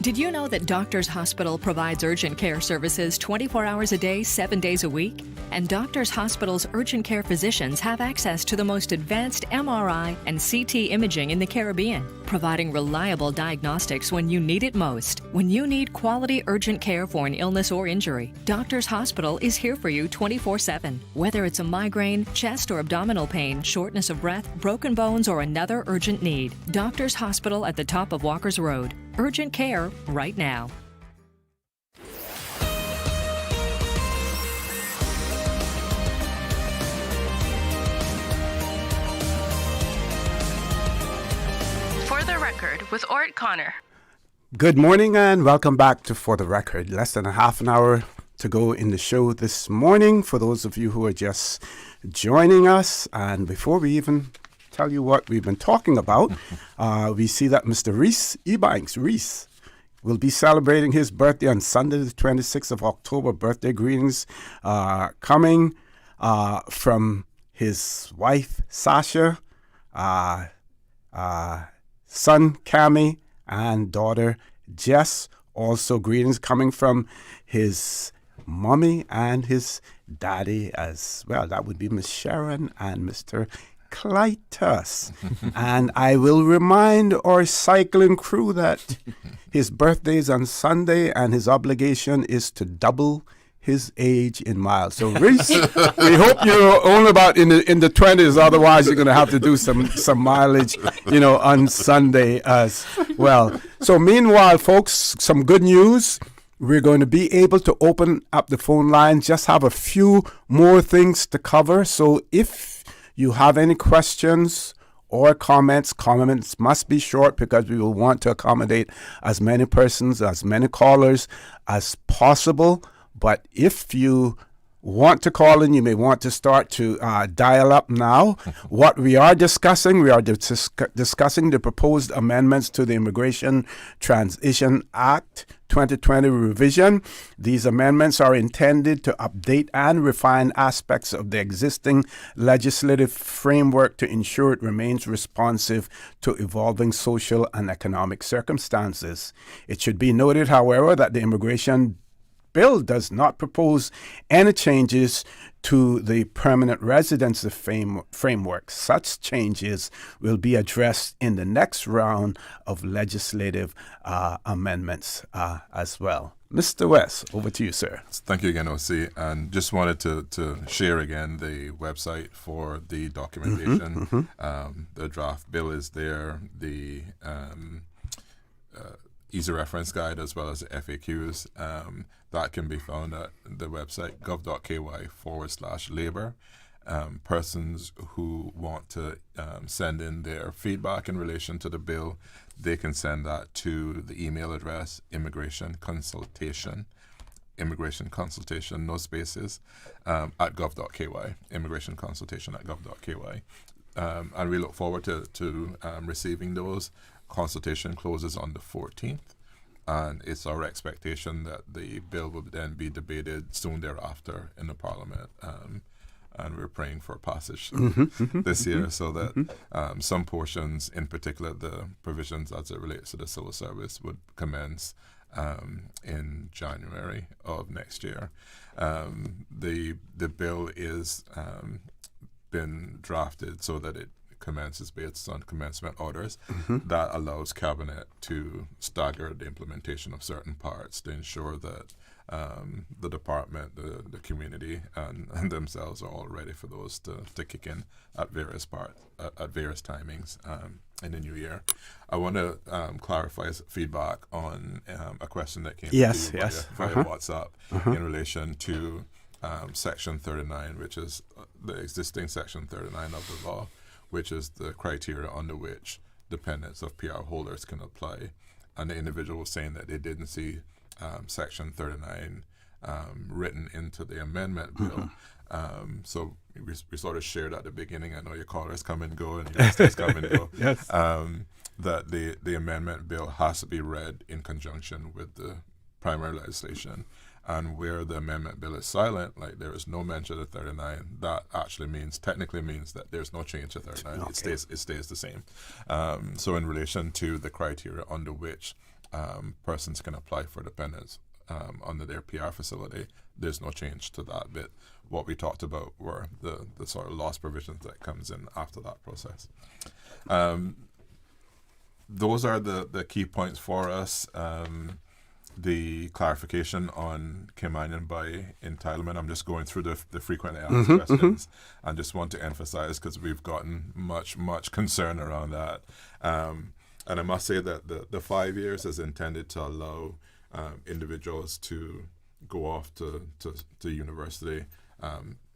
S8: Did you know that Doctors Hospital provides urgent care services 24 hours a day, 7 days a week? And Doctors Hospital's urgent care physicians have access to the most advanced MRI and CT imaging in the Caribbean, providing reliable diagnostics when you need it most. When you need quality urgent care for an illness or injury, Doctors Hospital is here for you 24/7. Whether it's a migraine, chest or abdominal pain, shortness of breath, broken bones, or another urgent need, Doctors Hospital at the top of Walker's Road. Urgent care right now.
S15: For the Record with ORRETT Connor.
S17: Good morning and welcome back to For the Record. Less than a half an hour to go in the show this morning for those of you who are just joining us. And before we even tell you what we've been talking about, we see that Mr. Reese Reese will be celebrating his birthday on Sunday, the 26th of October. Birthday greetings coming from his wife, Sasha, son, Cami, and daughter, Jess. Also greetings coming from his mommy and his daddy as well. That would be Miss Sharon and Mr. Clytus. And I will remind our cycling crew that his birthday is on Sunday and his obligation is to double his age in miles. So Reese, we hope you're only about in the 20s, otherwise you're going to have to do some mileage, on Sunday as well. So meanwhile, folks, some good news. We're going to be able to open up the phone line, just have a few more things to cover. So if you have any questions or comments must be short because we will want to accommodate as many persons, as many callers as possible. But if you want to call in, you may want to start to dial up now. What we are discussing, discussing the proposed amendments to the Immigration Transition Act 2020 revision. These amendments are intended to update and refine aspects of the existing legislative framework to ensure it remains responsive to evolving social and economic circumstances. It should be noted, however, that the immigration bill does not propose any changes to the permanent residency framework. Such changes will be addressed in the next round of legislative amendments as well. Mr. West, over to you, sir.
S10: Thank you again, OC. And just wanted to share again the website for the documentation. The draft bill is there. The easy reference guide as well as the FAQs. That can be found at the website gov.ky/labor. Persons who want to send in their feedback in relation to the bill, they can send that to the email address immigration consultation, no spaces, at gov.ky, immigration consultation at gov.ky. And we look forward to receiving those. Consultation closes on the 14th. And it's our expectation that the bill will then be debated soon thereafter in the Parliament. And we're praying for passage this year so that some portions, in particular the provisions as it relates to the civil service, would commence in January of next year. The bill is been drafted so that it commences based on commencement orders. That allows Cabinet to stagger the implementation of certain parts to ensure that the department, the community, and themselves are all ready for those to kick in at various timings in the new year. I want to clarify feedback on a question that came to you via WhatsApp in relation to Section 39, which is the existing Section 39 of the law, which is the criteria under which dependents of PR holders can apply. And the individual was saying that they didn't see Section 39 written into the amendment bill. So we sort of shared at the beginning, I know your callers come and go and your listeners come and go,
S17: Yes.
S10: that the amendment bill has to be read in conjunction with the primary legislation. And where the amendment bill is silent, like there is no mention of 39, that actually technically means that there's no change to 39. Okay. It stays the same. So in relation to the criteria under which persons can apply for dependents under their PR facility, there's no change to that bit. What we talked about were the sort of loss provisions that comes in after that process. Those are the key points for us. The clarification on Caymanian by entitlement, I'm just going through the frequently asked questions and just want to emphasize because we've gotten much concern around that. And I must say that the 5 years is intended to allow individuals to go off to university,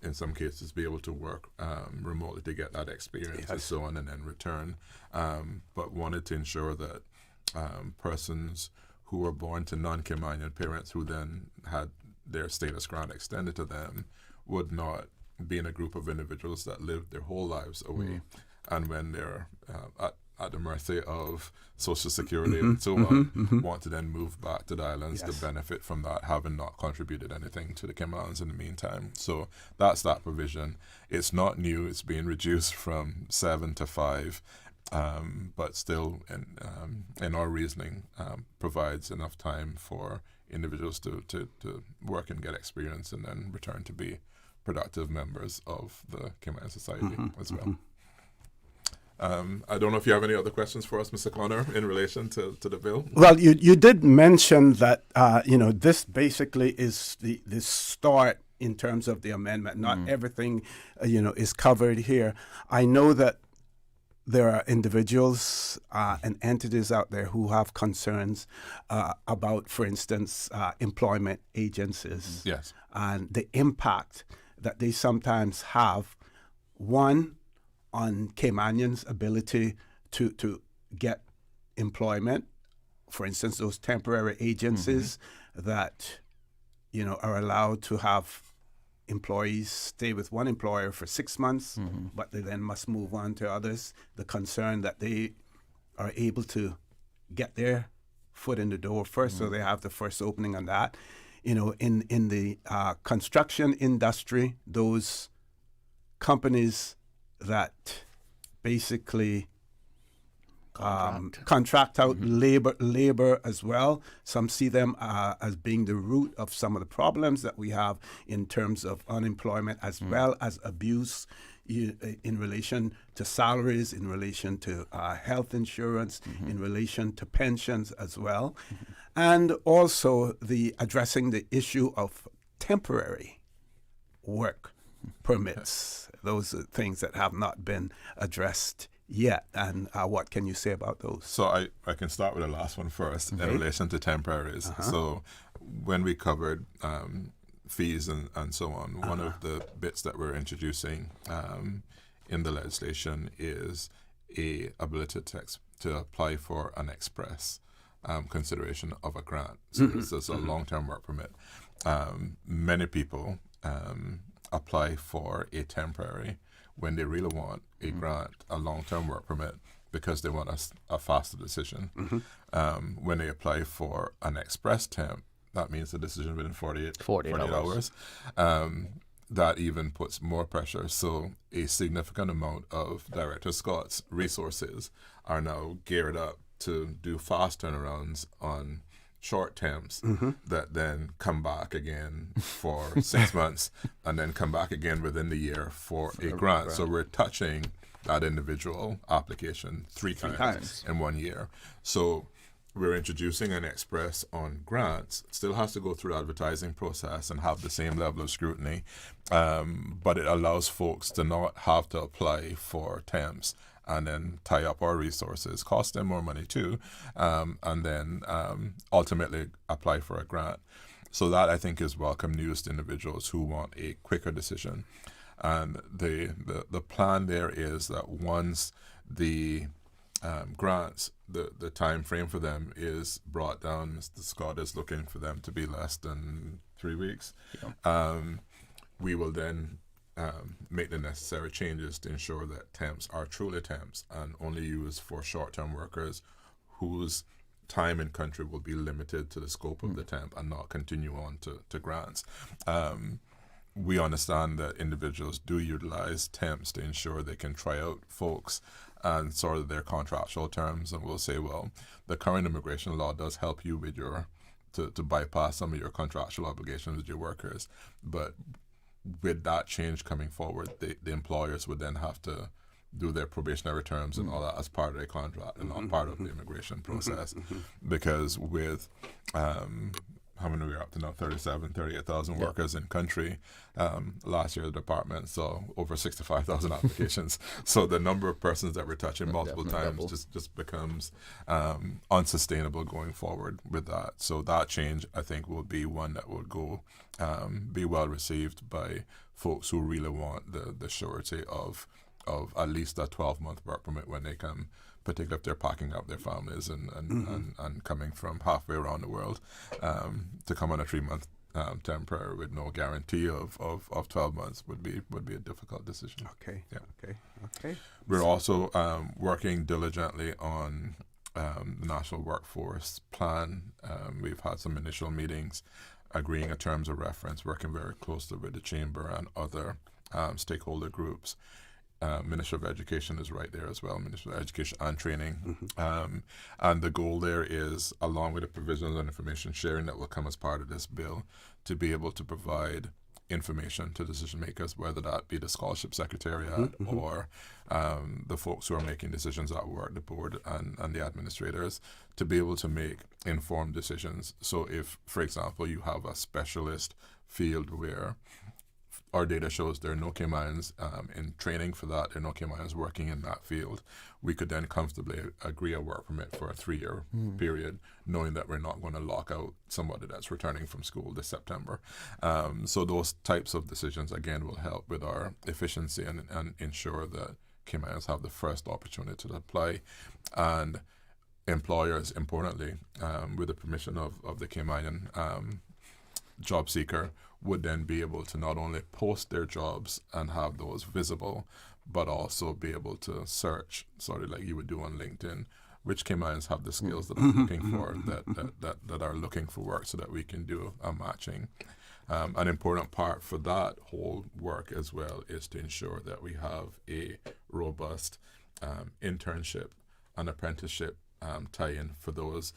S10: in some cases be able to work remotely to get that experience and so on and then return. But wanted to ensure that persons who were born to non-Caymanian parents who then had their status grant extended to them would not be in a group of individuals that lived their whole lives away. And when they're at the mercy of Social Security and so on, want to then move back to the islands to benefit from that, having not contributed anything to the Caymans in the meantime. So that's that provision. It's not new. It's being reduced from 7 to 5. But still, in our reasoning, provides enough time for individuals to work and get experience and then return to be productive members of the Cayman society as well. I don't know if you have any other questions for us, Mr. Connor, in relation to the bill.
S17: Well, you did mention that this basically is the start in terms of the amendment. Not everything is covered here. I know that there are individuals and entities out there who have concerns about, for instance, employment agencies and the impact that they sometimes have, one, on Caymanians' ability to get employment. For instance, those temporary agencies that are allowed to have employees stay with one employer for 6 months, but they then must move on to others. The concern that they are able to get their foot in the door first, so they have the first opening on that. You know, in the construction industry, those companies that basically contract out labor as well. Some see them as being the root of some of the problems that we have in terms of unemployment, as well as abuse in relation to salaries, in relation to health insurance, in relation to pensions as well, and also the addressing the issue of temporary work permits. Those are things that have not been addressed yet. And what can you say about those?
S10: So I can start with the last one first in relation to temporaries. So when we covered fees and so on, one of the bits that we're introducing in the legislation is a ability to apply for an express consideration of a grant. So this is a long-term work permit. Many people apply for a temporary when they really want a grant, a long-term work permit, because they want a faster decision. When they apply for an express temp, that means the decision within 48 hours. That even puts more pressure. So a significant amount of Director Scott's resources are now geared up to do fast turnarounds on short temps that then come back again for 6 months and then come back again within the year for a grant. So we're touching that individual application three times in 1 year. So we're introducing an express on grants. It still has to go through the advertising process and have the same level of scrutiny, but it allows folks to not have to apply for temps and then tie up our resources, cost them more money too, and then ultimately apply for a grant. So that, I think, is welcome news to individuals who want a quicker decision. And the plan there is that once the grants, the time frame for them is brought down, Mr. Scott is looking for them to be less than 3 weeks, we will then make the necessary changes to ensure that temps are truly temps and only used for short-term workers whose time in country will be limited to the scope of the temp and not continue on to grants. We understand that individuals do utilize temps to ensure they can try out folks and sort of their contractual terms, and we'll say, well, the current immigration law does help you with your to bypass some of your contractual obligations with your workers, but with that change coming forward, the employers would then have to do their probationary terms and all that as part of their contract and not part of the immigration process. Because with how many we're up to now, 38,000 workers in country. Last year, the department saw over 65,000 applications. So the number of persons that we're touching multiple times just becomes unsustainable going forward with that. So that change, I think, will be one that will go be well received by folks who really want the surety of at least a 12-month work permit when they come, particularly if they're packing up their families and coming from halfway around the world, to come on a 3-month temporary with no guarantee of 12 months would be a difficult decision. Okay. We're also working diligently on the National Workforce Plan. We've had some initial meetings agreeing on terms of reference, working very closely with the Chamber and other stakeholder groups. Minister of Education is right there as well, Minister of Education and Training. And the goal there is, along with the provisions on information sharing that will come as part of this bill, to be able to provide information to decision makers, whether that be the Scholarship Secretariat or the folks who are making decisions at work, the board and the administrators, to be able to make informed decisions. So if, for example, you have a specialist field where our data shows there are no Caymanians in training for that, there are no Caymanians working in that field, we could then comfortably agree a work permit for a 3-year period, knowing that we're not going to lock out somebody that's returning from school this September. So those types of decisions, again, will help with our efficiency and ensure that Caymanians have the first opportunity to apply. And employers, importantly, with the permission of the Caymanian job seeker would then be able to not only post their jobs and have those visible, but also be able to search, sort of like you would do on LinkedIn, which Caymanians have the skills that I'm looking for, that are looking for work, so that we can do a matching. An important part for that whole work as well is to ensure that we have a robust internship and apprenticeship tie-in for those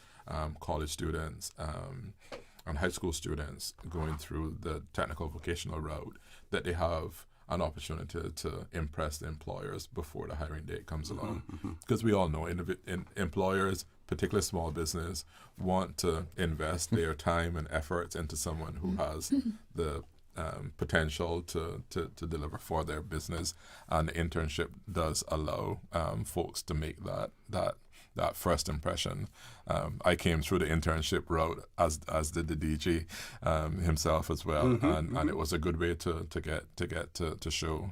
S10: college students and high school students going through the technical vocational route, that they have an opportunity to impress the employers before the hiring date comes along. Because we all know employers, particularly small business, want to invest their time and efforts into someone who has the potential to deliver for their business, and the internship does allow folks to make that first impression. I came through the internship route, as did the DG himself as well, and it was a good way to get to show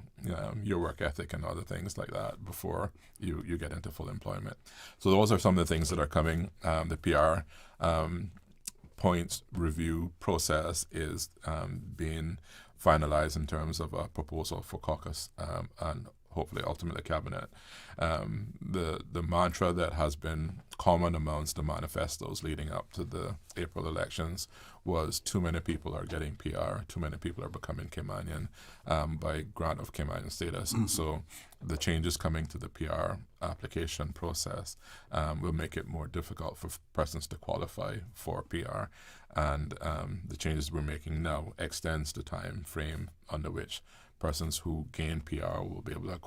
S10: your work ethic and other things like that before you get into full employment. So those are some of the things that are coming. The PR points review process is being finalized in terms of a proposal for caucus and hopefully ultimately cabinet. The mantra that has been common amongst the manifestos leading up to the April elections was too many people are getting PR, too many people are becoming Caymanian by grant of Caymanian status. So the changes coming to the PR application process will make it more difficult for persons to qualify for PR. And the changes we're making now extends the time frame under which persons who gain PR will be able to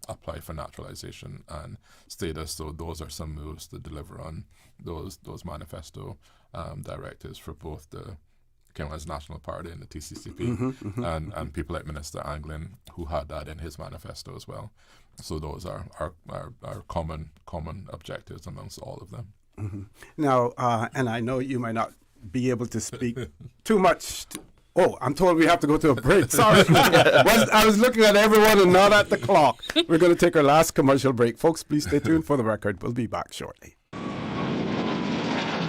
S10: apply for naturalization and status. So those are some moves to deliver on those manifesto directives for both the Kenya's National Party and the TCCP, and people like Minister Anglin, who had that in his manifesto as well. So those are common objectives amongst all of them.
S17: Now, and I know you might not be able to speak too much. Oh, I'm told we have to go to a break. Sorry. I was looking at everyone and not at the clock. We're going to take our last commercial break. Folks, please stay tuned for the record. We'll be back shortly.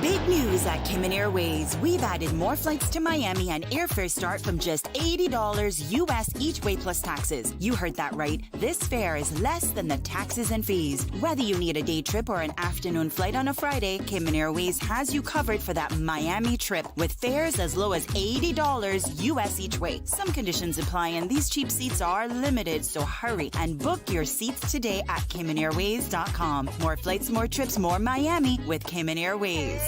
S2: Big news at Cayman Airways. We've added more flights to Miami, and airfares start from just $80 US each way plus taxes. You heard that right. This fare is less than the taxes and fees. Whether you need a day trip or an afternoon flight on a Friday, Cayman Airways has you covered for that Miami trip with fares as low as $80 US each way. Some conditions apply, and these cheap seats are limited, so hurry and book your seats today at CaymanAirways.com. More flights, more trips, more Miami with Cayman Airways.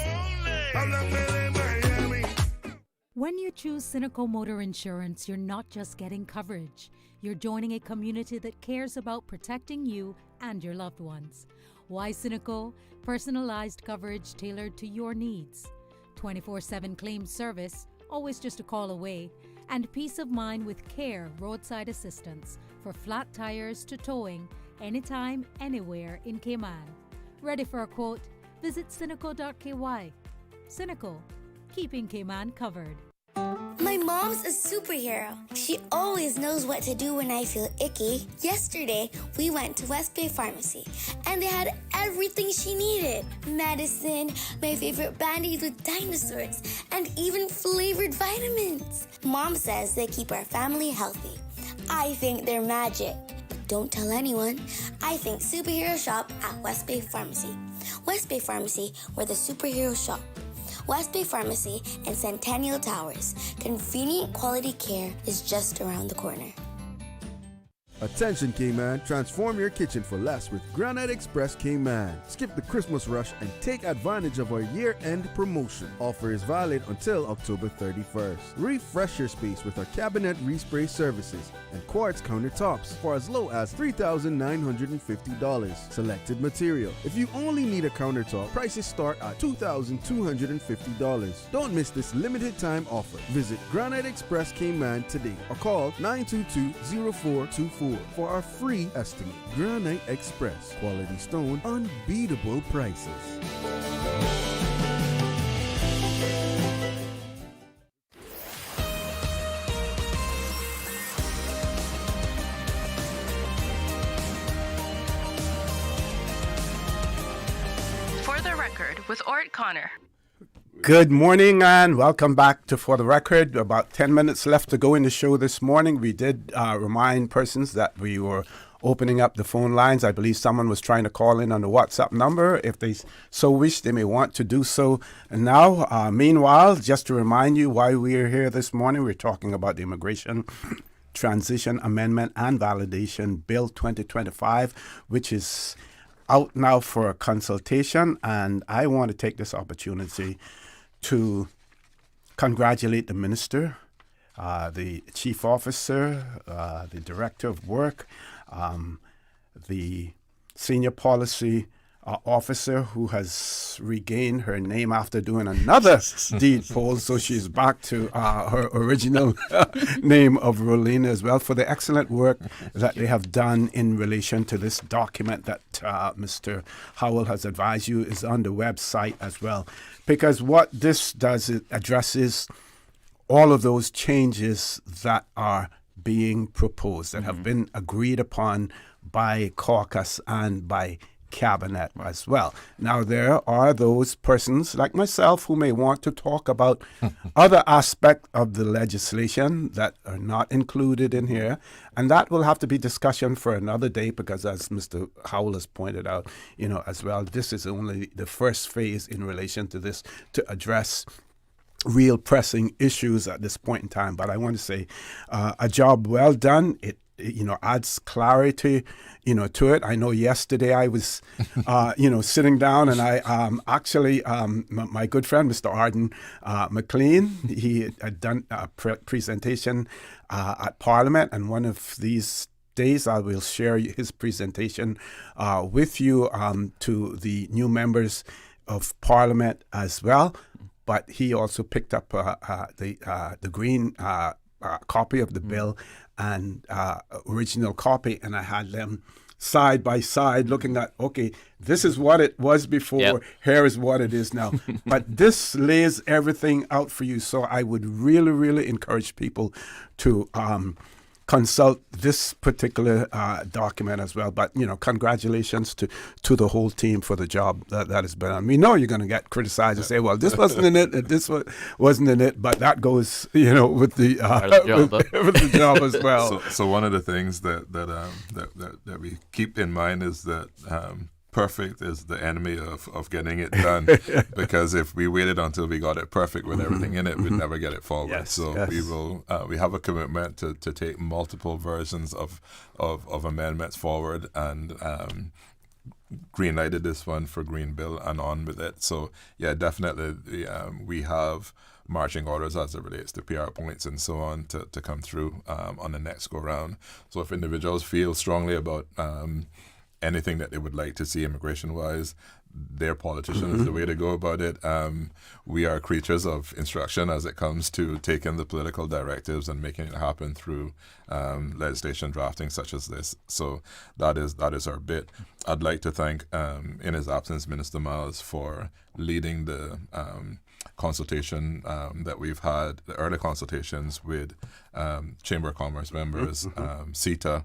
S4: When you choose Cynical Motor Insurance, you're not just getting coverage. You're joining a community that cares about protecting you and your loved ones. Why Cynical? Personalized coverage tailored to your needs. 24/7 claim service, always just a call away. And peace of mind with CARE roadside assistance for flat tires to towing, anytime, anywhere in Cayman. Ready for a quote? Visit cynical.ky. Cynical, keeping Cayman covered.
S13: My mom's a superhero. She always knows what to do when I feel icky. Yesterday, we went to West Bay Pharmacy, and they had everything she needed. Medicine, my favorite band-aids with dinosaurs, and even flavored vitamins. Mom says they keep our family healthy. I think they're magic. But don't tell anyone. I think superhero shop at West Bay Pharmacy. West Bay Pharmacy, where the superheroes shop. West Bay Pharmacy and Centennial Towers. Convenient quality care is just around the corner.
S9: Attention Cayman, transform your kitchen for less with Granite Express Cayman. Skip the Christmas rush and take advantage of our year-end promotion. Offer is valid until October 31st. Refresh your space with our cabinet respray services and quartz countertops for as low as $3,950. Selected material. If you only need a countertop, prices start at $2,250. Don't miss this limited time offer. Visit Granite Express Cayman today or call 922-0424 for our free estimate. Granite Express. Quality stone, unbeatable prices.
S15: For the record, with ORRETT Connor.
S17: Good morning and welcome back to For the Record. About 10 minutes left to go in the show this morning. We did remind persons that we were opening up the phone lines. I believe someone was trying to call in on the WhatsApp number. If they so wish, they may want to do so now. Meanwhile, just to remind you why we are here this morning, we're talking about the Immigration Transition Amendment and Validation Bill 2025, which is out now for a consultation. And I want to take this opportunity to congratulate the minister, the chief officer, the director of work, the senior policy officer who has regained her name after doing another deed poll, so she's back to her original name of Rolina as well, for the excellent work that they have done in relation to this document that Mr. Howell has advised you is on the website as well. Because what this does, it addresses all of those changes that are being proposed, that have been agreed upon by caucus and by cabinet as well. Now, there are those persons like myself who may want to talk about other aspects of the legislation that are not included in here, and that will have to be discussion for another day because, as Mr. Howell has pointed out, as well, this is only the first phase in relation to this to address real pressing issues at this point in time. But I want to say a job well done. It adds clarity, to it. I know yesterday I was, sitting down and I actually, my good friend, Mr. Arden McLean, he had done a presentation at Parliament, and one of these days I will share his presentation with you to the new members of Parliament as well. But he also picked up the green copy of the bill and original copy, and I had them side by side looking at, okay, this is what it was before, here is what it is now. But this lays everything out for you, so I would really, really encourage people to consult this particular document as well. But, congratulations to the whole team for the job that has been done. We know you're going to get criticized and say, well, this wasn't in it, and this wasn't in it, but that goes, with the with the job as well.
S10: So one of the things that we keep in mind is that perfect is the enemy of getting it done, because if we waited until we got it perfect with everything in it, we'd never get it forward. We have a commitment to take multiple versions of amendments forward, and green-lighted this one for Green Bill and on with it. So yeah, definitely we have marching orders as it relates to PR points and so on to come through on the next go round. So if individuals feel strongly about anything that they would like to see immigration-wise, their politician is the way to go about it. We are creatures of instruction as it comes to taking the political directives and making it happen through legislation drafting such as this. So that is our bit. I'd like to thank, in his absence, Minister Miles for leading the consultation that we've had, the early consultations with Chamber of Commerce members, CETA,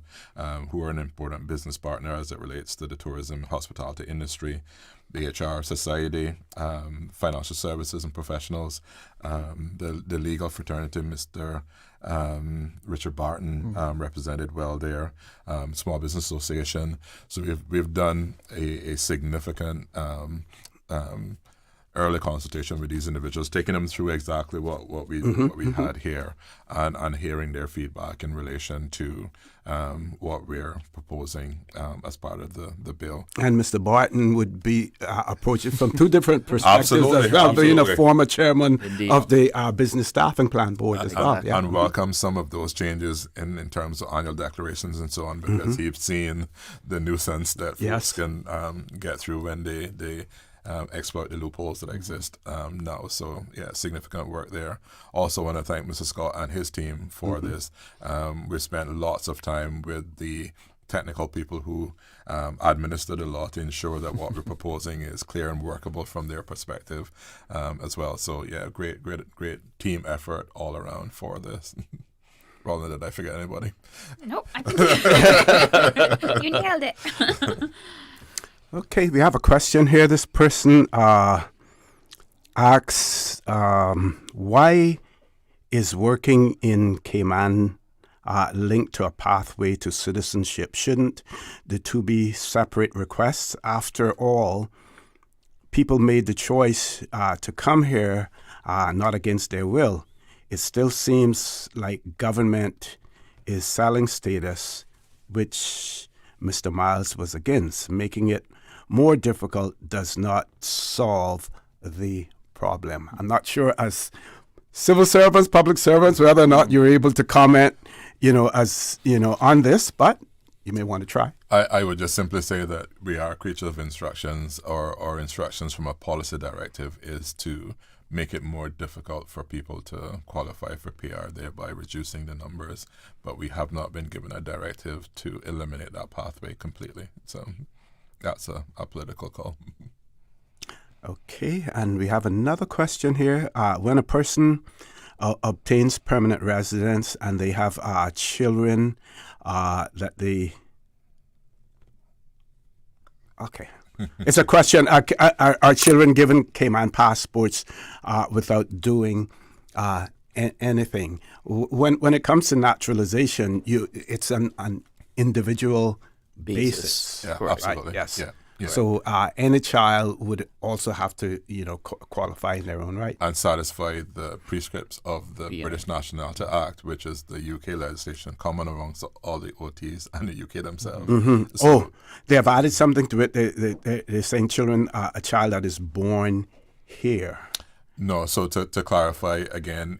S10: who are an important business partner as it relates to the tourism hospitality industry, the HR Society, financial services and professionals, the legal fraternity, Mr. Richard Barton represented well there, Small Business Association. So we've done a significant early consultation with these individuals, taking them through exactly what we had here, and hearing their feedback in relation to what we're proposing as part of the bill.
S17: And Mr. Barton would be approaching from two different perspectives as well, being a former chairman of the Business Staffing Plan Board as well.
S10: And welcome some of those changes in terms of annual declarations and so on, because he's seen the nuisance that folks can get through when they exploit the loopholes that exist now. So yeah, significant work there. Also want to thank Mr. Scott and his team for this. We spent lots of time with the technical people who administer the law to ensure that what we're proposing is clear and workable from their perspective as well. So yeah, great team effort all around for this. Rather than did I forget anybody?
S1: Nope, I think you nailed it.
S17: Okay, we have a question here. This person asks, why is working in Cayman linked to a pathway to citizenship? Shouldn't the two be separate requests? After all, people made the choice to come here not against their will. It still seems like government is selling status, which Mr. Miles was against. Making it more difficult does not solve the problem. I'm not sure as civil servants, public servants, whether or not you're able to comment, on this, but you may want to try.
S10: I would just simply say that we are creatures of instructions, or instructions from a policy directive is to make it more difficult for people to qualify for PR, thereby reducing the numbers. But we have not been given a directive to eliminate that pathway completely. So that's a political call.
S17: Okay, and we have another question here. When a person obtains permanent residence and they have children that they... Okay. It's a question. Are children given Cayman passports without doing anything? When it comes to naturalization, it's an individual basis.
S10: Yeah,
S17: Correct.
S10: absolutely.
S17: Right? Yes.
S10: Yeah.
S17: So any child would also have to, qualify in their own right.
S10: And satisfy the prescripts of the British Nationality Act, which is the UK legislation common amongst all the OTs and the UK themselves.
S17: Mm-hmm.
S10: So,
S17: they have added something to it. They're saying children, a child that is born here.
S10: No, so to clarify again,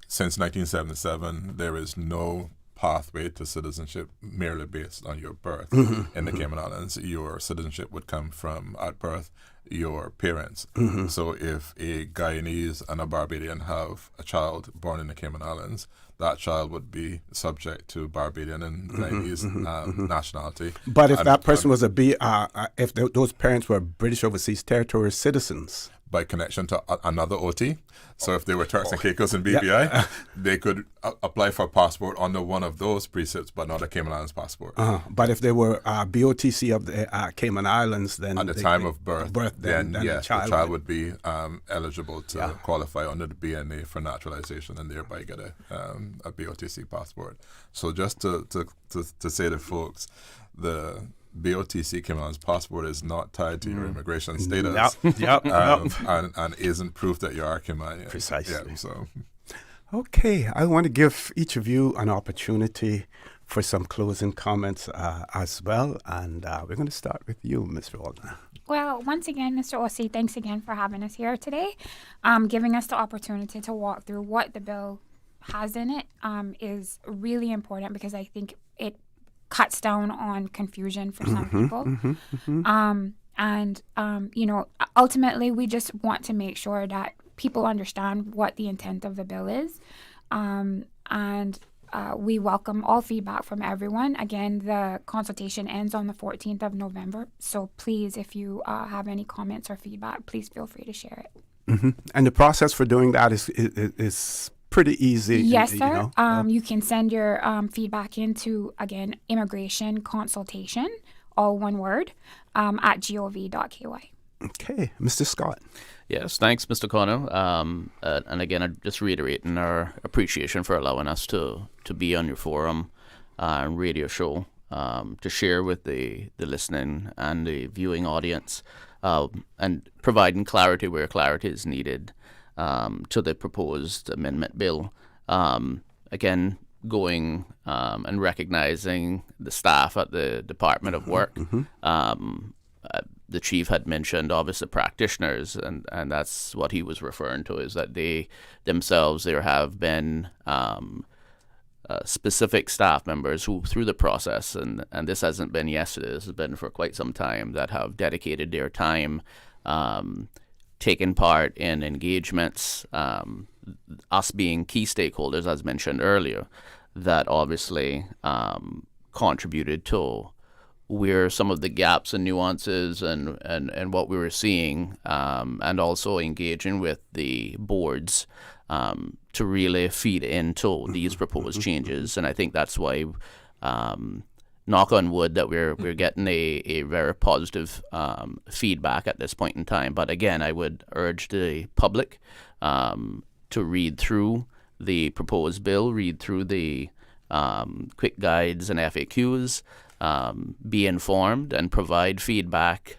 S10: since 1977, there is no pathway to citizenship merely based on your birth in the Cayman Islands. Your citizenship would come from, at birth, your parents. So if a Guyanese and a Barbadian have a child born in the Cayman Islands, that child would be subject to Barbadian and Guyanese nationality.
S17: But if that person was if those parents were British Overseas Territory citizens,
S10: by connection to another OT. So if they were Turks and Caicos and BVI, they could apply for a passport under one of those precepts, but not a Cayman Islands passport.
S17: But if they were BOTC of the Cayman Islands, then
S10: at the time of birth, then
S17: the
S10: child would be eligible to qualify under the BNA for naturalization and thereby get a BOTC passport. So just to say to folks, the BOTC Cayman Islands passport is not tied to your immigration status. And isn't proof that you are Caymanian.
S17: Precisely.
S10: Yeah, so.
S17: Okay, I want to give each of you an opportunity for some closing comments as well. And we're going to start with you, Ms. Waldner.
S1: Well, once again, Mr. Ossie, thanks again for having us here today. Giving us the opportunity to walk through what the bill has in it is really important, because I think it cuts down on confusion for some people. Ultimately, we just want to make sure that people understand what the intent of the bill is. We welcome all feedback from everyone. Again, the consultation ends on the 14th of November. So please, if you have any comments or feedback, please feel free to share it.
S17: And the process for doing that is pretty easy.
S1: Yes, sir. You can send your feedback into, again, immigration consultation, all one word, at gov.ky.
S17: Okay. Mr. Scott.
S18: Yes, thanks, Mr. Connor. And again, I'm just reiterating our appreciation for allowing us to be on your forum and radio show to share with the listening and the viewing audience and providing clarity where clarity is needed to the proposed amendment bill. Again, going and recognizing the staff at the Department of Work. The chief had mentioned, obviously, practitioners, and that's what he was referring to, is that they themselves, there have been specific staff members who, through the process, and this hasn't been yesterday, this has been for quite some time, that have dedicated their time, taken part in engagements, us being key stakeholders, as mentioned earlier, that obviously contributed to where some of the gaps and nuances and what we were seeing, and also engaging with the boards to really feed into these proposed changes. And I think that's why knock on wood that we're getting a very positive feedback at this point in time. But again, I would urge the public to read through the proposed bill, read through the quick guides and FAQs, be informed, and provide feedback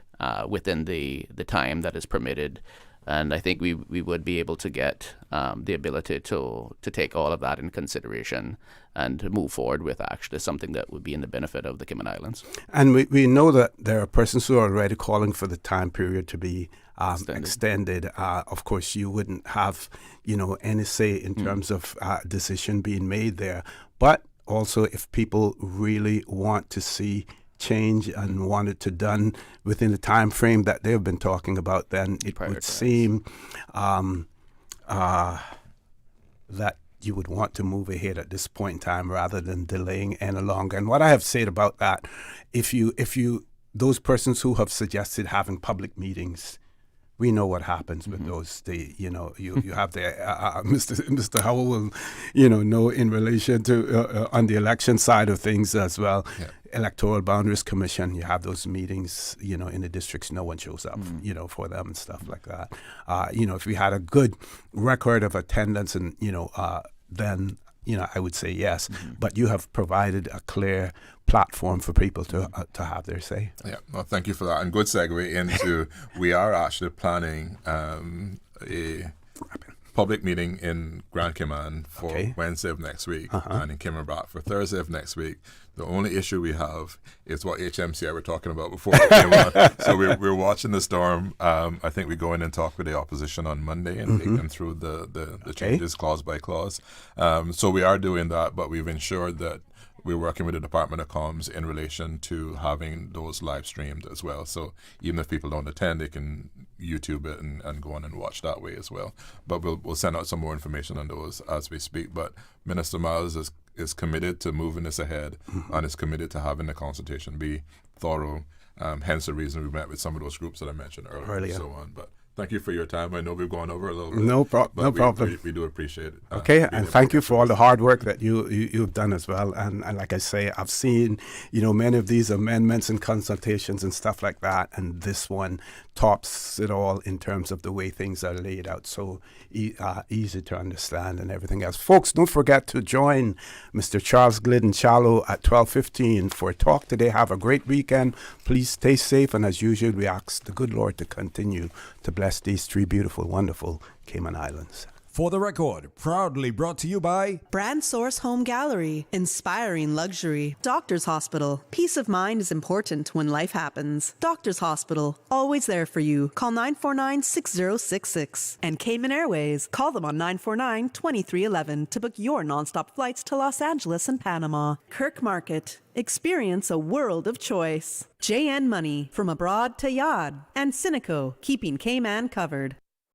S18: within the time that is permitted. And I think we would be able to get the ability to take all of that in consideration and to move forward with actually something that would be in the benefit of the Cayman Islands.
S17: And we know that there are persons who are already calling for the time period to be extended. Of course, you wouldn't have, any say in terms of decision being made there. But also, if people really want to see change and want it to done within the time frame that they've been talking about, then it would seem that you would want to move ahead at this point in time rather than delaying any longer. And what I have said about that, if you those persons who have suggested having public meetings, we know what happens with those. You have the Mr. Howell will, know in relation to on the election side of things as well. Yeah. Electoral Boundaries Commission, you have those meetings, in the districts, no one shows up, for them and stuff like that. If we had a good record of attendance and, then, I would say yes. But you have provided a clear platform for people to have their say. Yeah,
S10: well, thank you for that. And good segue into, we are actually planning a public meeting in Grand Cayman for Wednesday of next week and in Cayman Brac for Thursday of next week. The only issue we have is what HMCI were talking about before we came on. So we're watching the storm. I think we go in and talk with the opposition on Monday and take them through the changes clause by clause. So we are doing that, but we've ensured that we're working with the Department of Comms in relation to having those live streamed as well. So even if people don't attend, they can YouTube it and go on and watch that way as well. But we'll send out some more information on those as we speak. But Minister Miles is committed to moving this ahead and is committed to having the consultation be thorough. Hence the reason we met with some of those groups that I mentioned earlier and so on. But thank you for your time. I know we've gone over a little bit. No problem. We do appreciate it.
S17: Okay, and thank you for all the hard work that you've done as well. And like I say, I've seen, many of these amendments and consultations and stuff like that. And this one tops it all in terms of the way things are laid out. So easy to understand and everything else. Folks, don't forget to join Mr. Charles Glidden Shallow at 12:15 for a talk today. Have a great weekend. Please stay safe. And as usual, we ask the good Lord to continue to bless these three beautiful, wonderful Cayman Islands.
S7: For the Record, proudly brought to you by
S23: Brand Source Home Gallery, inspiring luxury. Doctors Hospital, peace of mind is important when life happens. Doctors Hospital, always there for you. Call 949-6066. And Cayman Airways, call them on 949-2311 to book your nonstop flights to Los Angeles and Panama. Kirk Market, experience a world of choice. JN Money, from abroad to Yad. And Cineco, keeping Cayman covered.